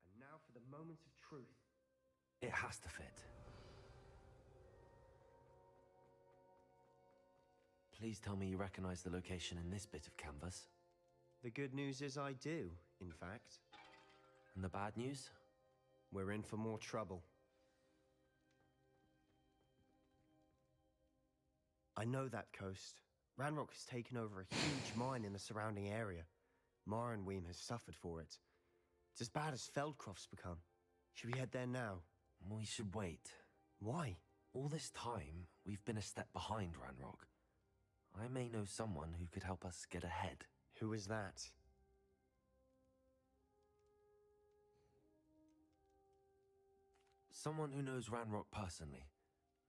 And now for the moment of truth. It has to fit. Please tell me you recognize the location in this bit of canvas. The good news is I do, in fact. And the bad news? We're in for more trouble. I know that coast. Ranrock has taken over a huge mine in the surrounding area. Marrenweem has suffered for it. It's as bad as Feldcroft's become. Should we head there now? We should wait. Why? All this time, we've been a step behind Ranrock. I may know someone who could help us get ahead. Who is that? Someone who knows Ranrock personally.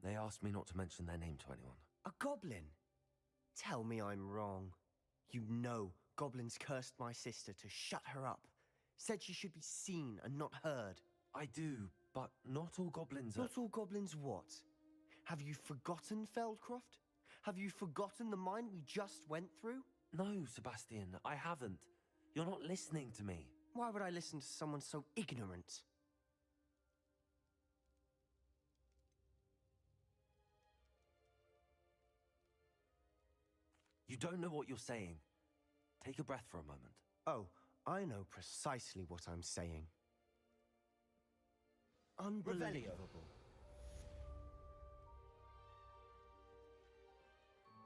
They asked me not to mention their name to anyone. A goblin? Tell me I'm wrong. You know goblins cursed my sister to shut her up. Said she should be seen and not heard. I do, but not all goblins are... Not all goblins what? Have you forgotten Feldcroft? Have you forgotten the mine we just went through? No, Sebastian, I haven't. You're not listening to me. Why would I listen to someone so ignorant? You don't know what you're saying. Take a breath for a moment. Oh, I know precisely what I'm saying. Unbelievable.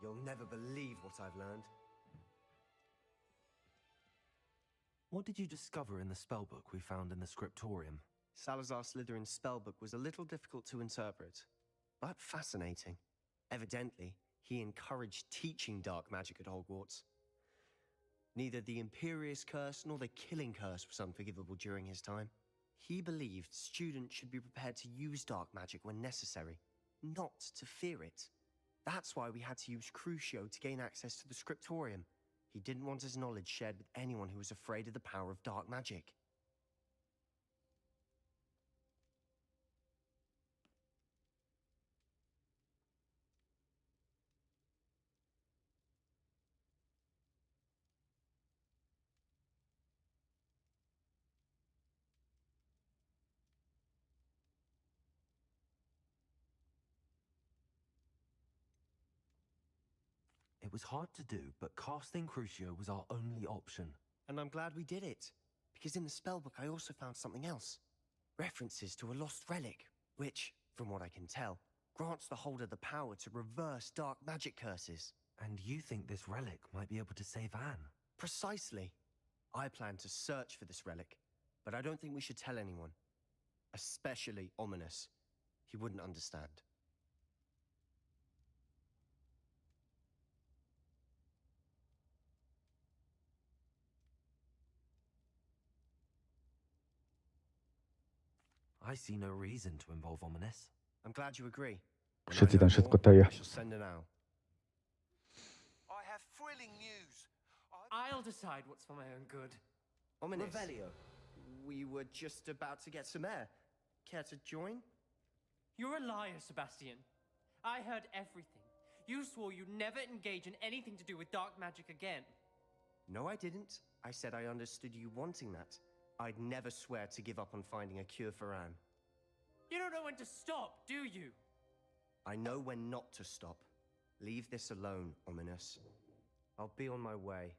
You'll never believe what I've learned. What did you discover in the spellbook we found in the scriptorium? Salazar Slytherin's spellbook was a little difficult to interpret, but fascinating. Evidently, he encouraged teaching dark magic at Hogwarts. Neither the Imperious Curse nor the Killing Curse was unforgivable during his time. He believed students should be prepared to use dark magic when necessary, not to fear it. That's why we had to use Crucio to gain access to the scriptorium. He didn't want his knowledge shared with anyone who was afraid of the power of dark magic. It was hard to do, but casting Crucio was our only option. And I'm glad we did it, because in the spellbook I also found something else. References to a lost relic, which, from what I can tell, grants the holder the power to reverse dark magic curses. And you think this relic might be able to save Anne? Precisely. I plan to search for this relic, but I don't think we should tell anyone. Especially Ominous. He wouldn't understand. I see no reason to involve Ominous. I'm glad you agree. When I Všetci tam know všetko more, tajia. I shall send an owl. I have thrilling news. I'll decide what's for my own good. Ominous, Revelio. we were just about to get some air. Care to join? You're a liar, Sebastian. I heard everything. You swore you'd never engage in anything to do with dark magic again. No, I didn't. I said I understood you wanting that. I'd never swear to give up on finding a cure for Anne. You don't know when to stop, do you? I know when not to stop. Leave this alone, Ominous. I'll be on my way.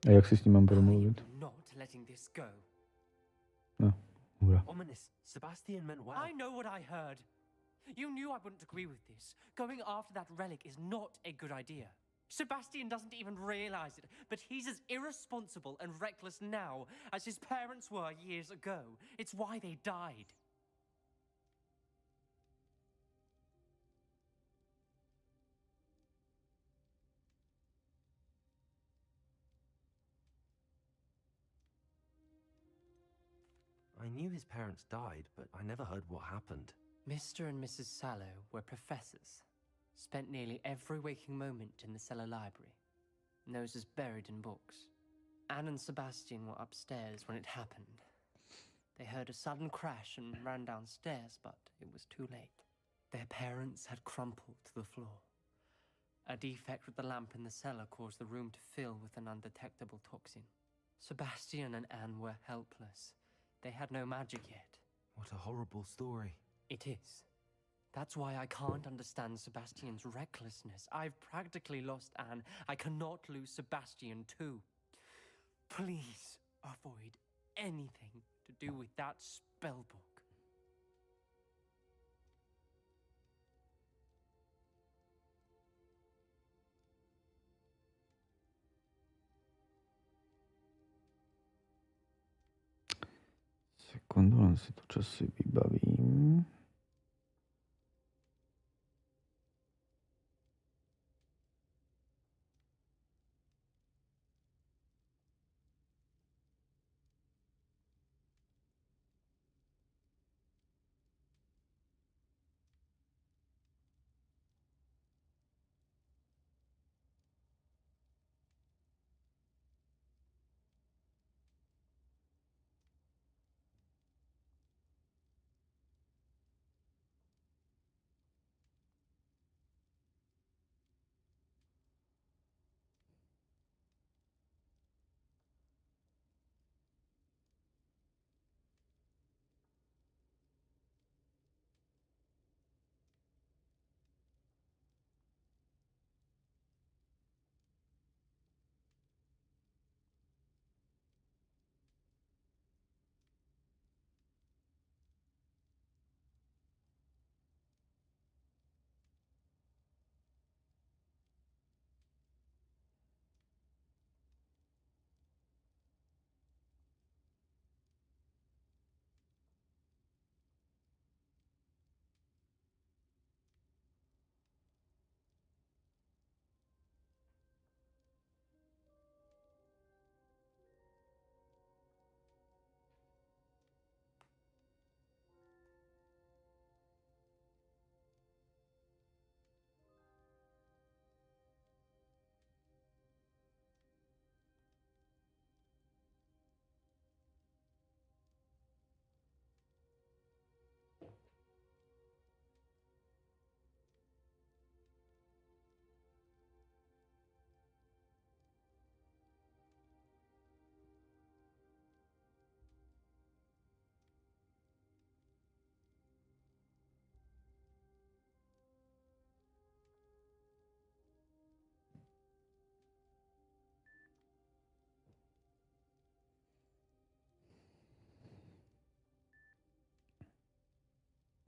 A jak si s ním mám I promluvit? am not letting this go. No, hurá. Ominous. Sebastian meant well. I know what I heard. You knew I wouldn't agree with this. Going after that relic is not a good idea. Sebastian doesn't even realize it, but he's as irresponsible and reckless now as his parents were years ago. It's why they died. I knew his parents died, but I never heard what happened. Mr. and Mrs. Sallow were professors. Spent nearly every waking moment in the cellar library. Noses buried in books. Anne and Sebastian were upstairs when it happened. They heard a sudden crash and ran downstairs, but it was too late. Their parents had crumpled to the floor. A defect with the lamp in the cellar caused the room to fill with an undetectable toxin. Sebastian and Anne were helpless. They had no magic yet. What a horrible story. It is. That's why I can't understand Sebastian's recklessness. I've practically lost Anne. I cannot lose Sebastian too. Please avoid anything to do with that spell book. Sekundu, len si to časy vybavím.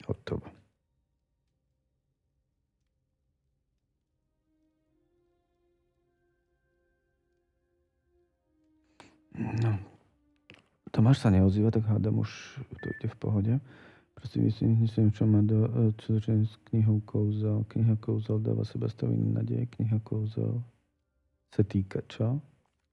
Hotovo. No. Tomáš sa neozýva, tak hádam už to ide v pohode. Prosím, myslím, čo má čo začne s knihou Kouzel. Kniha Kouzel dáva sebe staviny nadeje. Kniha Kouzel sa týka čo?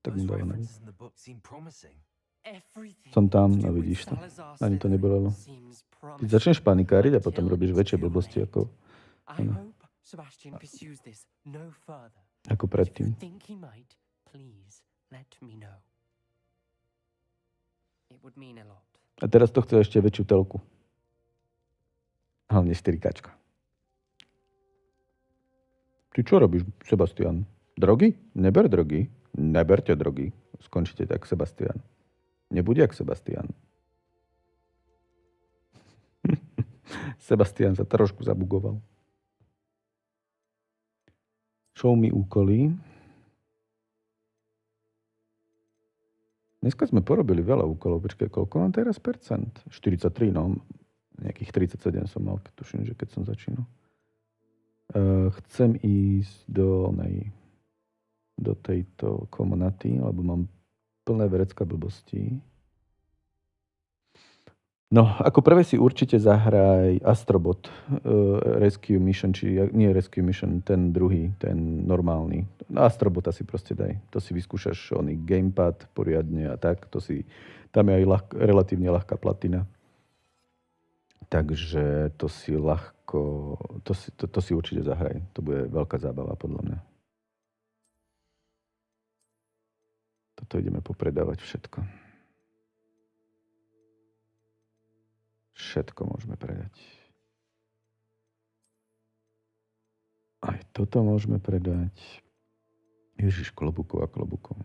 Tak mu Those dáva na references in the book seem promising. Everything Som tam to a do with vidíš to. Salazar Ani to Slytherin nebolelo. seems Ty promising začneš panikáriť a potom until robíš it's väčšie too blbosti late. ako, I ano, hope Sebastian pursues this no further. ako But if you predtým. think he might, please let me know. It would mean a lot. A teraz to chce ešte väčšiu telku. Hlavne 4K. Ty čo robíš, Sebastian? Drogy? Neber drogy. Neberte drogy. Skončíte tak, Sebastian. Nebude jak Sebastian. Sebastian sa trošku zabugoval. Show mi úkoly. Dneska sme porobili veľa úkolov. Počkaj, koľko mám teraz percent? 43, no. Nejakých 37 som mal, tuším, že keď som začínal. Chcem ísť do tejto komunaty, lebo mám plné vrecka blbostí. No, ako prvé si určite zahraj Astrobot Rescue Mission, či nie Rescue Mission, ten druhý, ten normálny. Astrobota si proste daj. To si vyskúšaš oný gamepad poriadne a tak. Tam je aj relatívne ľahká platina. Takže to si ľahko, to si určite zahraj. To bude veľká zábava podľa mňa. Toto ideme popredávať všetko. Všetko môžeme predať. Aj toto môžeme predať. Ježiš, klobúkov a klobúkov.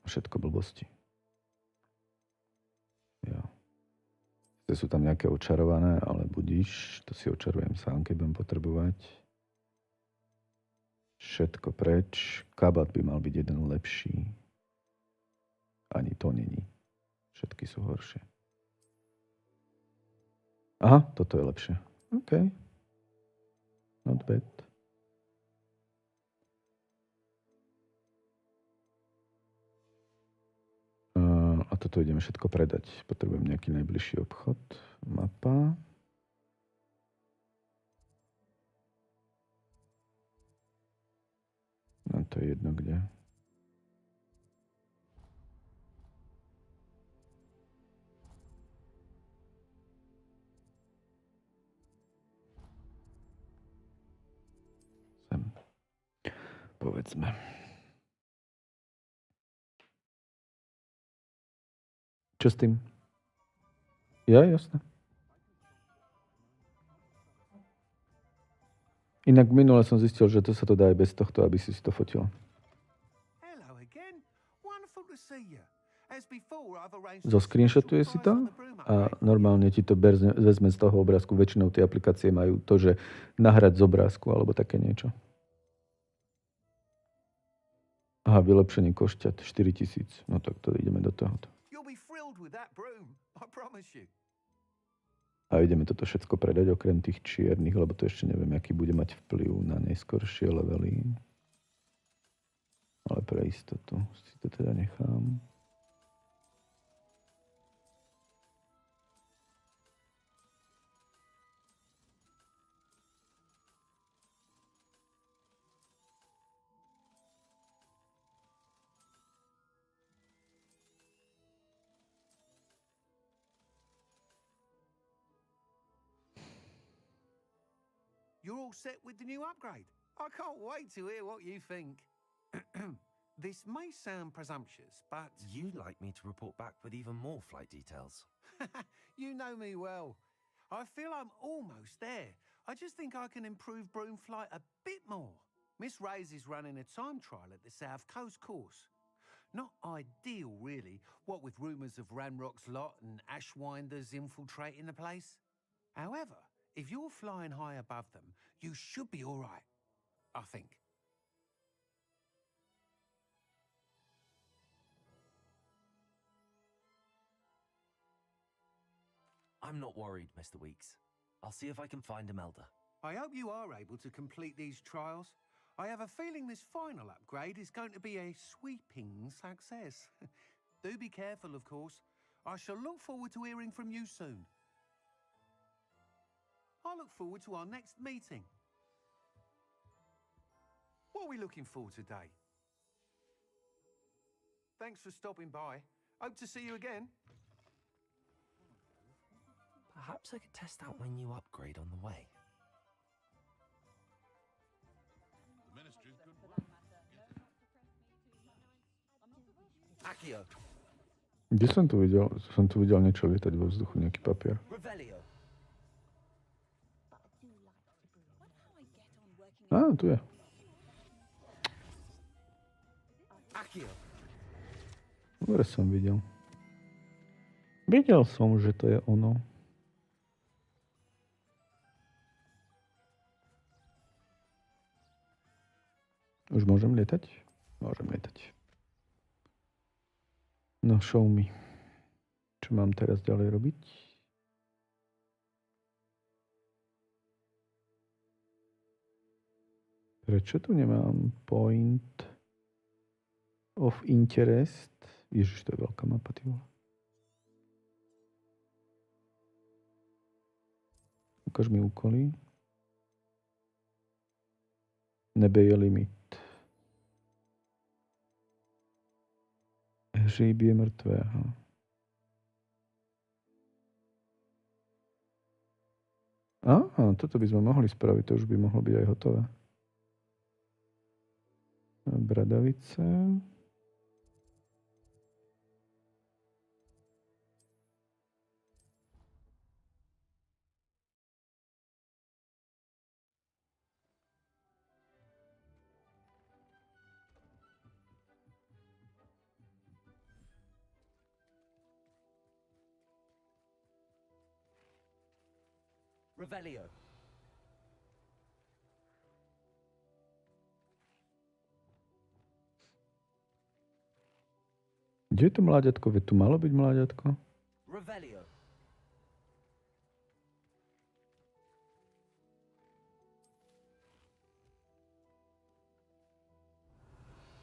Všetko blbosti. Jo. Sú tam nejaké očarované, ale budíš. To si očarujem sám, keď budem potrebovať. Všetko preč. Kabát by mal byť jeden lepší. Ani to není. Všetky sú horšie. Aha, toto je lepšie. OK. Not bad. A toto ideme všetko predať. Potrebujem nejaký najbližší obchod. Mapa. No to je jedno kde. Povedzme. Čo s tým? Ja, jasné. Inak minule som zistil, že to sa to dá aj bez tohto, aby si to fotil. Zoscreenshotuje si to a normálne ti to vezme z toho obrázku. Väčšinou tie aplikácie majú to, že nahrať z obrázku alebo také niečo. Aha, vylepšenie košťat 4000. No tak to ideme do tohoto. A ideme toto všetko predať, okrem tých čiernych, lebo to ešte neviem, aký bude mať vplyv na neskoršie levely. Ale pre istotu si to teda nechám. You're all set with the new upgrade. I can't wait to hear what you think. This may sound presumptuous, but... You'd like me to report back with even more flight details. You know me well. I feel I'm almost there. I just think I can improve broom flight a bit more. Miss Ray's is running a time trial at the South Coast course. Not ideal, really, what with rumours of Ranrock's lot and Ashwinders infiltrating the place. However, if you're flying high above them, you should be all right, I think. I'm not worried, Mr. Weeks. I'll see if I can find Imelda. I hope you are able to complete these trials. I have a feeling this final upgrade is going to be a sweeping success. Do be careful, of course. I shall look forward to hearing from you soon. I look forward to our next meeting. What are we looking for today? Thanks for stopping by. Hope to see you again. Perhaps I could test out my new upgrade on the way. The ministry's good work. Accio. Kde som tu videl? Som tu videl niečo lietať vo vzduchu, nejaký papier. Revelio. Á, tu je. Accio. Dobre som videl. Videl som, že to je ono. Už môžem lietať? Môžem lietať. No, show me. Čo mám teraz ďalej robiť? Prečo tu nemám point of interest? Ježiš, to je veľká mapa, ty vole. Ukáž mi úkoly. Nebe je limit. Hříb je mŕtvého. Toto by sme mohli spraviť, to už by mohlo byť aj hotové. Bradavice. Revelio. Kde je to mláďatko? Veď tu malo byť mláďatko? Revelio.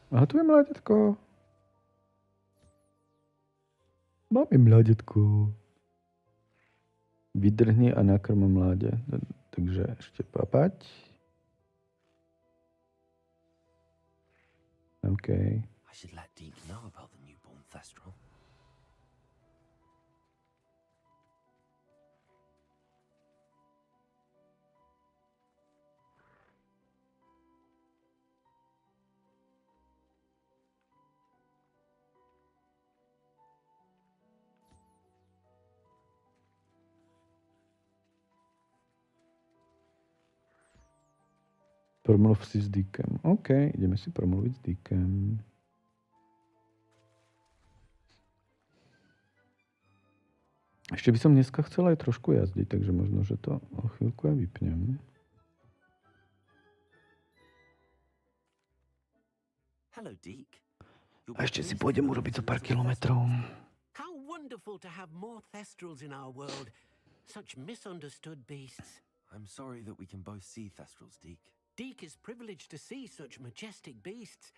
Aha, tu je mláďatko. Máme mláďatko. Vydrhni a nakrm mláďa. Takže ešte papať. OK. I should let Deek know about the newborn Thestral. Promluv si s Deekem. OK, ideme si promluviť s Deekem. Ešte by som dneska chcel aj trošku jazdiť, takže možno, že to o chvíľku aj vypnem. Hello, Deek. A ešte si pôjdem urobiť zo pár kilometrov. How wonderful to have more Thestrals in our world. Such misunderstood beasts. I'm sorry that we can both see Thestrals, Deek. Deek is privileged to see such majestic beasts,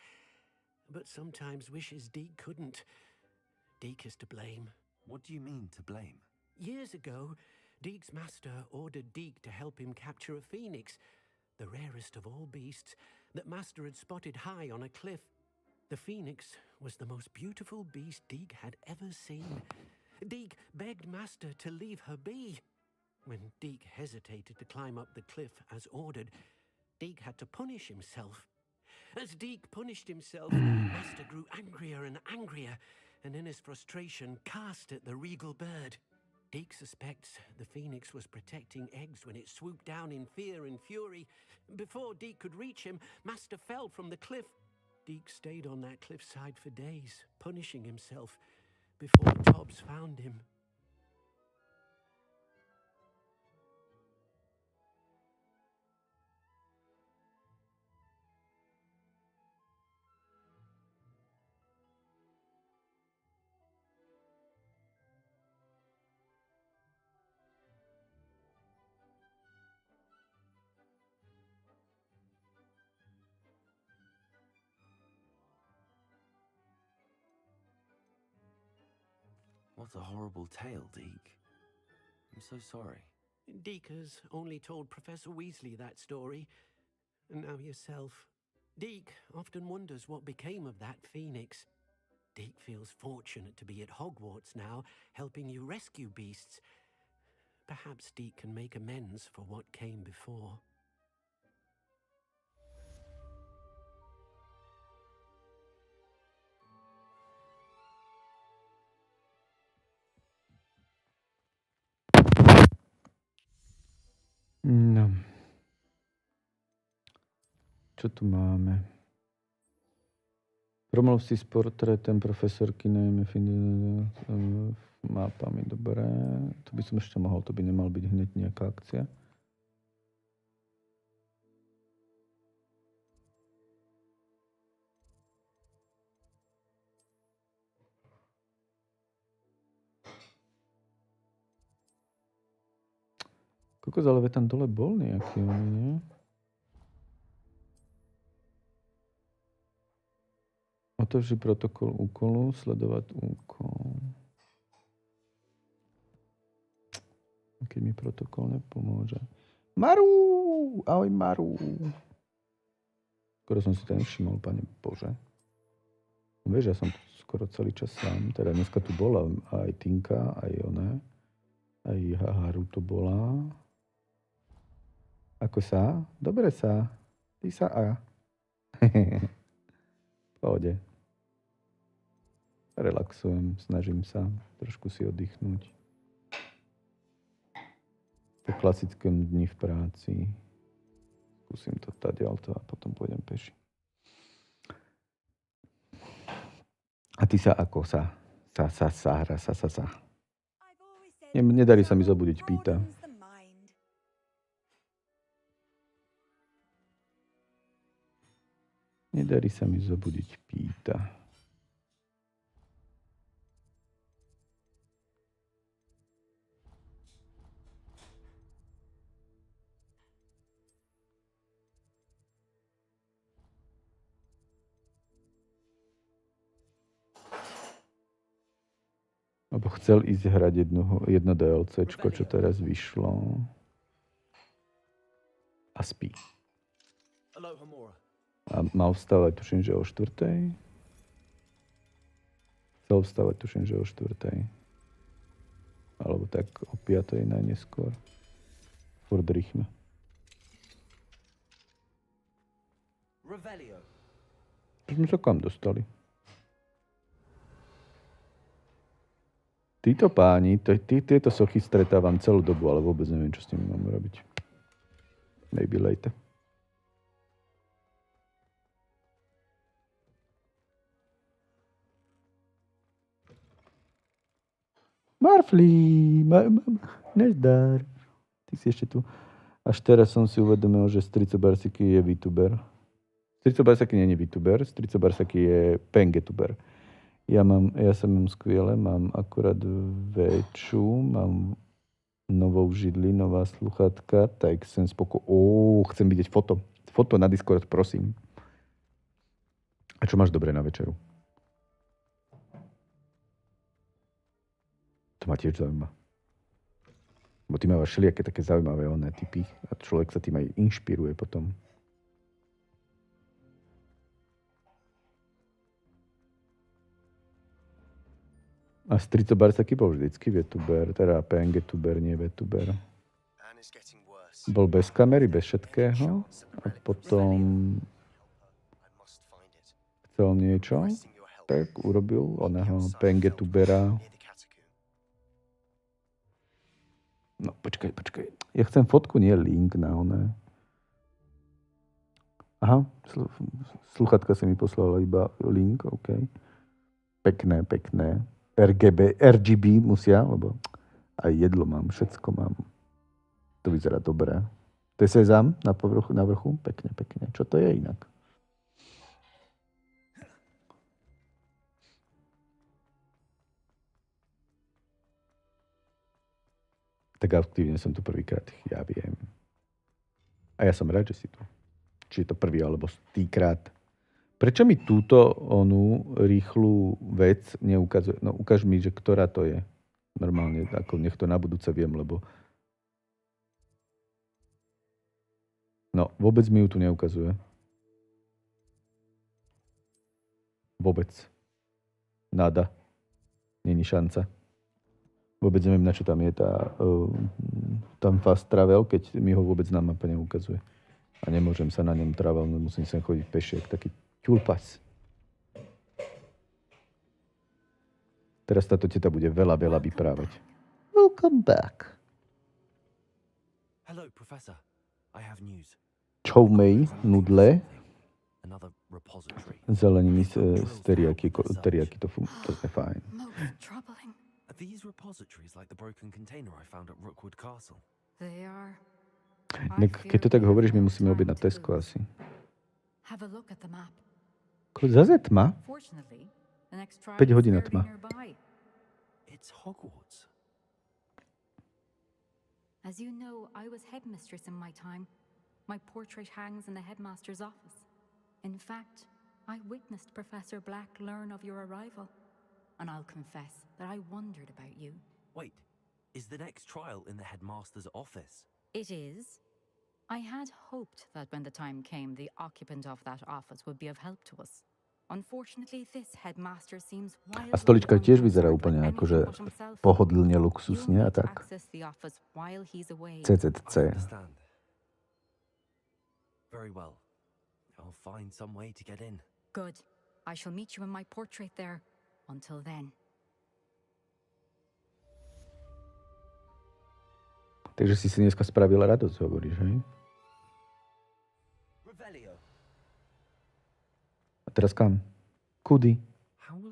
but sometimes wishes Deek couldn't. Deek is to blame. What do you mean, to blame? Years ago, Deek's master ordered Deek to help him capture a phoenix, the rarest of all beasts, that master had spotted high on a cliff. The phoenix was the most beautiful beast Deek had ever seen. Deek begged master to leave her be. When Deek hesitated to climb up the cliff as ordered, Deek had to punish himself. As Deek punished himself, master grew angrier and angrier, and in his frustration cast at the regal bird. Deek suspects the phoenix was protecting eggs when it swooped down in fear and fury. Before Deek could reach him, master fell from the cliff. Deek stayed on that cliffside for days, punishing himself, before Tobbs found him. What a horrible tale, Deek. I'm so sorry. Deek has only told Professor Weasley that story, and now yourself. Deek often wonders what became of that phoenix. Deke feels fortunate to be at Hogwarts now, helping you rescue beasts. Perhaps Deke can make amends for what came before. No. Čo tu máme? Promluv si s portrétem profesorky najmä mapami, dobre. To by som ešte mohol, to by nemal byť hneď nejaká akcia. Kokos, ale tam dole bol nejaký, nie? Otevři protokol úkolu, sledovať úkol. Keď mi protokol nepomôže. Maru! Ahoj, Maru! Skoro som si to nevšimol, pane Bože. Vieš, ja som skoro celý čas sám. Teda dneska tu bola aj Tinka, aj ona. Aj Haru to bola. Ako sa? Dobre sa. Ty sa a. Pohode. Relaxujem, snažím sa trošku si oddychnúť. Po klasickom dni v práci. Skúsim to tadiaľto a potom pôjdem peši. A ty sa ako sa? Sa. Nedarí sa mi zobudiť pýta. Nedarí sa mi zobudiť pýta. Lebo chcel ísť hrať jedno DLCčko, čo teraz vyšlo. A spí. A mal vstávať, tuším, že o 4:00. Chcel vstávať, tuším, že o 4:00. Alebo tak o 5:00 najneskôr. Furt rýchme. Už sme sa kam dostali? Títo páni, tieto sochy stretávam celú dobu, ale vôbec neviem, čo s nimi mám robiť. Maybe later. Marfli, nezdar. Ty si ešte tu. Až teraz som si uvedomil, že Strico Barsaky je VTuber. Strico Barsaky nie je VTuber, Strico Barsaky je pengetuber. Ja sa mám skvěle, mám akorát väčšiu, mám novou židli, nová sluchatka, tak som chcem vidieť foto. Foto na Discord, prosím. A čo máš dobre na večeru? To ma tiež zaujíma. Bo ty máš všelijaké také zaujímavé typy a človek sa tým aj inšpiruje potom. A Strico Barsaky bol vždycky VTuber, teda PNG-tuber, nie VTuber. Bol bez kamery, bez všetkého a potom chcel niečo, tak urobil oného PNG-tubera. No, počkaj. Ja chcem fotku, nie link na oné. Aha, sluchatka si mi poslala iba link, OK. Pekné. RGB musia, lebo aj jedlo mám, všetko mám. To vyzerá dobré. To je sezam na vrchu? Pekne. Čo to je inak? Tak aktívne som tu prvýkrát, ja viem. A ja som rád, že si tu. Či je to prvý alebo stýkrát. Prečo mi túto rýchlu vec neukazuje? No ukáž mi, že ktorá to je. Normálne, ako nech to na budúce viem, lebo... No, vôbec mi ju tu neukazuje. Vôbec. Nada. Není šanca. Vôbec neviem, na čo tam je tam fast travel, keď mi ho vôbec na mape neukazuje. A nemôžem sa na ňom travel, musím sem chodiť peši, jak taký ťulpas. Teraz táto teta bude veľa vyprávať. Welcome back. Hello, Professor. I have news. Chow mein, nudle, Another repository. zeleniny z teriaky tofu. To je fajn. Most troubling. Are these repositories like the broken container I found at Rookwood Castle? They are. Keď to tak hovoríš, my musíme obiť na Tesco asi. Have a look at the map. Zase tma? Fortunately, the next trial 5 hodín is tma. fairly nearby. It's Hogwarts. As you know, I was headmistress in my time. My portrait hangs in the headmaster's office. In fact, I witnessed Professor Black learn of your arrival. And I'll confess that I wondered about you. Wait, is the next trial in the headmaster's office? It is. I had hoped that when the time came, the occupant of that office would be of help to us. Unfortunately, this headmaster seems A stolička tiež vyzerá úplne akože pohodlne, luxusne a tak. CCC. Very well. I'll find some way to get in. Good. I shall meet you in my portrait there. Until then. Takže si dneska spravila radosť, hovoríš, hej? A teraz kam? Kudy?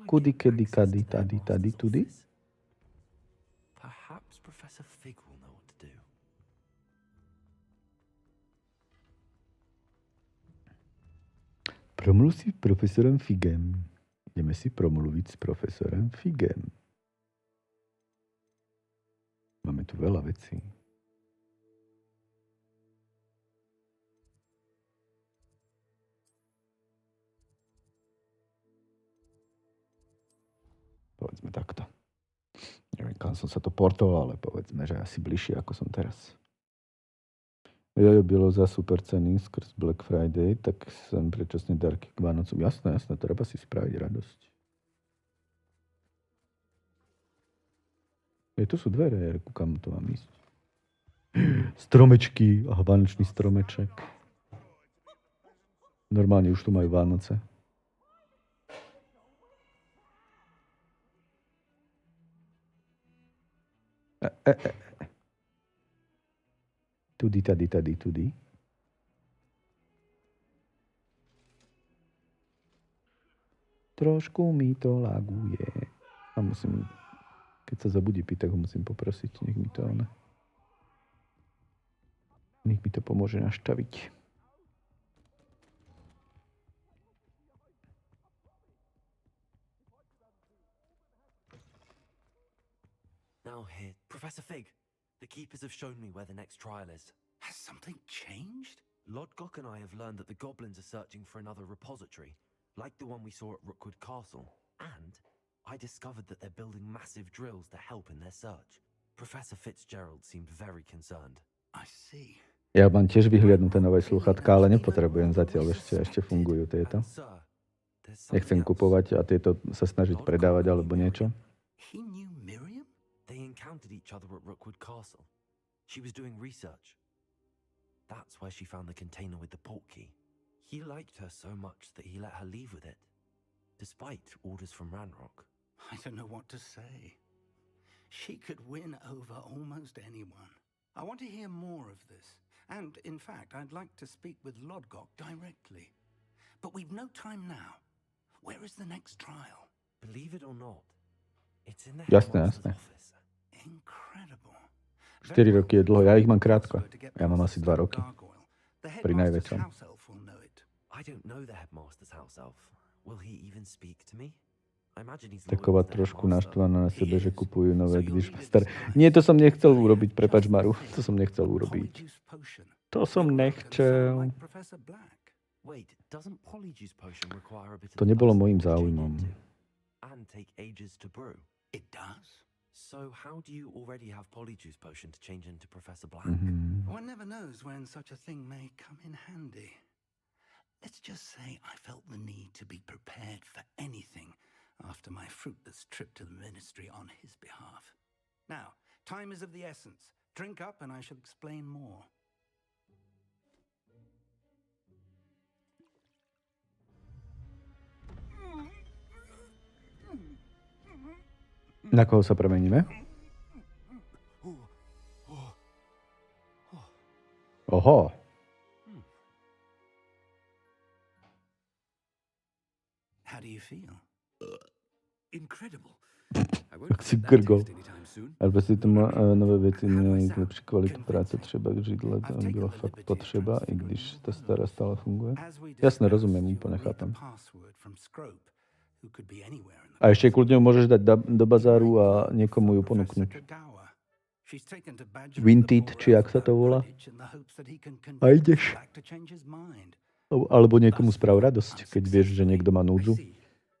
Kudy, kedy, kady, tady, tudy? Perhaps Professor Fig will know what to do. Promluv si s profesorem Figem. Ideme si promluviť s profesorem Figem. Máme tu veľa vecí. Povedzme takto. Neviem, kam som sa to portoval, ale povedzme, že asi bližšie, ako som teraz. Jojo bylo za super ceny skrz Black Friday, tak som predčasne darky k Vánocom. Jasné, treba si spraviť radosť. Tu sú dvere, kam to mám ísť. Stromečky, vánočný stromeček. Normálne už tu majú Vánoce. Tudy, tady, tudy. Trošku mi to laguje. A musím, keď sa zabudí piť, tak ho musím poprosiť, nech mi to pomôže naštaviť. Now here, Professor Fig. The keepers have shown me where the next trial is. Has something changed? Lodgok and I have learned that the goblins are searching for another repository, like the one we saw at Rookwood Castle. And I discovered that they're building massive drills to help in their search. Professor Fitzgerald seemed very concerned. I see. Ja mám tiež vyhliadnuté nové slúchatka, ale nepotrebujem zatiaľ, ešte fungujú tieto. Nechcem kupovať a tieto sa snažiť predávať alebo niečo. He knew Miriam? They encountered each other at Rookwood Castle. She was doing research. That's where she found the container with the port key. He liked her so much that he let her leave with it, despite orders from Ranrock. I don't know what to say. She could win over almost anyone. I want to hear more of this. And, in fact, I'd like to speak with Lodgok directly. But we've no time now. Where is the next trial? Believe it or not, it's in the Jasné. office. Incredible. 4 roky je dlho, ja ich mám krátko. Ja mám asi 2 roky. Pri najväčšom. I don't know the headmaster's house elf. Will he even speak to me? I imagine he's Taková trošku naštvaná na sebe, že kupujú nové, když staré. Nie, to som nechcel urobiť, prepáč Maru. To som nechcel urobiť. To som nechcel. To nebolo môjim záujmom. And take ages to brew. It does. So how do you already have Polyjuice Potion to change into Professor Black? One never knows when such a thing may come in handy. Let's just say I felt the need to be prepared for anything after my fruitless trip to the ministry on his behalf. Now, time is of the essence. Drink up and I shall explain more. Na koho sa premeníme? Oho. How do you feel? Incredible. Tak si grgol. Ale si to nové věci měly zlepšit kvalitu práce třeba k židle, to bylo fakt potřeba, i když ta stará stále funguje. Jasne, rozumiem, úplne chápem. A ešte kľudne môžeš dať do bazáru a niekomu ju ponúknuť. Vinted, či jak sa to volá. A ideš. Alebo niekomu sprav radosť, keď vieš, že niekto má núdzu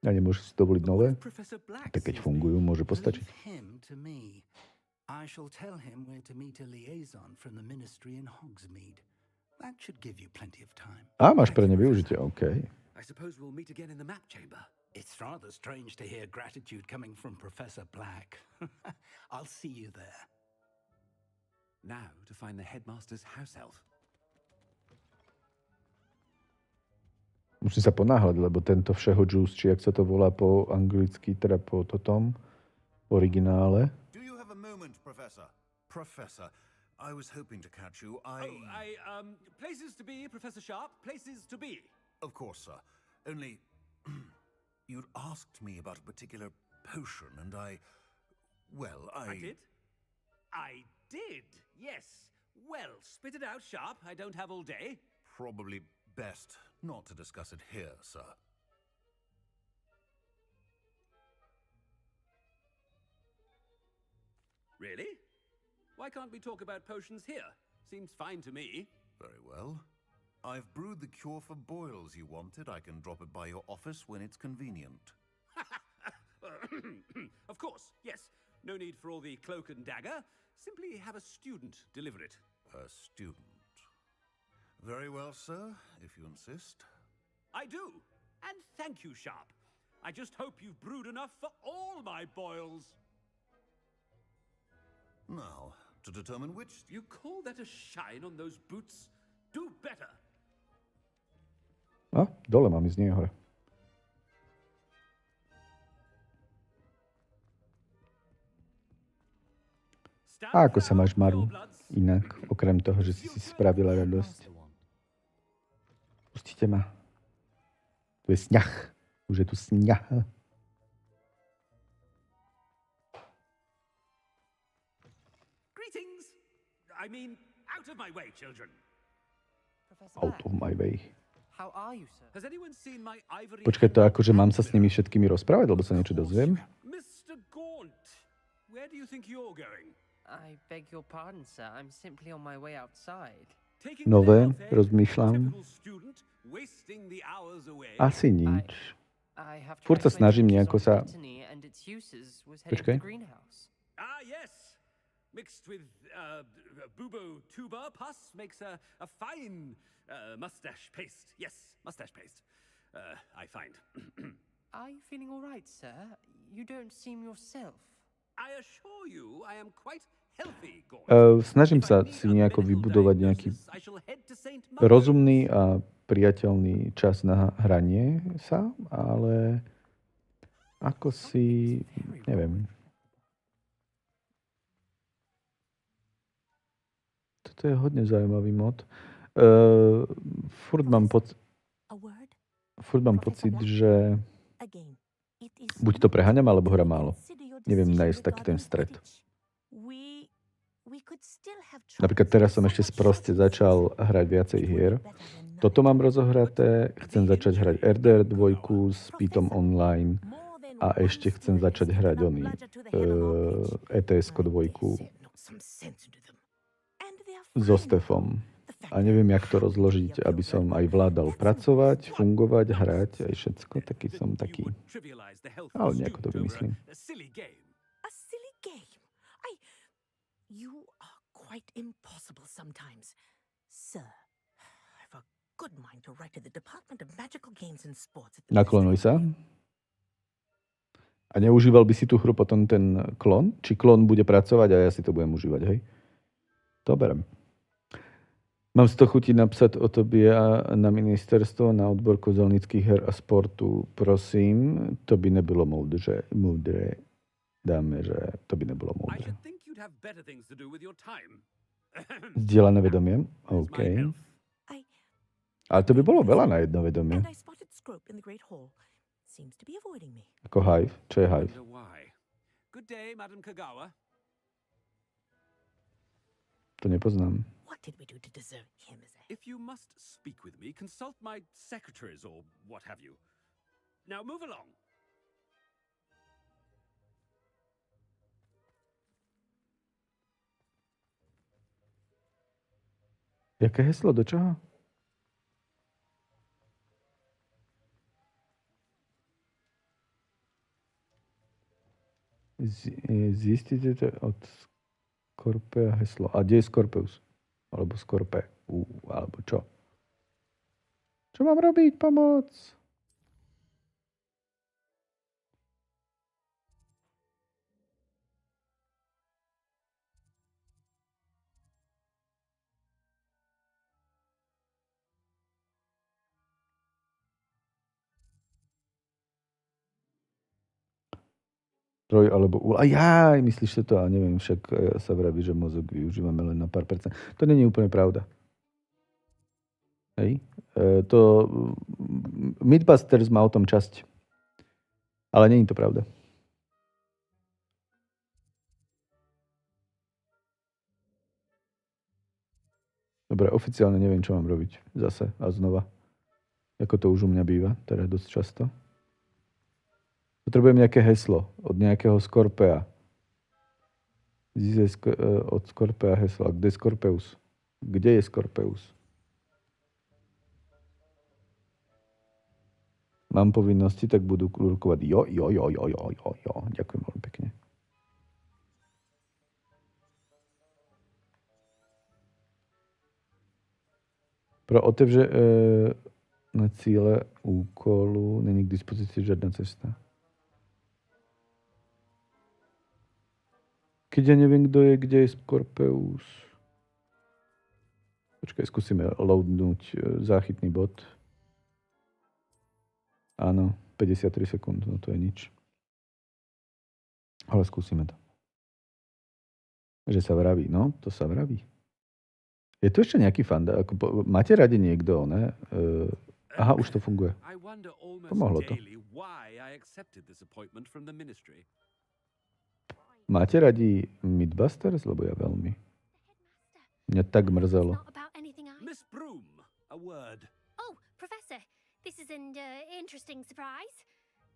a nemôže si dovoliť nové, tak keď fungujú, môže postačiť. I shall tell him where to meet a liaison from the ministry in Hogsmeade. That should give you plenty of time. A máš pre ne využitie, OK. I suppose we'll meet again in the map chamber. It's rather strange to hear gratitude coming from Professor Black. I'll see you there. Now to find the headmaster's house elf. Musím sa ponáhľať, lebo tento všeho juice, či jak sa to volá po anglicky, teda po totom originále. Do you have a moment, Professor? Professor, I was hoping to catch you. Places to be, Professor Sharp, places to be. Of course, sir. Only, you'd asked me about a particular potion, and I did? I did, yes. Well, spit it out, Sharp. I don't have all day. Probably best not to discuss it here, sir. Really? Why can't we talk about potions here? Seems fine to me. Very well. I've brewed the cure for boils you wanted. I can drop it by your office when it's convenient. Of course, yes. No need for all the cloak and dagger. Simply have a student deliver it. A student. Very well, sir, if you insist. I do. And thank you, Sharp. I just hope you've brewed enough for all my boils. Now, to determine which... You call that a shine on those boots? Do better. A, dole mám ísť, nie hore. A ako sa máš, Maru? Inak, okrem toho, že si spravila radosť. Pustite ma. Tu je sňah. Už je tu sňah. Greetings. I mean, out of my way, children. Out of my way. How are you, sir? Has anyone seen my ivory? Počkaj, to akože mám sa s nimi všetkými rozprávať, lebo sa niečo dozviem? Mr. Gaunt, where do you think you're going? I beg your pardon, sir. I'm simply on my way outside. Nové, rozmýšľam. Asi nič. Furt sa snažím nejako sa... Počkaj. Ah, yes. Mixed with bubo tuber pus makes a fine mustache paste. Yes, mustache paste. I find. Are you feeling all right, sir? You don't seem yourself. I assure you, I am quite healthy, snažím sa si nejako vybudovať nejaký rozumný a priateľný čas na hranie sa, ale ako si, neviem. Toto je hodne zaujímavý mod. Furt mám pocit, že buď to preháňam, alebo hra málo. Neviem nájsť taký ten stred. Napríklad teraz som ešte sproste začal hrať viacej hier. Toto mám rozohraté, chcem začať hrať RDR 2 s Pitom online a ešte chcem začať hrať ETS 2 so Stefom. A neviem, jak to rozložiť, aby som aj vládal pracovať, fungovať, hrať, aj všetko. Taký som taký. Ale nejako to vymyslím. A silly game? You are quite impossible sometimes. Sir, I've a good mind to write to the Department of Magical Games and Sports. Naklonuj sa. A neužíval by si tú hru potom ten klon? Či klon bude pracovať a ja si to budem užívať, hej? To berem. Mám z toho chutiť napsať o tobie na ministerstvo, na odbor kozelnických her a sportu. Prosím, to by nebylo múdre. Dáme, že to by nebolo múdre. Zdieľané vedomie? OK. Ale to by bolo veľa na jedno vedomie. Ako Hive? Čo je Hive? Good day, Madam Kagawa. To nepoznám. What did we do to deserve him as a... If you must speak with me, consult my secretaries or what have you. Now move along. Jaké heslo? Do čoho? Zistíte to od Skorpea heslo. A kde je Skorpeus? Alebo Skorpe. Alebo čo? Čo mám robiť? Pomoc! Troj alebo a jaj, myslíš to? A neviem, však sa vraví, že mozog využívame len na pár percent. To nie je úplne pravda. Hej? Mythbusters má o tom časť. Ale nie je to pravda. Dobre, oficiálne neviem, čo mám robiť. Zase a znova. Ako to už u mňa býva, teda dosť často. Potrebujem nejaké heslo od nejakého Skorpea. Od Skorpea heslo. A kde je Skorpeus? Kde je Skorpeus? Mám povinnosti, tak budú klurkovať. Jo. Ďakujem veľmi pekne. Pro otevře na cíle úkolu není k dispozícii žiadna cesta. Keď ja neviem, kto je, kde je Skorpeus. Počkaj, skúsime loadnúť záchytný bod. Áno, 53 sekúnd, no to je nič. Ale skúsime to. Že sa vraví, no, to sa vraví. Je tu ešte nejaký fanda? Máte radi niekto, ne? Aha, už to funguje. Pomohlo to. Máte radi Mythbusters? Lebo ja veľmi. Mňa tak mrzelo. Miss Broom, a word. Oh, Professor, this is an interesting surprise.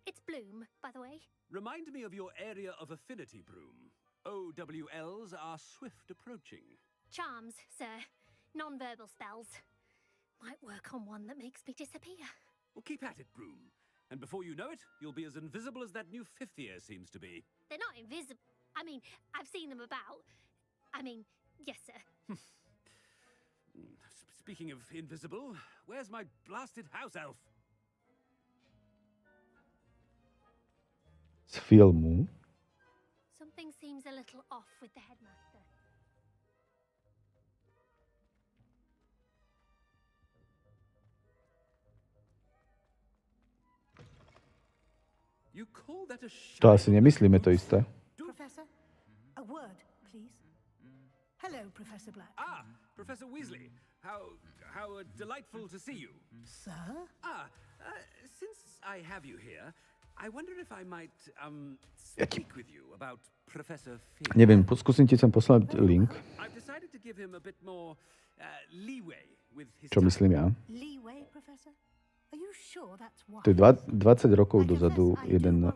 It's Bloom, by the way. Remind me of your area of affinity, Broom. OWLs are swift approaching. Charms, sir. Non-verbal spells. Might work on one that makes me disappear. Well, keep at it, Broom. And before you know it, you'll be as invisible as that new fifth year seems to be. They're not invisible. I mean, I've seen them about. I mean, yes, sir. Speaking of invisible, where's my blasted house elf? Z filmu. Something seems a little off with the headmaster. You call that a To asi nemyslíme to isté. Professor, a word, please. Hello, Professor Black. Ah, Professor Weasley. How delightful to see you. Sir? Since I have you here, I wonder if I might speak with you about Professor Fig. Neviem, skúsim ti sem poslať link. I've decided to give him a bit more leeway with his Čo myslím ja? Leeway, Professor? Are you sure that's why? To je 20 rokov dozadu jeden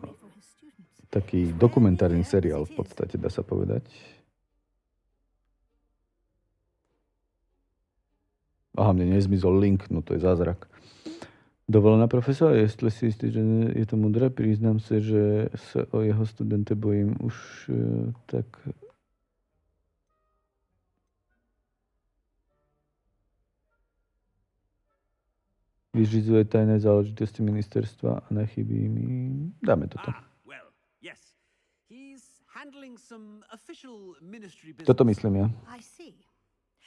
taký dokumentárny seriál v podstate, dá sa povedať. Aha, mne nezmizol link, no to je zázrak. Dovolená profesora, jestli si istý, že je to mudré, priznám se, že se o jeho studente bojím už tak... Vyřizuje tajné záležitosti ministerstva a nechybí mi... Dáme toto. Well, handling some official ministry business. Toto myslím ja. I see.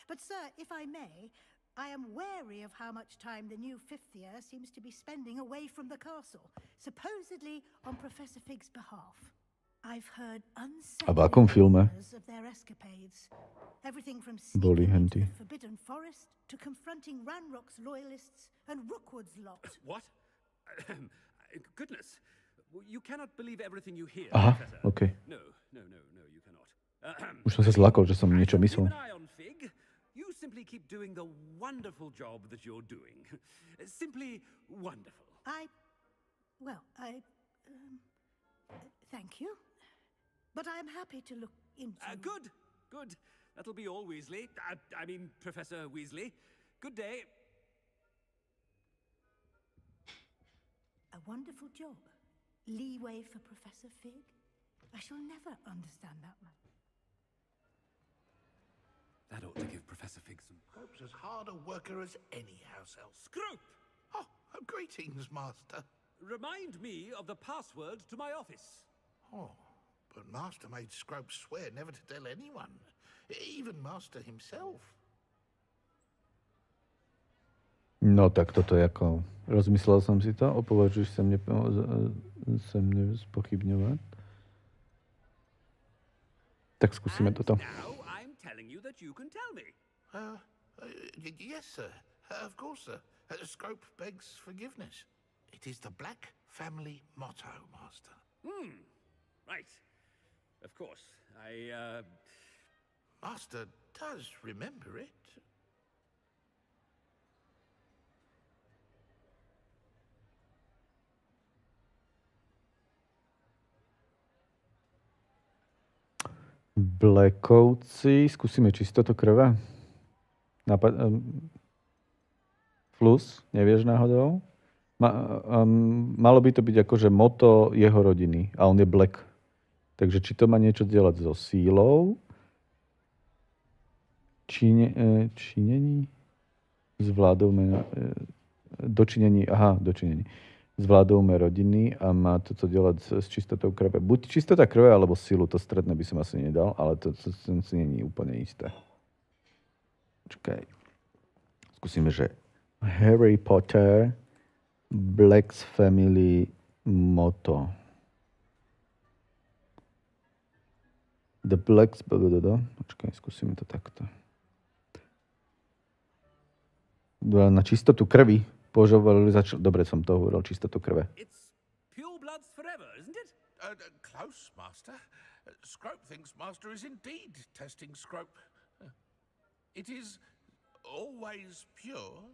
But, sir, if I may, I am wary of how much time the new fifth year seems to be spending away from the castle, supposedly on Professor Fig's behalf. I've heard A v akom filme rumors of their escapades. Everything from boli sneaking into henty? the Forbidden Forest to confronting Ranrock's loyalists and Rookwood's lot. What? Goodness. You cannot believe everything you hear, Aha, Professor. okej. No, you cannot. Už som sa zlakol, že som niečo Keep myslel. an eye on Fig. You simply keep doing the wonderful job that you're doing. Simply wonderful. Thank you. But I'm happy to look into... Good. That'll be all, Weasley. I mean, Professor Weasley. Good day. A wonderful job. Leeway for Professor Fig? I shall never understand that one. That ought to give Professor Fig some... Scrope's as hard a worker as any house elf. Scrope! Oh, greetings, Master. Remind me of the password to my office. Oh, but Master made Scrope swear never to tell anyone. Even Master himself. No tak toto je ako... Rozmyslel som si to, opovažuješ sem nespochybňovať. Tak skúsime toto. Now I'm telling you that you can tell me. Yes, sir. Of course, sir. Scrope begs forgiveness. It is the Black family motto, Master. Right. Of course. Master does remember it. Blackovci, skúsime čistotu krve. Flus, nevieš náhodou? Malo by to byť akože moto jeho rodiny a on je Black. Takže či to má niečo delať so sílou, činení, s vládou, dočinení. S vládou rodiny a má toto delať s čistotou krve. Buď čistota krve, alebo silu, to stredné by som asi nedal, ale to si nie je úplne isté. Počkaj. Skúsime, že Harry Potter, Black's family motto. The Blacks... Počkaj, skúsime to takto. Na čistotu krvi. Dobre som to hovoril, čistotu krve. It's pure bloods forever, isn't it? Close, Master. Scrope thinks Master is indeed testing Scrope. It is always pure.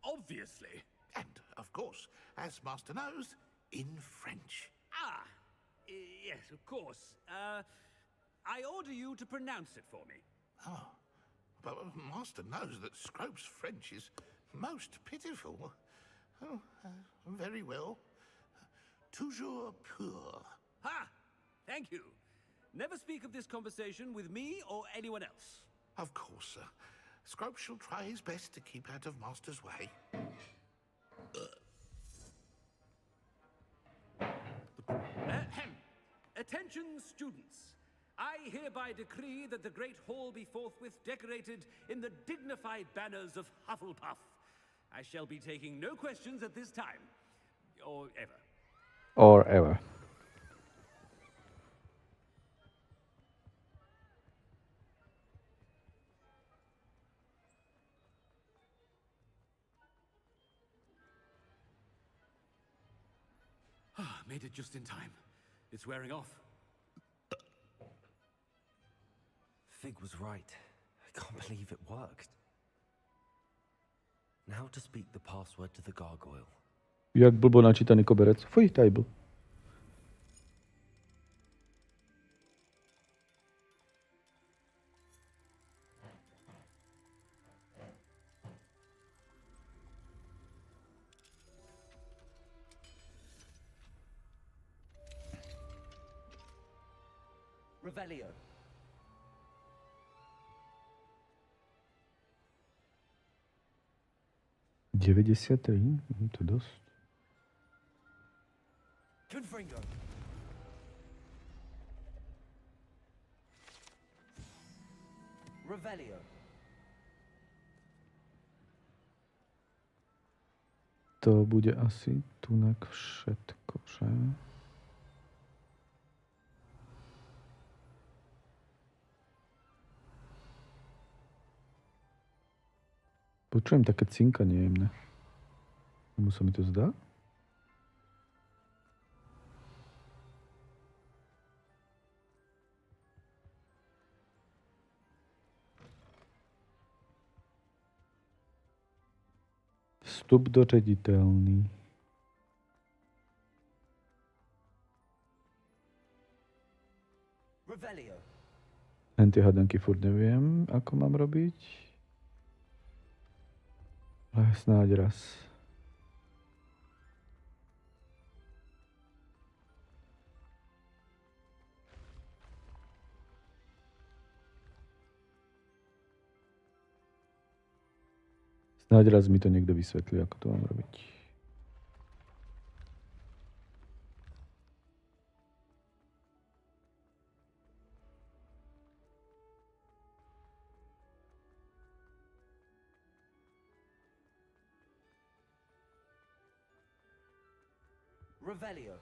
Obviously. And, of course, as Master knows, in French. Yes, of course. I order you to pronounce it for me. Oh, but Master knows that Scrope's French is most pitiful. Oh, very well. Toujours pur. Ha! Thank you. Never speak of this conversation with me or anyone else. Of course, sir. Scrope shall try his best to keep out of Master's way. Attention, students. I hereby decree that the Great Hall be forthwith decorated in the dignified banners of Hufflepuff. I shall be taking no questions at this time. Or ever. Or ever. Made it just in time. It's wearing off. Fig was right. I can't believe it worked. Now to speak the password to the gargoyle. Jak blbo načítaný koberec. Fuj, table. Revelio. $93? To je dosť. Confringo. Revelio. To bude asi tunak všetko, že? Počujem také cinkanie jemné. Komu sa mi to zdá? Vstup do rediteľný. Revelio. Len tie hadanky furt neviem, ako mám robiť. Ale snáď raz. Snáď raz mi to niekto vysvetlí, ako to mám robiť. Revelio.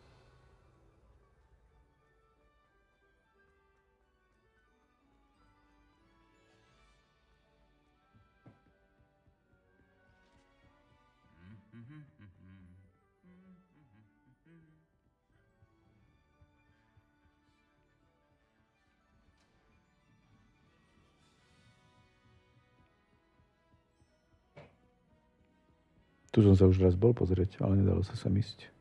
Tu som sa už raz bol pozrieť, ale nedalo sa sem ísť.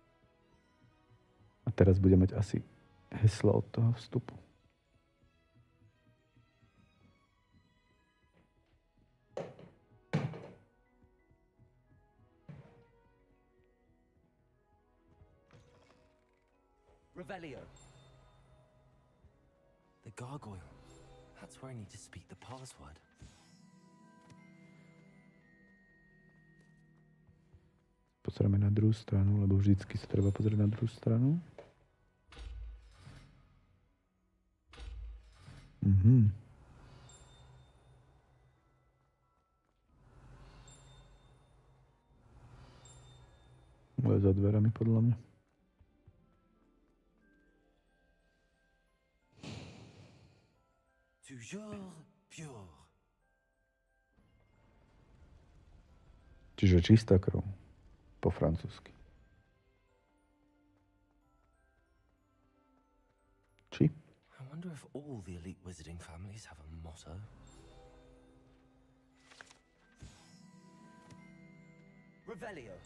A teraz bude mať asi heslo od toho vstupu. Revelio. The gargoyle. That's where I need to speak the password. Pozrieme na druhú stranu, lebo vždycky sa treba pozrieť na druhú stranu. Ale za dverami, podľa mňa. Toujours pure. Čiže čistá krv. Po francúzsky. Či? I wonder if all the elite wizarding families have a motto. Revelio.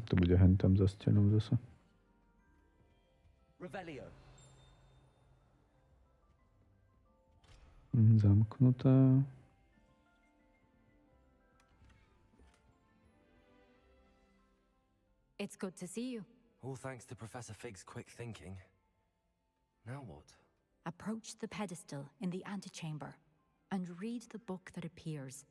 To bude hen tam za stenou zase. Revelio. Zamknutá. It's good to see you. All thanks to Professor Fig's quick thinking. Now what? Approach the pedestal in the antechamber and read the book that appears.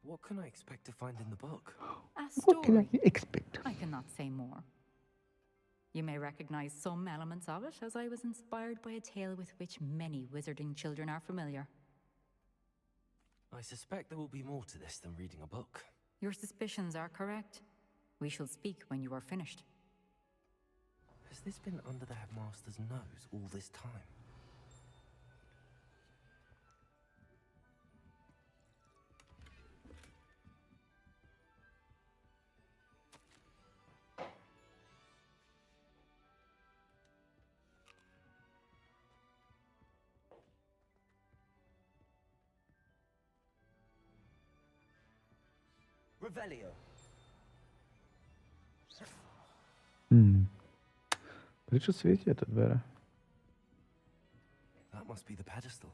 What can I expect to find in the book? A story. What can I expect? I cannot say more. You may recognize some elements of it, as I was inspired by a tale with which many wizarding children are familiar. I suspect there will be more to this than reading a book. Your suspicions are correct. We shall speak when you are finished. Has this been under the headmaster's nose all this time? Revelio. Prečo svietia tie dvere? That must be the pedestal.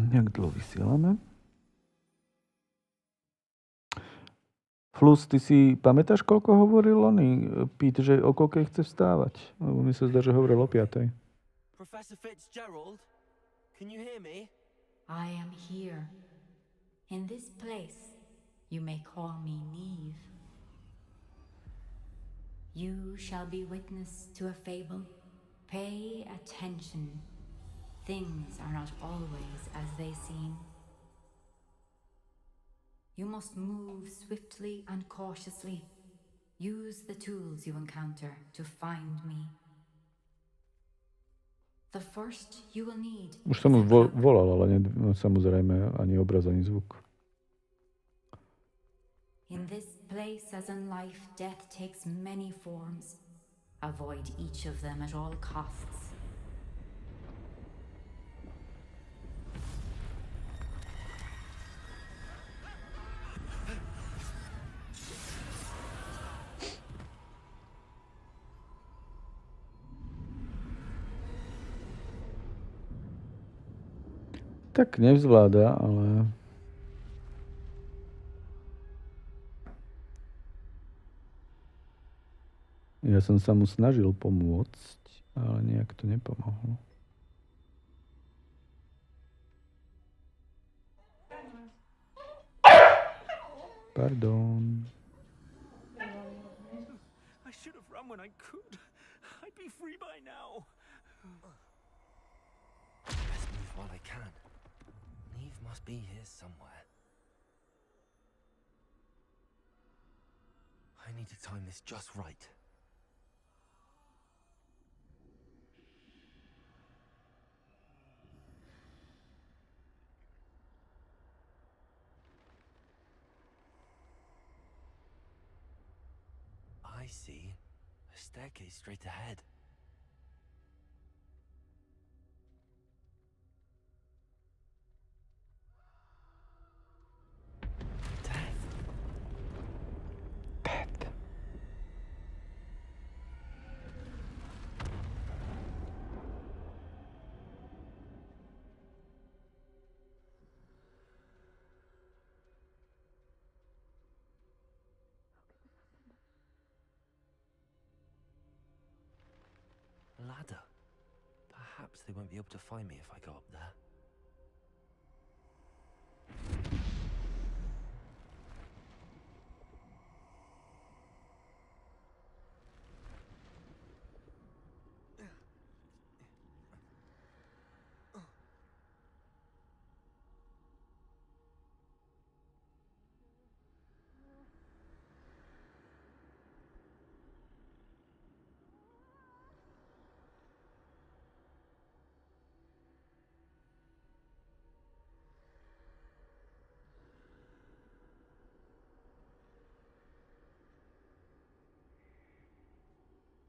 Jak dlho vysielame? Flus, ty si pamätáš, koľko hovoril Pete, že o koľkej chce vstávať? Lebo mi sa zdá, že hovoril o 5. Professor Fitzgerald, can you hear me? I am here. In this place, you may call me Neve. You shall be witness to a fable. Pay attention. Things are not always as they seem. You must move swiftly and cautiously. Use the tools you encounter to find me. The first you will need. Už som mu volal, ale samozrejme ani obraz, ani zvuk. In this place, as in life, death takes many forms. Avoid each of them at all costs. Tak nevzvláda, ale... Ja som sa mu snažil pomôcť, ale nejak to nepomohlo. Pardon. I should have run when I could. I'd be free by now. Best move while I can. Neve must be here somewhere. I need to time this just right. I see a staircase straight ahead. Ladder. Perhaps they won't be able to find me if I go up there.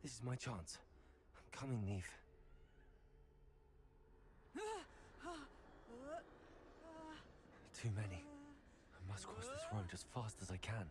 This is my chance. I'm coming, Neve. Too many. I must cross this road as fast as I can.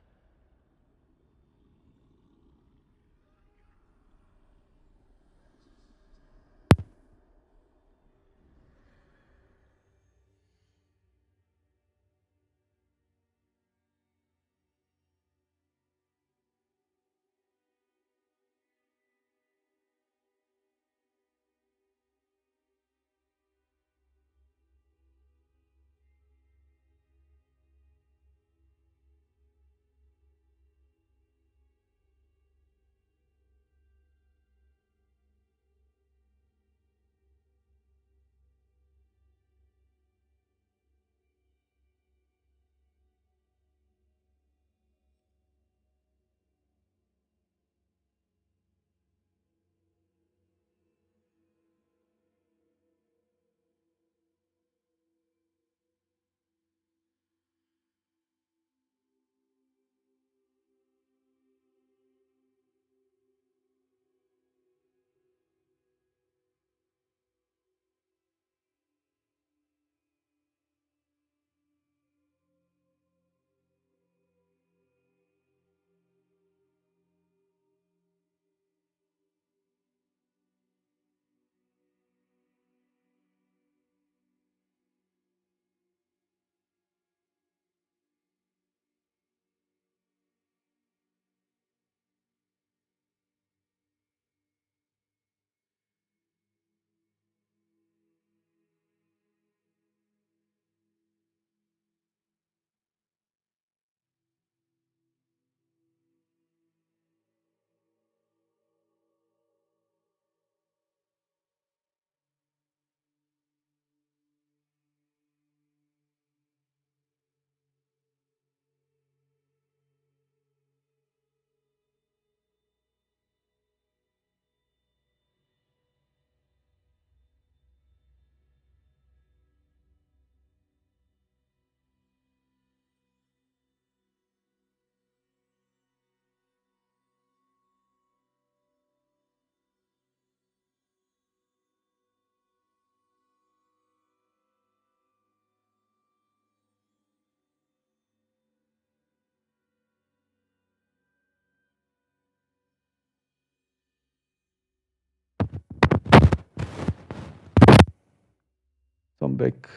come back.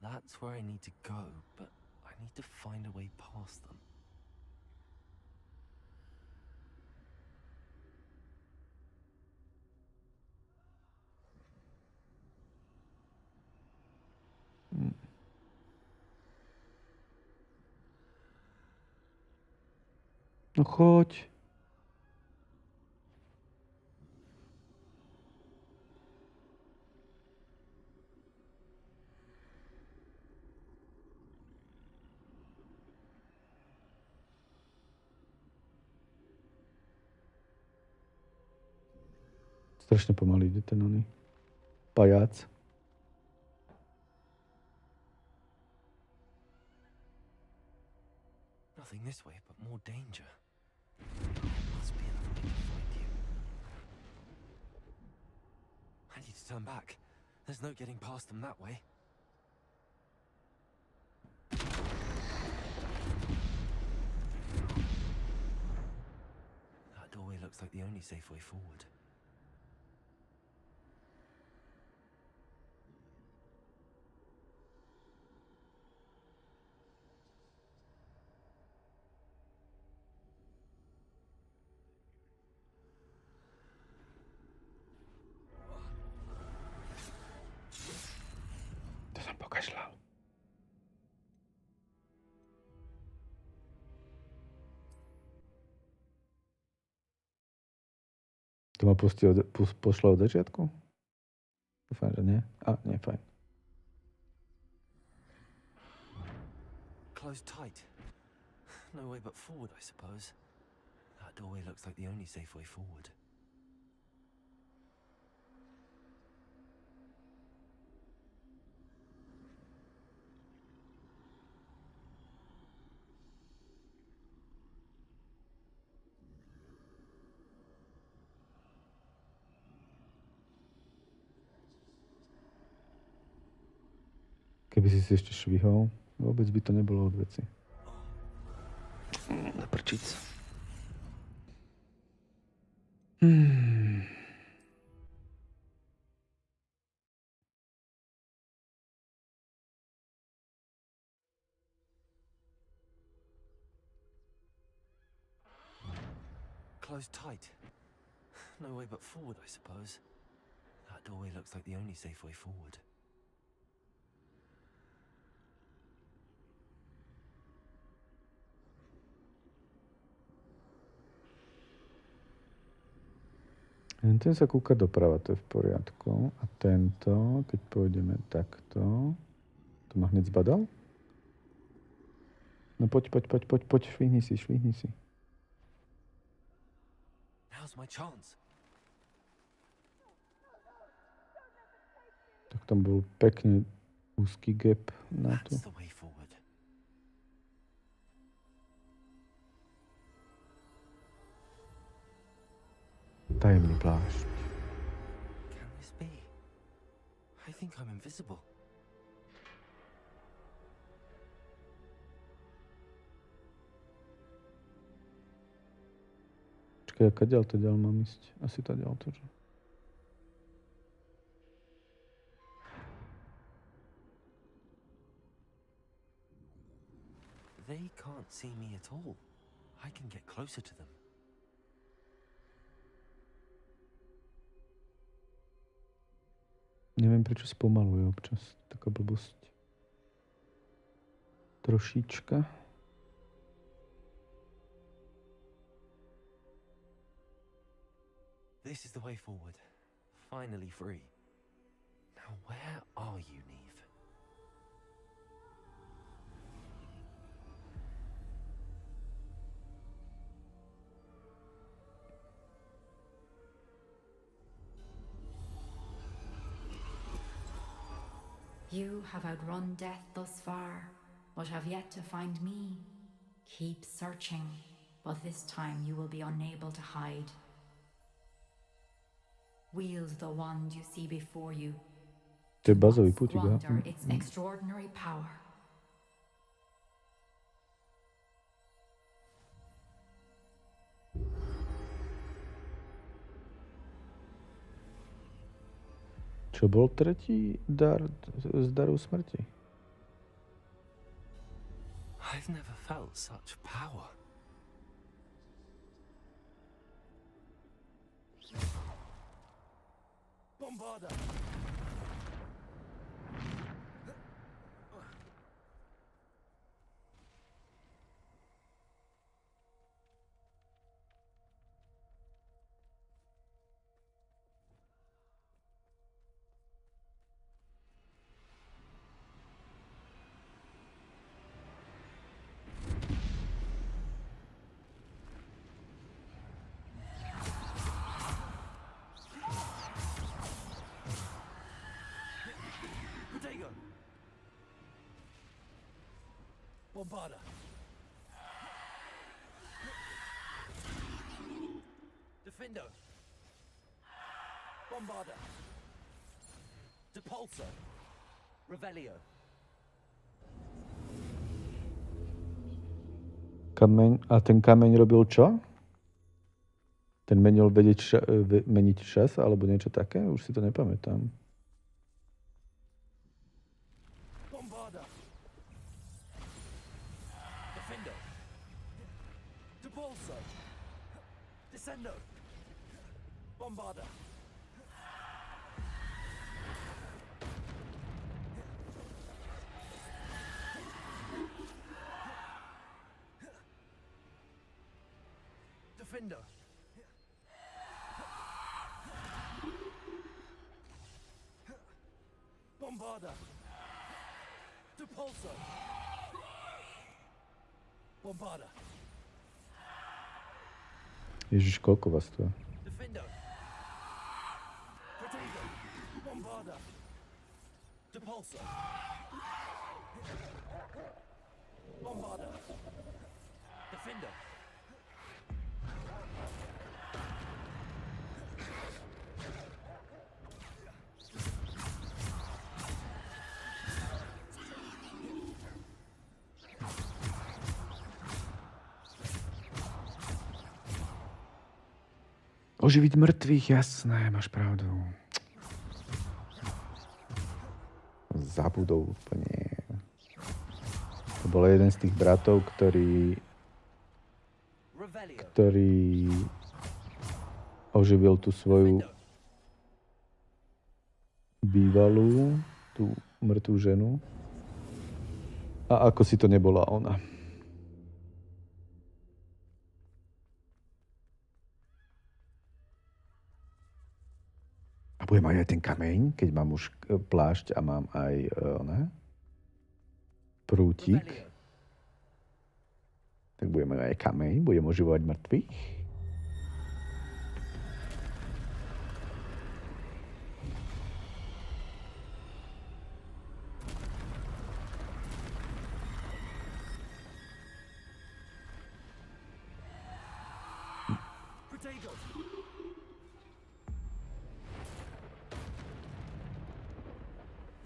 That's where I need to go, but I need to find a way past them. No choď. Strašne pomaly ide ten oný pajac. Nothing this way, but more danger. Must be another way to find you. I need to turn back. There's no getting past them that way. That doorway looks like the only safe way forward. To som pokašľal. To ma pošlo od začiatku? Dúfam, že nie. Nie, fajn. Closed tight. No way but forward, I suppose. That doorway looks like the only safe way forward. Keby si ešte švihol, vôbec by to nebolo od veci. Naprčiť sa. Closed tight. No way but forward, I suppose. That doorway looks like the only safe way forward. Ten sa kúka doprava, to je v poriadku. A tento, keď pôjdeme takto, to ma hneď zbadal? No poď, švihni si. Now's my chance. Tak tam bol pekne úzky gap na to. That's the way forward. Tajemný plášť. Can this be? I think I'm invisible. Čakaj, kadiaľ to ďal mám ísť? Asi to ďal to, že? They can't see me at all. I can get closer to them. Neviem, prečo spomaluje občas. Taká blbosť. Trošička. This is the way forward. Finally free. Now where are you, Neve? You have outrun death thus far, but have yet to find me. Keep searching, but this time you will be unable to hide. Wield the wand you see before you. To je bazový putík, squander its extraordinary power. Čo bol tretí dar z darov smrti? I've never felt such power. Bombarda! Bombarda. Defendo. Bombarda. Depulso. Revelio. Kameň. A ten kameň robil čo? Ten menil meniť čas alebo niečo také? Už si to nepamätám. Bombarda. Defendo. Depulso. Descendo. Bombarda. Defender. Bombarda. Depulso. Bombarda. Ježiš, koľko vás tu je? Defender. Protego. Bombarda. Depulso. Bombarda. Defender. Oživiť mŕtvych, jasné, máš pravdu. Zabudol úplne. To bol jeden z tých bratov, ktorý oživil tú svoju bývalú, tú mŕtvú ženu. A ako si to nebola ona. Budem mať aj ten kameň, keď mám už plášť a mám aj prútik. Tak budem mať aj kameň, budem oživovať mŕtvych.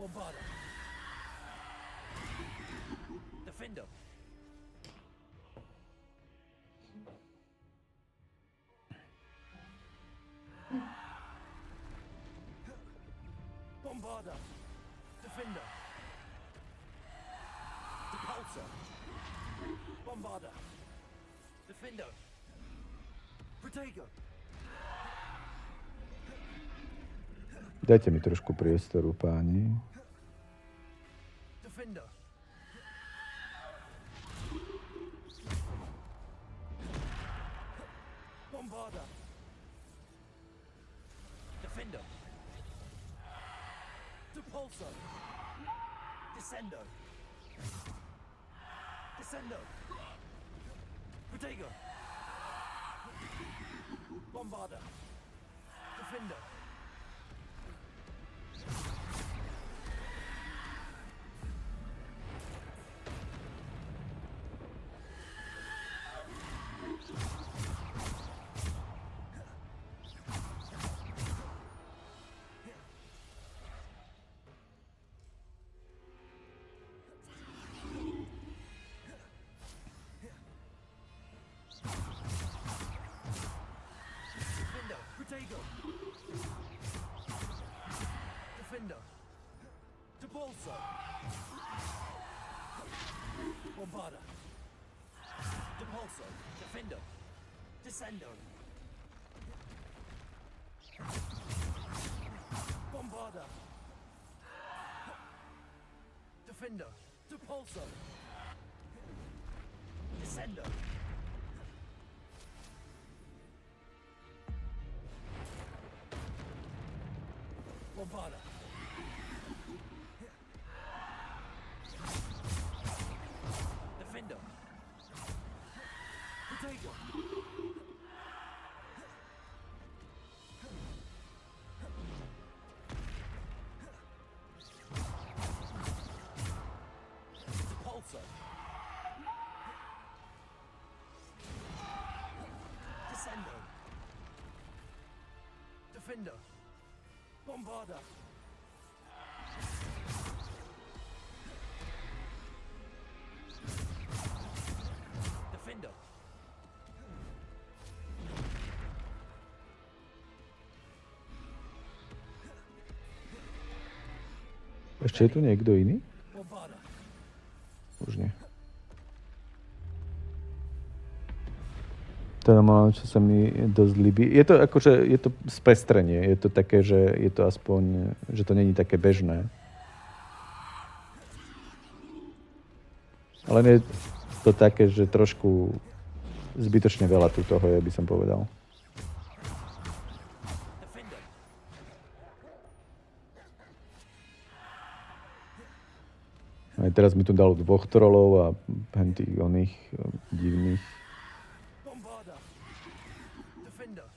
Bombarda. Defender. Bombarda. Defender. Depulso. Bombarda. Defender. Protego. Dajte mi trošku priestoru, páni. Defender. Bombarda. Defender. Depulso. Descendo. Descendo. Protego. Bombarda. Defender. Protego. Bombarda. Depulso. Defendo. Descendo. Bombarda. Defendo. Depulso. Descendo. Bombarda. Defendo. Potato. Depulso. Descendo. Defendo. Bombarda. Defendo. Ešte je tu niekto iný? Bombarda. Už nie. To je malo, čo sa mi dosť ľúbi. Je to akože, je to spestrenie. Je to také, že je to aspoň, že to není také bežné. Ale je to také, že trošku zbytočne veľa tu toho je, by som povedal. Aj teraz mi tu dalo 2 trolov a henty oných divných. Bombarda. Defender.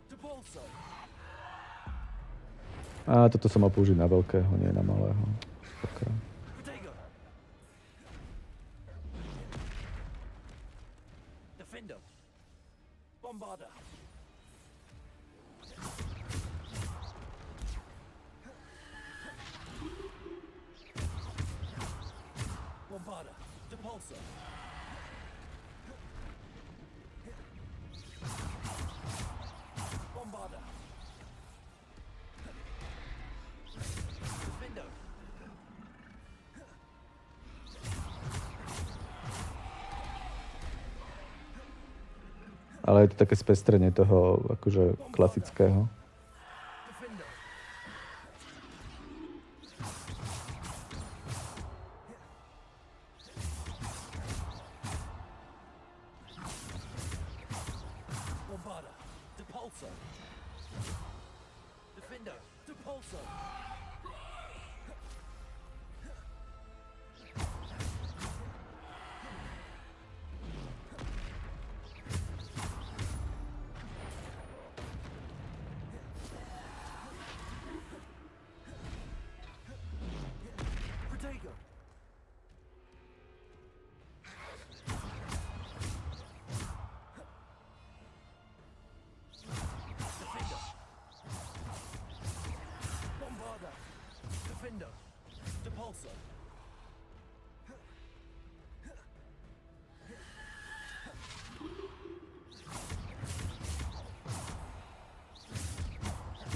Depulso. A toto som mal použiť na veľkého, nie na malého. Okay. Potato. Defender. Bombarda. Bombarda. Depulso. Bombarda. Defendo. Ale je to také spestrenie toho akože klasického. Bombarda. Depulso. Defender. Depulso. Potato. Defender. Bombarda. Defender. Depulso.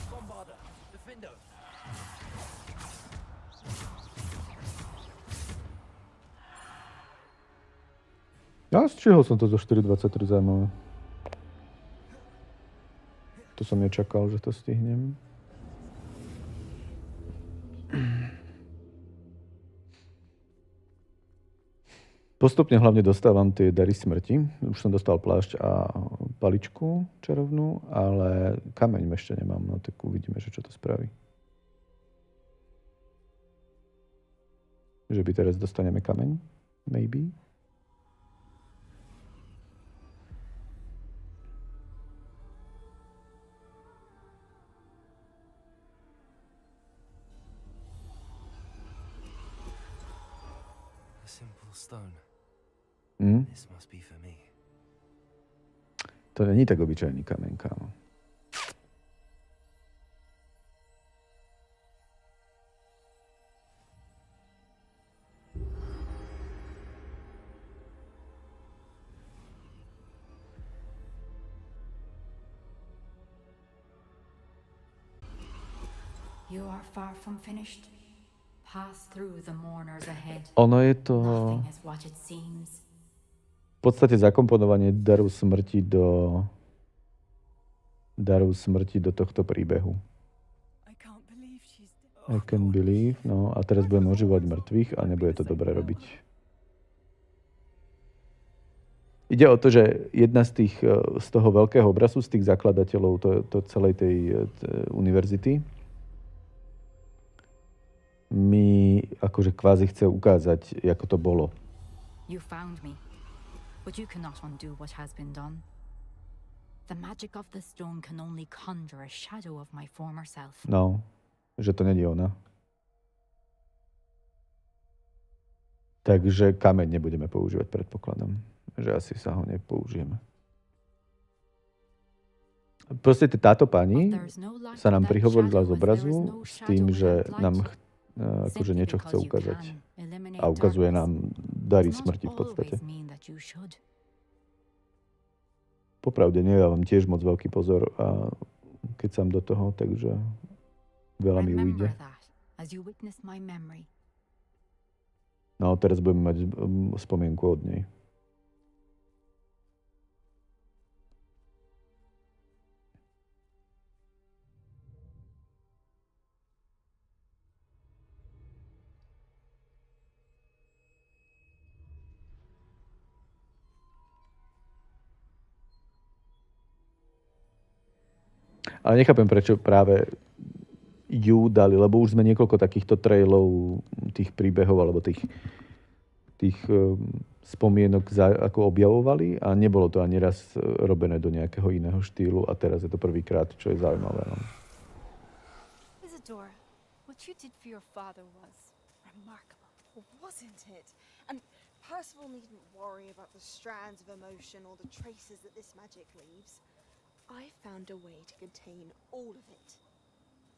Bombarda. Defender. Ja stihol som to zo 4.23 zaujímavé. To som nečakal, že to stihnem. Postupne hlavne dostávam tie dary smrti. Už som dostal plášť a paličku čarovnú, ale kameň ešte nemám, no tak uvidíme, že čo to spraví. Že by teraz dostaneme kameň? Maybe? A simple stone. This must be for me. To není tak obyčajný kameň, kámo. You are far from finished. Pass through the mourners ahead. Ono je to Nothing is what it seems. v podstate zakomponovanie daru smrti do tohto príbehu. I can believe, no a teraz budeme oživovať mŕtvych a nebude to dobre robiť. Ide o to, že jedna z toho veľkého obrazu, z tých zakladateľov to celej tej univerzity, mi akože kvázi chce ukázať, ako to bolo. You found me, but you cannot undo what has been done. The magic of the stone can only conjure a shadow of my former self. No, že to nie je ona. Takže kameň nebudeme používať, predpokladom. Že asi sa ho nepoužijeme. Proste táto pani sa nám prihovorila z obrazu s tým, že nám akože niečo chce ukázať. A ukazuje nám dary smrti v podstate. Popravde nedávam tiež moc veľký pozor, a keď som do toho, takže veľa mi ujde. No teraz budeme mať spomienku od nej. Ale nechápem, prečo práve ju dali, lebo už sme niekoľko takýchto trailov, tých príbehov alebo tých spomienok ako objavovali a nebolo to ani raz robené do nejakého iného štýlu a teraz je to prvýkrát, čo je zaujímavé. No. Isadora, what you did for your father was remarkable, wasn't it? And Percival needn't worry about the strands of emotion or the traces that this magic leaves. I found a way to contain all of it.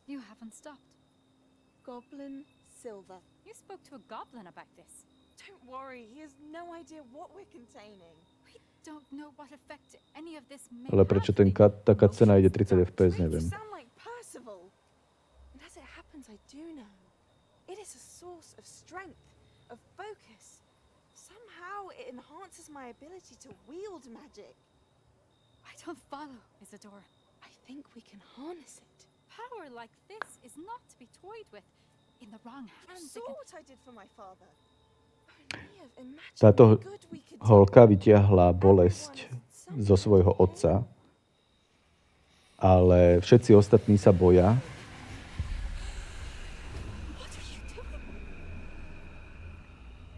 You haven't stopped. Goblin silver. You spoke to a goblin about this. Don't worry, he has no idea what we're containing. We don't know what effect any of this may Ale prečo tá cena ide 30 fps, neviem. You sound like Percival. And as it happens, I do know. It is a source of strength, of focus. Somehow it enhances my ability to wield magic. I don't follow, Isadora. I think we can harness it. Power like this is not to be toyed with. In the wrong hands, You saw what I did for my father. Táto holka vytiahla bolesť zo svojho otca, ale všetci ostatní sa boja.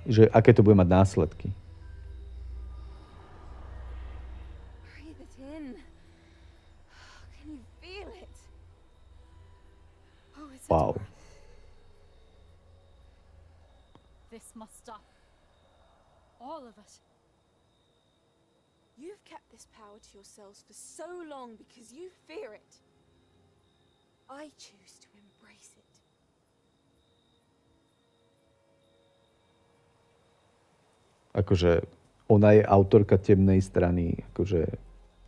Že aké to bude mať následky. Wow. This must stop. All of it. You've kept this power to yourselves for so long because you fear it. I choose to embrace it. Akože ona je autorka temnej strany, akože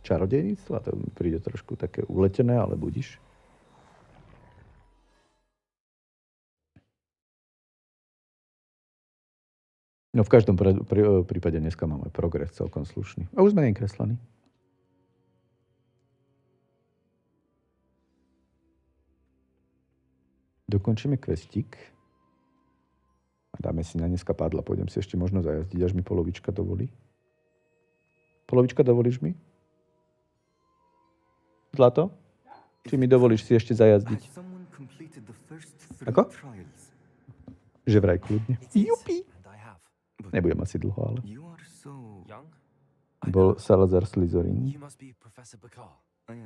čarodejníctva, to mi príde trošku také uletené, ale budiš. No v každom prípade dneska máme progres celkom slušný. A už sme nekreslení. Dokončíme questík. A dáme si na dneska padla. Pôjdem si ešte možno zajazdiť, až mi polovička dovolí. Polovička, dovolíš mi? Zlato? Či mi dovolíš si ešte zajazdiť? Ako? Že vraj kľudne. Jupi! Nebudem asi dlho, ale... Bol Salazar Slytherin.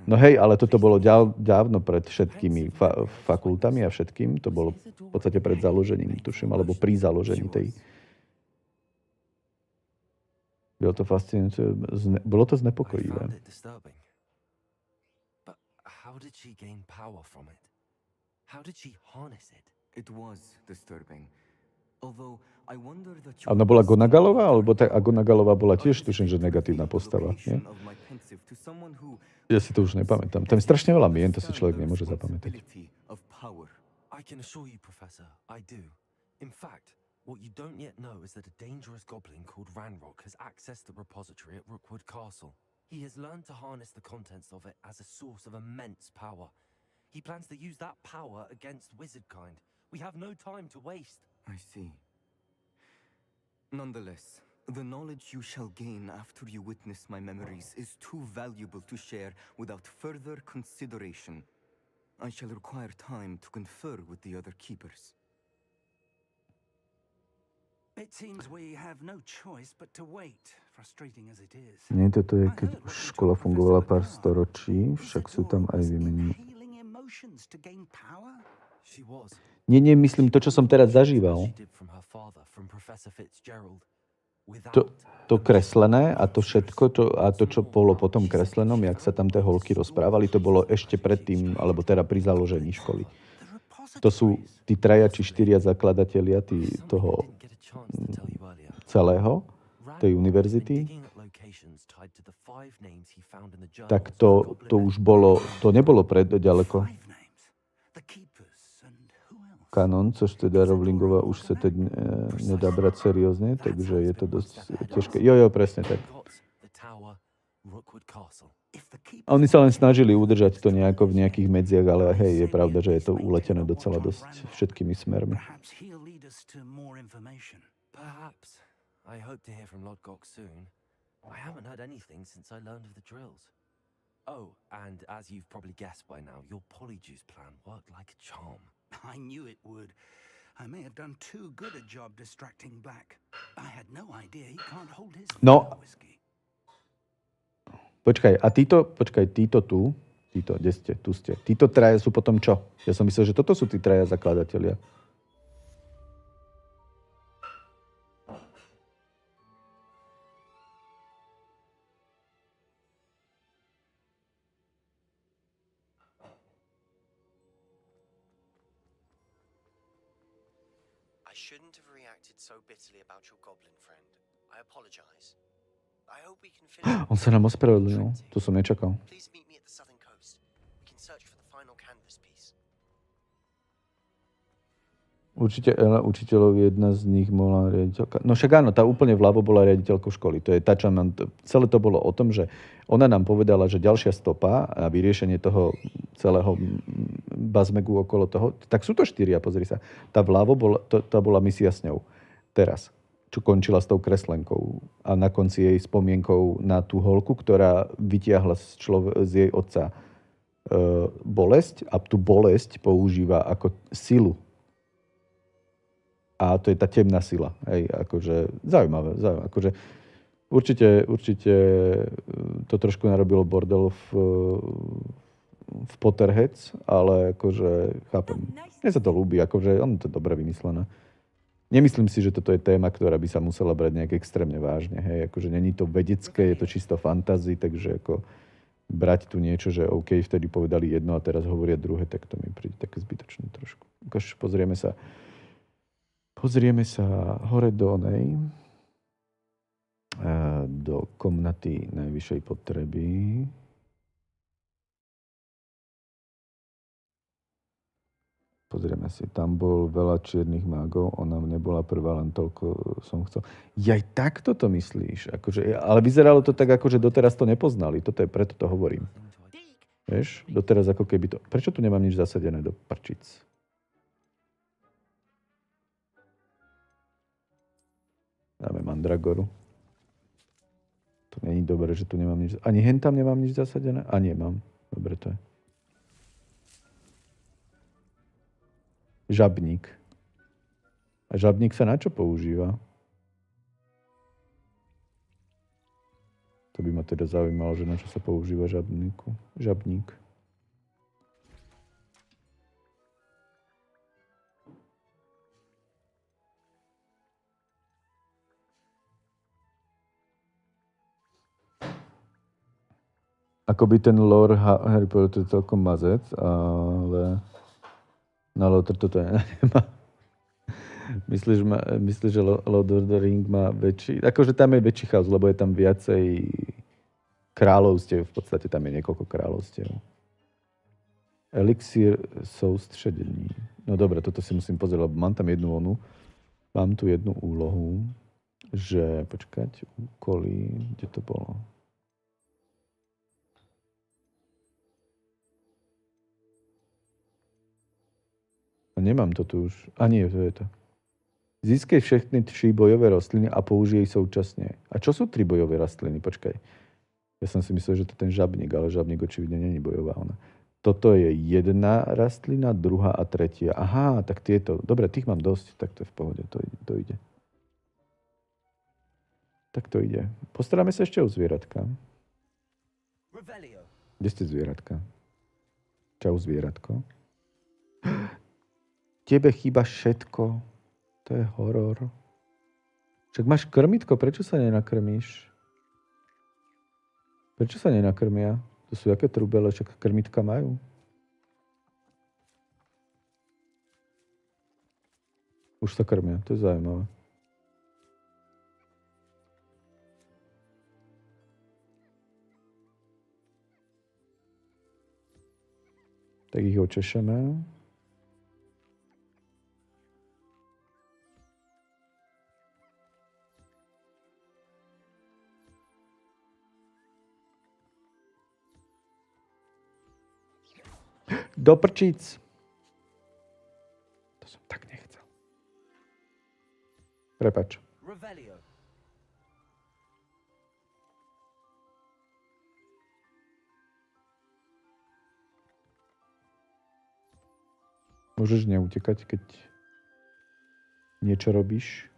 No hej, ale toto bolo dávno pred všetkými fakultami a všetkým. To bolo v podstate pred založením, tuším, alebo pri založení tej... Bylo to fascinujúce. Bolo to znepokojivé. How did she gain power from it? How did she harness it? It was disturbing. Although I wonder that A ona bola Gonagalová? Alebo tá Gonagalová bola tiež, tuším, že negatívna postava, nie? Ja si to už nepamätám. Tam je strašne veľa mien, to si človek nemôže zapamätať. I can assure you, Professor, I do. In fact, what you don't yet know is that a dangerous goblin called Ranrock has accessed the repository at Rookwood Castle. He has learned to harness the contents of it as a source of immense power. He plans to use that power against wizardkind. We have no time to waste. I see. Nonetheless, the knowledge you shall gain after you witness my memories is too valuable to share without further consideration. I shall require time to confer with the other keepers. It seems we have no choice but to wait, frustrating as it is. Nie, toto je, keď už škola fungovala pár storočí, však sú tam aj výmeny. She was. Nie, myslím to, čo som teraz zažíval. To kreslené a to všetko, to, čo bolo potom kreslenom, jak sa tam tie holky rozprávali, to bolo ešte predtým, alebo teda pri založení školy. To sú tí 3 či 4 zakladatelia toho celého, tej univerzity. Tak to už bolo, to nebolo ďaleko. Kanon, což teda Rowlingova už sa teď nedá brať seriózne, takže je to dosť ťažké. Jo, presne tak. A oni sa len snažili udržať to nejako v nejakých medziach, ale hej, je pravda, že je to uletené docela dosť všetkými smermi. Perhaps. I hope to hear from Lord Gok soon. I haven't heard anything since I learned of the drills. Oh, and as you've probably guessed by now, your polyjuice plan worked like a charm. I knew it would. I may have done too good a job distracting Black. I had no idea he can't hold his whiskey. Počkaj, títo tu, kde ste, tu ste. Títo 3 sú potom čo? Ja som myslel, že toto sú tí 3 zakladatelia. I shouldn't have reacted so bitterly about your goblin friend. I apologize. I hope we can finish. On sa nám ospravedlnil. To som nečakal. Please meet me at the southern coast. We can search for the final canvas piece. Určite Ela, učiteľov, jedna z nich bola riaditeľka. No však áno, tá úplne vľavo bola riaditeľkou školy. To je tá, čo celé to bolo o tom, že ona nám povedala, že ďalšia stopa a vyriešenie toho celého bazmegu okolo toho, tak sú to 4, pozri sa. Tá vľavo bola misia s ňou. Teraz, čo končila s tou kreslenkou a na konci jej spomienkou na tú holku, ktorá vytiahla z jej otca bolesť a tú bolesť používa ako silu. A to je tá temná sila. Hej, akože zaujímavé. Akože určite to trošku narobilo bordel v Potterheads, ale akože chápem. Mne sa to ľúbi, akože ono to je dobre vymyslené. Nemyslím si, že toto je téma, ktorá by sa musela brať nejak extrémne vážne. Hej, akože není to vedecké, je to čisto fantasy, takže ako brať tu niečo, že OK, vtedy povedali jedno a teraz hovoria druhé, tak to mi príde také zbytočné trošku. Akože pozrieme sa hore do komnaty najvyššej potreby. Pozrieme si, tam bol veľa čiernych mágov, ona nebola prvá, len toľko som chcel. Jaj, takto to myslíš? Akože, ale vyzeralo to tak, akože doteraz to nepoznali. Toto je, preto to hovorím. Vieš, doteraz ako keby to... Prečo tu nemám nič zasadené do prčic? Dáme mandragoru. To není dobré, že tu nemám nič... Ani hen tam nemám nič zasadené? A nie, mám. Dobre, to je. Žabník. A žabník sa na čo používa? To by ma teda zaujímalo, že na čo sa používa žabník. Akoby ten lore Harry Potter je celkom mazec, ale na Lotr toto nemá. Myslíš, že Lord of the Ring má väčší... Akože tam je väčší chaos, lebo je tam viacej kráľovstiev. V podstate tam je niekoľko kráľovstiev. Elixír soustředení. No dobre, toto si musím pozrieť, lebo mám tam jednu onu. Mám tu jednu úlohu, že počkať, úkoly, kde to bolo? A nemám to tu už. A nie, to je to. Získej všechny 3 bojové rastliny a použij současne. A čo sú 3 bojové rastliny? Počkaj. Ja som si myslel, že to je ten žabník, ale žabník očividne není bojová ona. Toto je jedna rastlina, druhá a tretia. Aha, tak tieto. Dobre, tých mám dosť, tak to je v pohode, to ide. Tak to ide. Postaráme sa ešte o zvieratka. Kde ste zvieratka? Čau, zvieratko. Tebe chýba všetko. To je horor. Však máš krmitko, prečo sa nenakrmíš? Prečo sa nenakrmia? To sú aké trubele, však krmitka majú. Už sa krmia, to je zaujímavé. Tak ich očešeme. Do prčíc. To som tak nechcel. Prepač. Môžeš neutekať, keď niečo robíš.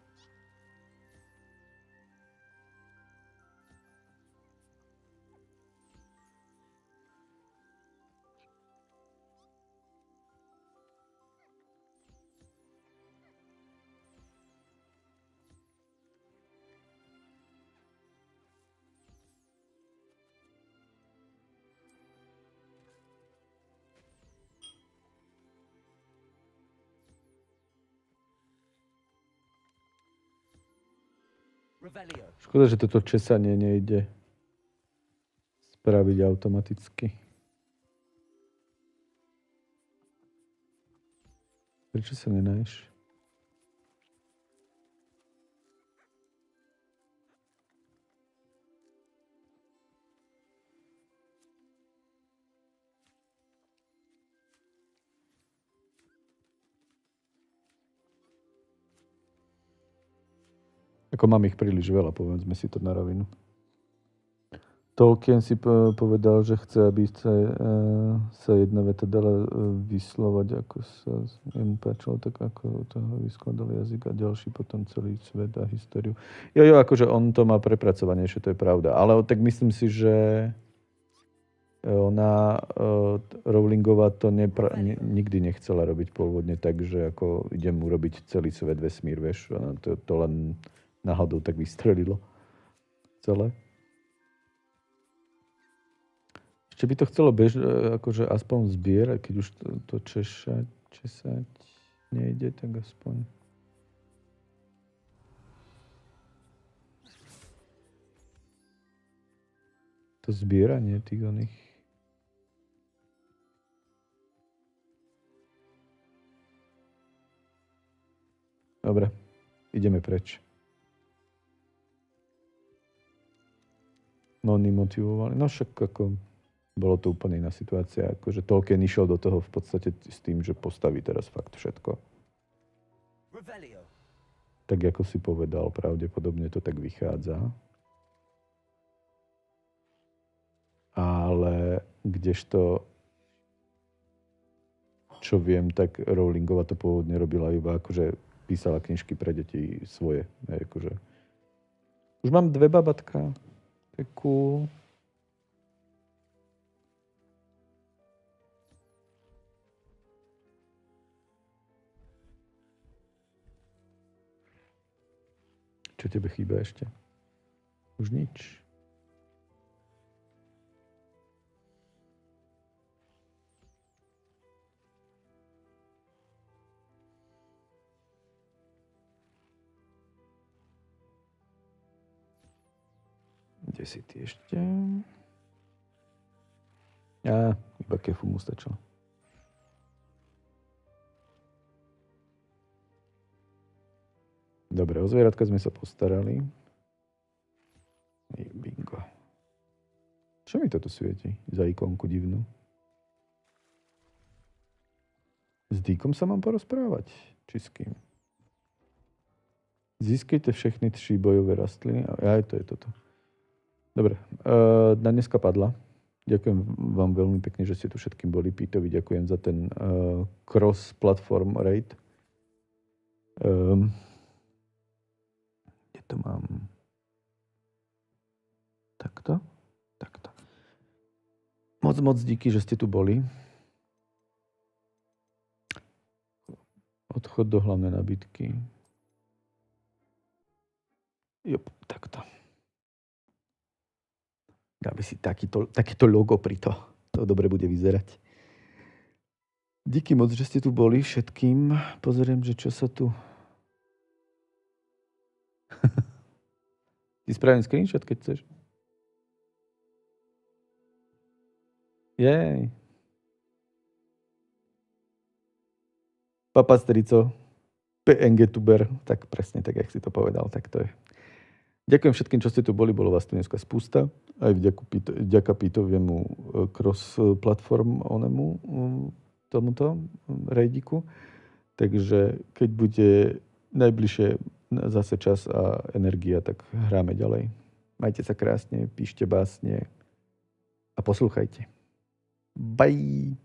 Škoda, že toto česanie nejde spraviť automaticky. Prečo sa nenájš? Ako mám ich príliš veľa, povedzme si to na rovinu. Tolkien si povedal, že chce, aby sa jedna veta dala vyslovať, ako sa jemu páčilo, tak ako toho vyskladal jazyk a ďalší potom celý svet a históriu. Jo, akože on to má prepracovanejšie, to je pravda. Ale tak myslím si, že ona, Rowlingová to nikdy nechcela robiť pôvodne tak, že ako idem urobiť celý svet, vesmír, vieš. To len náhodou tak vystrelilo celé. Ešte by to chcelo akože aspoň zbierať, keď už to česať nejde, tak aspoň. To zbieranie tých oných. Dobre, ideme preč. No, oni motivovali. No však ako bolo to úplne iná situácia. Akože Tolkien išiel do toho v podstate s tým, že postaví teraz fakt všetko. Tak ako si povedal, pravdepodobne to tak vychádza. Ale kdežto, čo viem, tak Rowlingová to pôvodne robila iba akože písala knižky pre deti svoje. Akože. Už mám 2 babatka. To je cool. Čo tebe chýba ešte? Už nič. Kde si ty ešte? Iba kefu mu stačilo. Dobre, o zvieratka sme sa postarali. Bingo. Čo mi toto svieti? Za ikonku divnú. S Díkom sa mám porozprávať? Či s kým? Získajte všechny 3 bojové rastliny. Aj to je toto. Dobre, na dneska padla. Ďakujem vám veľmi pekne, že ste tu všetkým boli. Pítovi ďakujem za ten cross-platform raid. Kde to mám? Takto. Moc díky, že ste tu boli. Odchod do hlavnej nabídky. Jop, takto. Dáme si takéto logo pri to. To dobre bude vyzerať. Díky moc, že ste tu boli všetkým. Pozriem, že čo sa tu... Ty spravím screenshot, keď chceš. Jej. Papastrico, PNG tuber, tak presne tak, jak si to povedal, tak to je. Ďakujem všetkým, čo ste tu boli, bolo vás tu dneska spústa. Aj vďaka Pitoviemu cross-platform tomuto rejdiku. Takže keď bude najbližšie zase čas a energia, tak hráme ďalej. Majte sa krásne, píšte básne a poslúchajte. Bye!